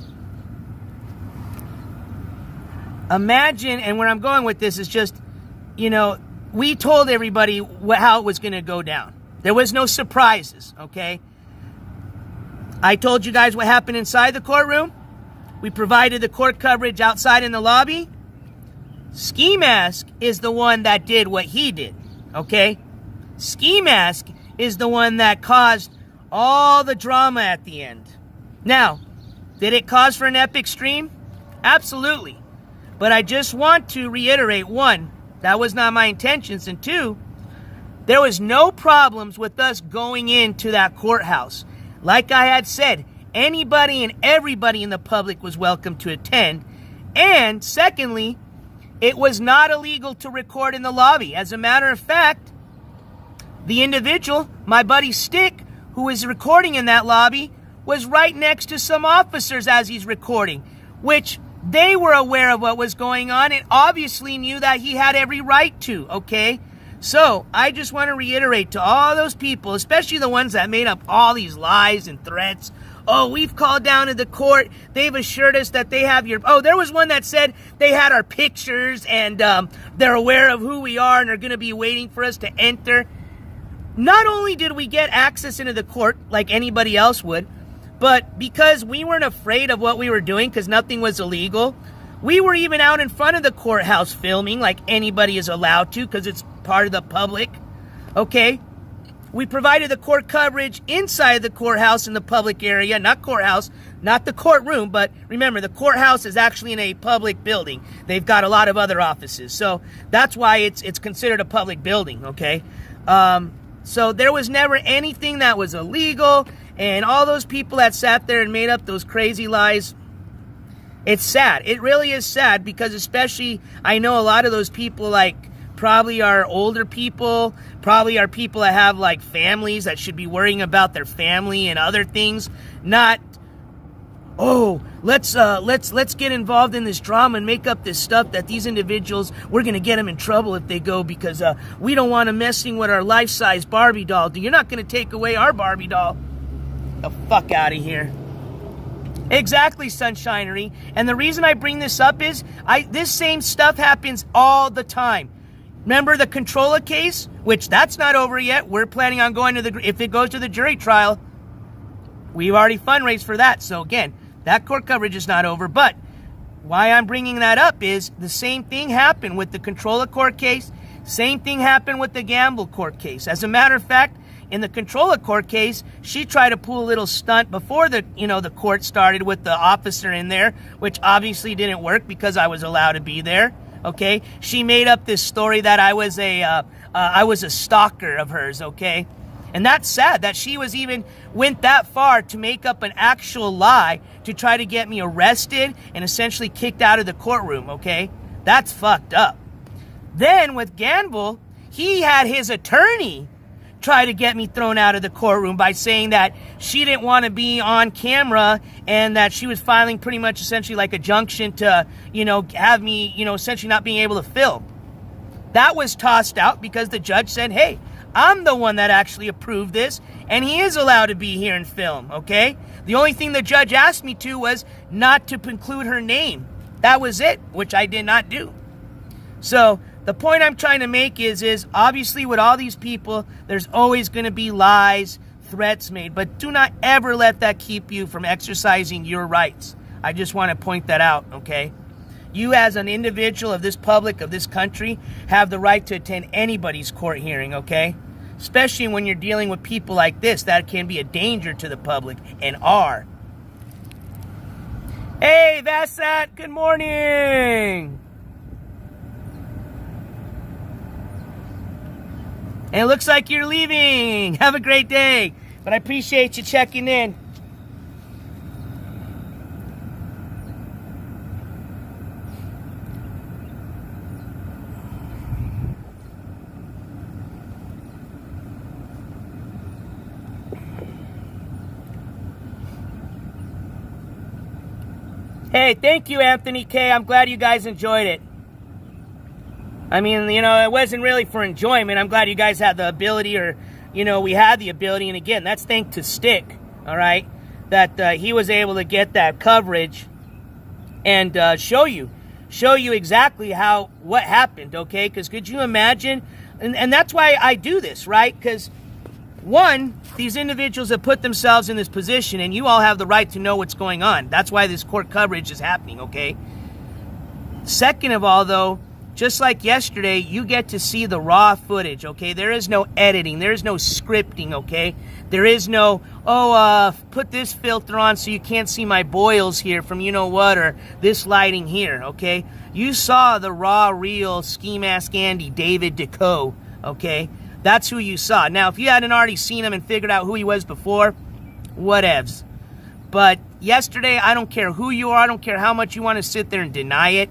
Imagine, and where I'm going with this is just, you know, we told everybody how it was going to go down. There was no surprises, okay? I told you guys what happened inside the courtroom. We provided the court coverage outside in the lobby. Ski Mask is the one that did what he did, okay? Ski Mask is the one that caused all the drama at the end. Now, did it cause for an epic stream? Absolutely. But I just want to reiterate, one, that was not my intentions, and two, there was no problems with us going into that courthouse. Like I had said, anybody and everybody in the public was welcome to attend. And secondly, it was not illegal to record in the lobby. As a matter of fact, the individual, my buddy STIK, who was recording in that lobby, was right next to some officers as he's recording, which they were aware of what was going on and obviously knew that he had every right to, okay? So, I just want to reiterate to all those people, especially the ones that made up all these lies and threats. Oh, we've called down to the court. They've assured us that they have your... Oh, there was one that said they had our pictures and they're aware of who we are and are going to be waiting for us to enter. Not only did we get access into the court like anybody else would, but because we weren't afraid of what we were doing because nothing was illegal, we were even out in front of the courthouse filming like anybody is allowed to because it's part of the public, okay? We provided the court coverage inside the courthouse in the public area, not courthouse, not the courtroom, but remember, the courthouse is actually in a public building. They've got a lot of other offices, so that's why it's considered a public building, okay? So there was never anything that was illegal, and all those people that sat there and made up those crazy lies, it's sad. It really is sad because especially I know a lot of those people like probably are older people, probably are people that have like families that should be worrying about their family and other things, not, oh, let's get involved in this drama and make up this stuff that these individuals, we're going to get them in trouble if they go because we don't want them messing with our life-size Barbie doll. You're not going to take away our Barbie doll. The fuck out of here. Exactly, Sunshinery. And the reason I bring this up is this same stuff happens all the time. Remember the Controller case, which that's not over yet. We're planning on going to if it goes to the jury trial, we've already fundraised for that. So again, that court coverage is not over. But why I'm bringing that up is the same thing happened with the Controller court case. Same thing happened with the Gamble court case. As a matter of fact, in the Controller court case, she tried to pull a little stunt before the court started with the officer in there, which obviously didn't work because I was allowed to be there. Okay, she made up this story that I was a stalker of hers. Okay, and that's sad that she went that far to make up an actual lie to try to get me arrested and essentially kicked out of the courtroom. Okay, that's fucked up. Then with Gamble, he had his attorney try to get me thrown out of the courtroom by saying that she didn't want to be on camera and that she was filing pretty much essentially like a junction to, have me, essentially not being able to film. That was tossed out because the judge said, hey, I'm the one that actually approved this and he is allowed to be here and film, okay? The only thing the judge asked me to was not to include her name. That was it, which I did not do. So the point I'm trying to make is obviously with all these people, there's always going to be lies, threats made, but do not ever let that keep you from exercising your rights. I just want to point that out, okay? You as an individual of this public, of this country, have the right to attend anybody's court hearing, okay? Especially when you're dealing with people like this that can be a danger to the public and are. Hey, Vassat, good morning! And it looks like you're leaving. Have a great day. But I appreciate you checking in. Hey, thank you, Anthony K. I'm glad you guys enjoyed it. I mean, you know, it wasn't really for enjoyment. I'm glad you guys had the ability, or, you know, we had the ability. And again, that's thanks to STIK, all right, that he was able to get that coverage and show you exactly what happened, okay? Because could you imagine? And that's why I do this, right? Because, one, these individuals have put themselves in this position, and you all have the right to know what's going on. That's why this court coverage is happening, okay? Second of all, though, just like yesterday, you get to see the raw footage, okay? There is no editing. There is no scripting, okay? There is no, put this filter on so you can't see my boils here from you know what, or this lighting here, okay? You saw the raw, real Ski Mask Andy, David Deco, okay? That's who you saw. Now, if you hadn't already seen him and figured out who he was before, whatevs. But yesterday, I don't care who you are. I don't care how much you want to sit there and deny it.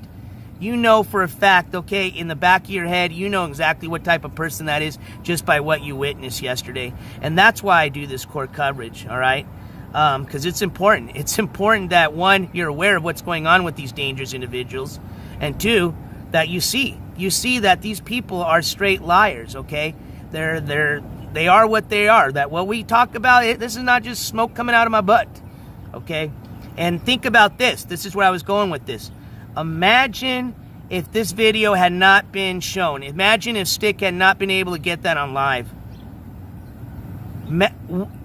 You know for a fact, okay, in the back of your head, you know exactly what type of person that is just by what you witnessed yesterday. And that's why I do this court coverage, all right? Because it's important. It's important that, one, you're aware of what's going on with these dangerous individuals, and two, that you see that these people are straight liars, okay? They are what they are. That what we talk about, this is not just smoke coming out of my butt, okay? And think about this. This is where I was going with this. Imagine if this video had not been shown. Imagine if STIK had not been able to get that on live.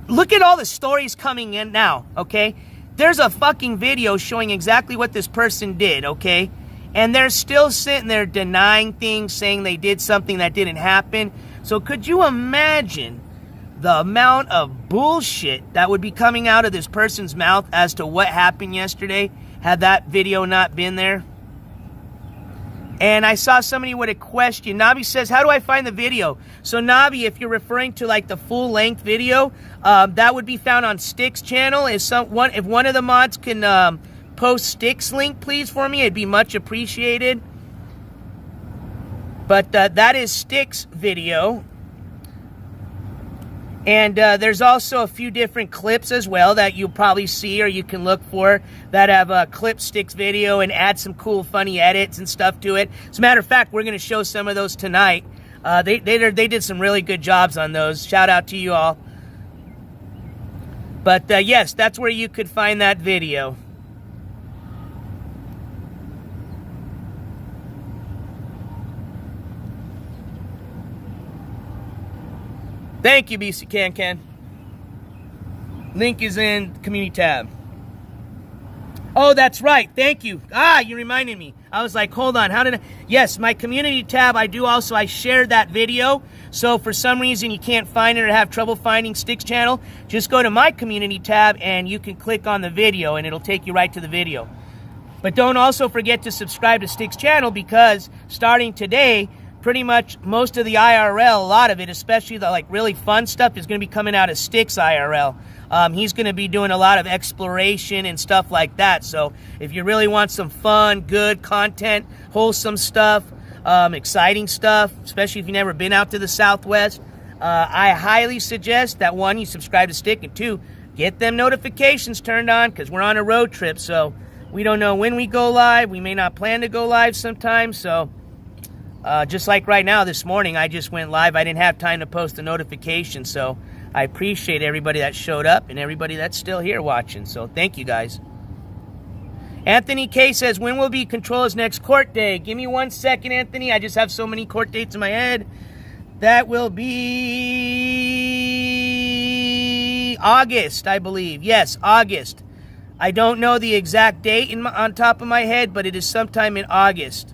Look at all the stories coming in now, okay? There's a fucking video showing exactly what this person did, okay? And they're still sitting there denying things, saying they did something that didn't happen. So could you imagine the amount of bullshit that would be coming out of this person's mouth as to what happened yesterday had that video not been there? And I saw somebody with a question. Nabi says, how do I find the video? So Nabi, if you're referring to like the full-length video, that would be found on STIK's channel. If one of the mods can post STIK's link, please, for me, it'd be much appreciated. But that is STIK's video. And there's also a few different clips as well that you'll probably see or you can look for that have clipped STIK's video and add some cool, funny edits and stuff to it. As a matter of fact, we're going to show some of those tonight. They did some really good jobs on those. Shout out to you all. But yes, that's where you could find that video. Thank you, BC Can. Link is in the community tab. Oh, that's right. Thank you. You reminded me. I was like, hold on. How did I? Yes, my community tab, I shared that video. So for some reason you can't find it or have trouble finding STIK's channel, just go to my community tab and you can click on the video and it'll take you right to the video. But don't also forget to subscribe to STIK's channel, because starting today, pretty much most of the IRL, a lot of it, especially the like really fun stuff, is going to be coming out of STIK's IRL. He's going to be doing a lot of exploration and stuff like that. So if you really want some fun, good content, wholesome stuff, exciting stuff, especially if you've never been out to the Southwest, I highly suggest that, one, you subscribe to STIK, and two, get them notifications turned on, because we're on a road trip. So we don't know when we go live. We may not plan to go live sometimes. So just like right now, this morning, I just went live. I didn't have time to post the notification, so I appreciate everybody that showed up and everybody that's still here watching. So thank you, guys. Anthony K says, when will be Controller's next court day? Give me 1 second, Anthony. I just have so many court dates in my head. That will be August, I believe. Yes, August. I don't know the exact date on top of my head, but it is sometime in August.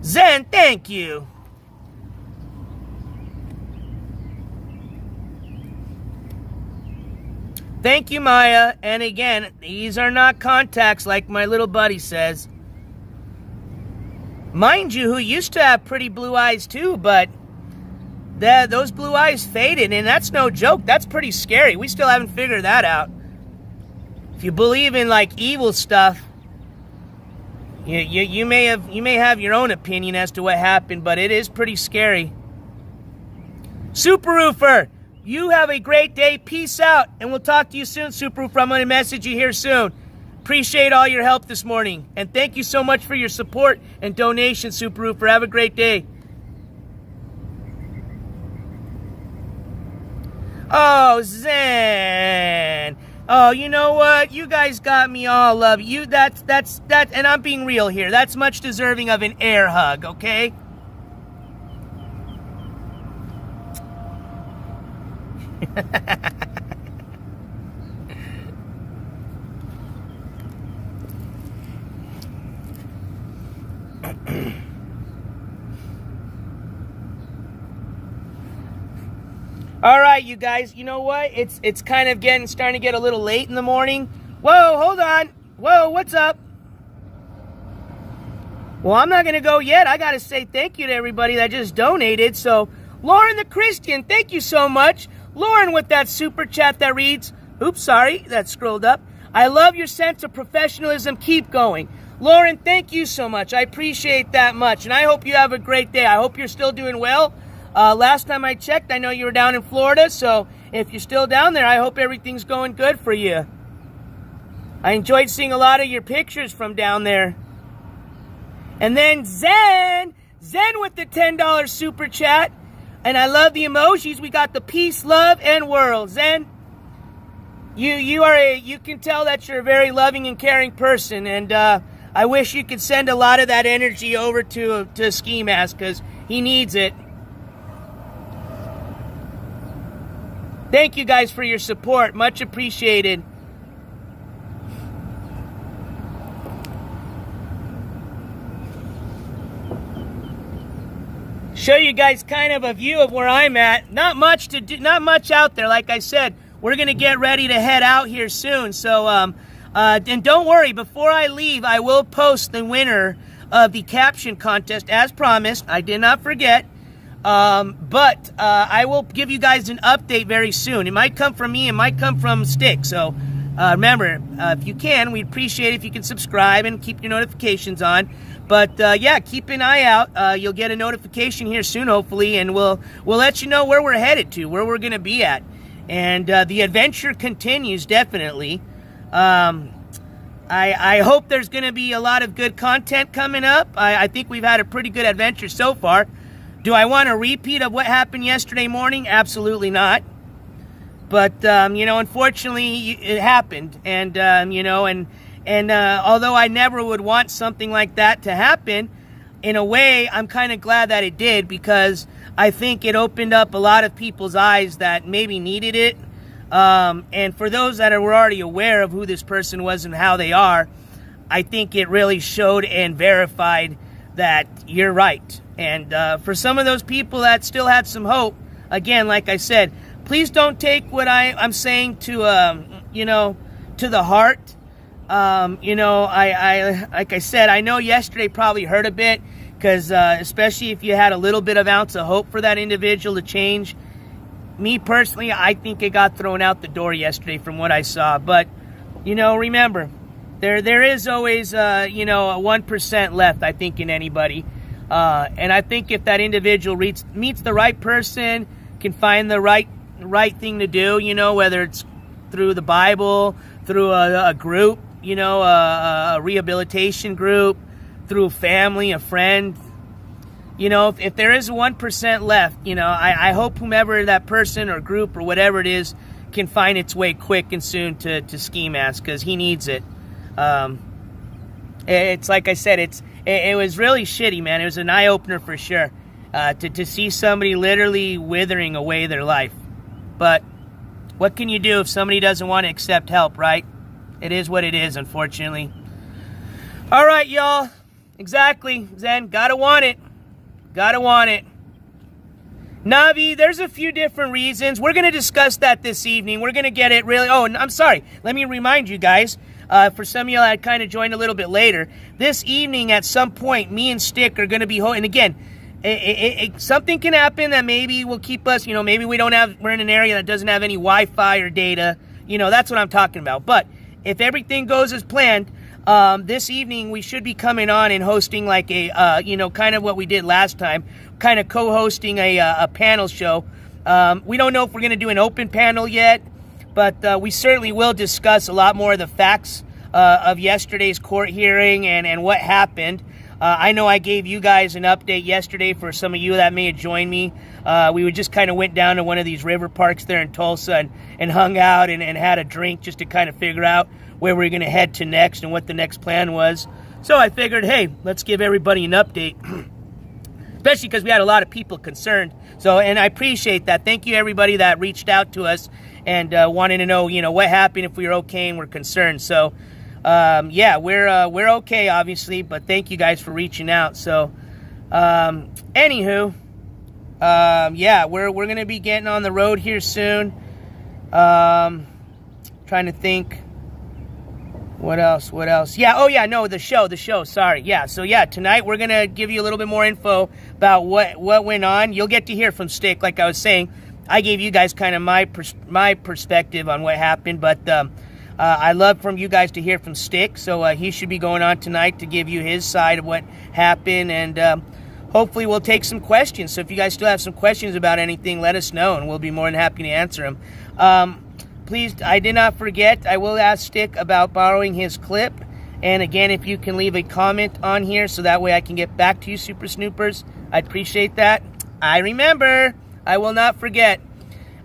Zen, thank you. Thank you, Maya. And again, these are not contacts like my little buddy says. Mind you, who used to have pretty blue eyes too, but those blue eyes faded, and that's no joke. That's pretty scary. We still haven't figured that out. If you believe in like evil stuff, you may have your own opinion as to what happened, but it is pretty scary. Super Roofer, You have a great day. Peace out. And we'll talk to you soon, Super Roofer. I'm going to message you here soon. Appreciate all your help this morning. And thank you so much for your support and donation, Super Roofer. Have a great day. Oh, Zen. Oh, you know what? You guys got me all love. You, that, and I'm being real here. That's much deserving of an air hug, okay? All right, you guys, you know what? It's kind of starting to get a little late in the morning. Whoa, hold on. Whoa, what's up? Well, I'm not going to go yet. I got to say thank you to everybody that just donated. So, Lauren the Christian, thank you so much. Lauren with that super chat that reads, oops, sorry, that scrolled up. I love your sense of professionalism. Keep going. Lauren, thank you so much. I appreciate that much. And I hope you have a great day. I hope you're still doing well. Last time I checked, I know you were down in Florida, so if you're still down there, I hope everything's going good for you. I enjoyed seeing a lot of your pictures from down there. And then Zen with the $10 super chat, and I love the emojis. We got the peace, love, and world. Zen, you can tell that you're a very loving and caring person, and I wish you could send a lot of that energy over to Ski Mask, because he needs it. Thank you guys for your support. Much appreciated. Show you guys kind of a view of where I'm at. Not much to do, not much out there. Like I said, we're going to get ready to head out here soon. So, and don't worry, before I leave, I will post the winner of the caption contest as promised. I did not forget. But I will give you guys an update very soon. It might come from me, it might come from STIK. So remember, if you can, we'd appreciate it if you can subscribe and keep your notifications on. But yeah, keep an eye out. You'll get a notification here soon, hopefully, and we'll let you know where we're headed to, where we're going to be at. And the adventure continues, definitely. I hope there's going to be a lot of good content coming up. I think we've had a pretty good adventure so far. Do I want a repeat of what happened yesterday morning? Absolutely not. But, you know, unfortunately, it happened. And, you know, and although I never would want something like that to happen, in a way, I'm kind of glad that it did, because I think it opened up a lot of people's eyes that maybe needed it. And for those that were already aware of who this person was and how they are, I think it really showed and verified that you're right. And for some of those people that still had some hope, again, like I said, please don't take what I'm saying to, you know, to the heart. You know, like I said, I know yesterday probably hurt a bit, because especially if you had a little bit of ounce of hope for that individual to change. Me personally, I think it got thrown out the door yesterday from what I saw. But, you know, remember, there is always, you know, a 1% left, I think, in anybody. And I think if that individual meets the right person, can find the right thing to do, you know, whether it's through the Bible, through a group, you know, a rehabilitation group, through a family, a friend, you know, if there is 1% left, you know, I hope whomever that person or group or whatever it is can find its way quick and soon to Ski Mask, because he needs it. It's like I said, it was really shitty, man. It was an eye-opener for sure, to see somebody literally withering away their life. But what can you do if somebody doesn't want to accept help, right? It is what it is, unfortunately. All right, y'all. Exactly, Zen. Gotta want it. Gotta want it. Navi, there's a few different reasons. We're going to discuss that this evening. We're going to get it really... Oh, I'm sorry. Let me remind you guys. For some of you that kind of joined a little bit later, this evening at some point, me and STIK are going to be... And again, something can happen that maybe will keep us... You know, maybe we're in an area that doesn't have any Wi-Fi or data. You know, that's what I'm talking about. But if everything goes as planned... this evening we should be coming on and hosting like a, you know, kind of what we did last time, kind of co-hosting a panel show We don't know if we're going to do an open panel yet, but we certainly will discuss a lot more of the facts of yesterday's court hearing and what happened. I know I gave you guys an update yesterday for some of you that may have joined me. We just kind of went down to one of these river parks there in Tulsa and hung out and had a drink just to kind of figure out where we're going to head to next and what the next plan was. So I figured, hey, let's give everybody an update, especially because we had a lot of people concerned. So, and I appreciate that. Thank you, everybody that reached out to us and wanted to know, what happened, if we were okay and we're concerned. So, yeah, we're okay, obviously, but thank you guys for reaching out. So, anywho, yeah, we're going to be getting on the road here soon. Trying to think. What else? Yeah, oh yeah, no, the show, sorry. Yeah, so yeah, tonight we're going to give you a little bit more info about what went on. You'll get to hear from STIK, like I was saying. I gave you guys kind of my perspective on what happened, but I love from you guys to hear from STIK, so he should be going on tonight to give you his side of what happened, and hopefully we'll take some questions. So if you guys still have some questions about anything, let us know, and we'll be more than happy to answer them. Please, I did not forget, I will ask STIK about borrowing his clip. And again, if you can leave a comment on here so that way I can get back to you, Super Snoopers, I'd appreciate that. I remember. I will not forget.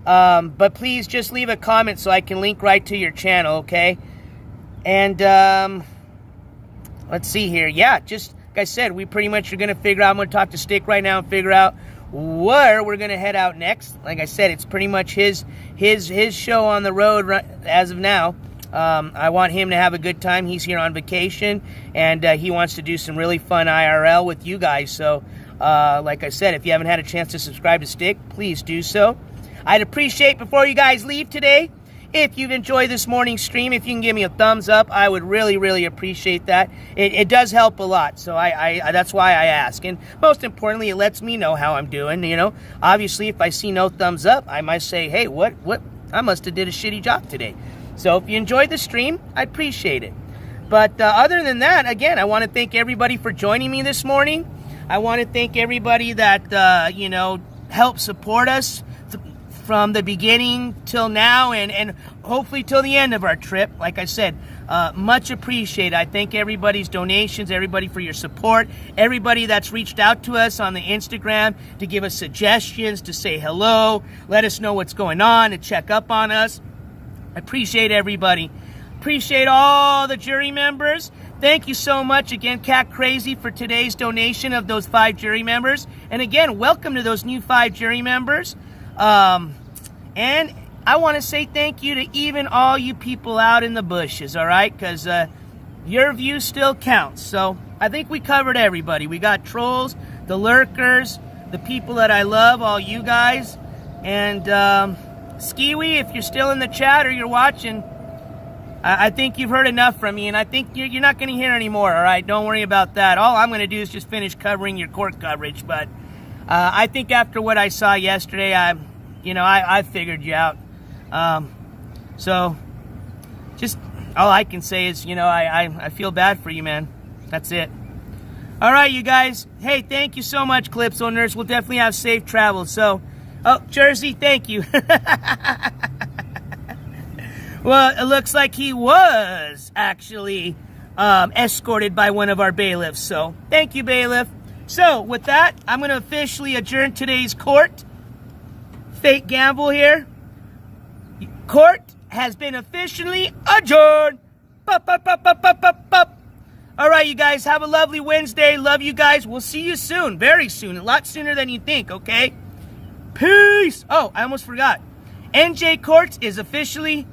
But please just leave a comment so I can link right to your channel, okay? And let's see here. Yeah, just like I said, we pretty much are going to figure out, I'm going to talk to STIK right now and figure out where we're going to head out next. Like I said, it's pretty much his show on the road as of now. I want him to have a good time. He's here on vacation, and he wants to do some really fun IRL with you guys. So, like I said, if you haven't had a chance to subscribe to STIK, please do so. I'd appreciate, before you guys leave today, if you've enjoyed this morning's stream, if you can give me a thumbs up, I would really, really appreciate that. It does help a lot, so I that's why I ask. And most importantly, it lets me know how I'm doing, Obviously, if I see no thumbs up, I might say, hey, what? I must have did a shitty job today. So if you enjoyed the stream, I appreciate it. But other than that, again, I want to thank everybody for joining me this morning. I want to thank everybody that, helped support us from the beginning till now and hopefully till the end of our trip. Like I said, much appreciated. I thank everybody's donations, everybody for your support, everybody that's reached out to us on the Instagram to give us suggestions, to say hello, let us know what's going on, to check up on us. I appreciate everybody. Appreciate all the jury members. Thank you so much again, Cat Crazy, for today's donation of those 5 jury members. And again, welcome to those new 5 jury members. And I want to say thank you to even all you people out in the bushes, all right? Because your view still counts. So I think we covered everybody. We got trolls, the lurkers, the people that I love, all you guys. And Skiwi, if you're still in the chat or you're watching, I think you've heard enough from me, and I think you're not going to hear any more, all right? Don't worry about that. All I'm going to do is just finish covering your court coverage, but I think after what I saw yesterday, I figured you out. So just all I can say is, I feel bad for you, man. That's it. All right, you guys. Hey, thank you so much, Clips owners. We'll definitely have safe travels. So, Jersey, thank you. Well, it looks like he was actually escorted by one of our bailiffs. So, thank you, bailiff. So, with that, I'm going to officially adjourn today's court. Fake gamble here. Court has been officially adjourned. Bup, bup, bup, bup, bup, bup, bup. All right, you guys, have a lovely Wednesday. Love you guys. We'll see you soon, very soon, a lot sooner than you think, okay? Peace. Oh, I almost forgot. NJCourts is officially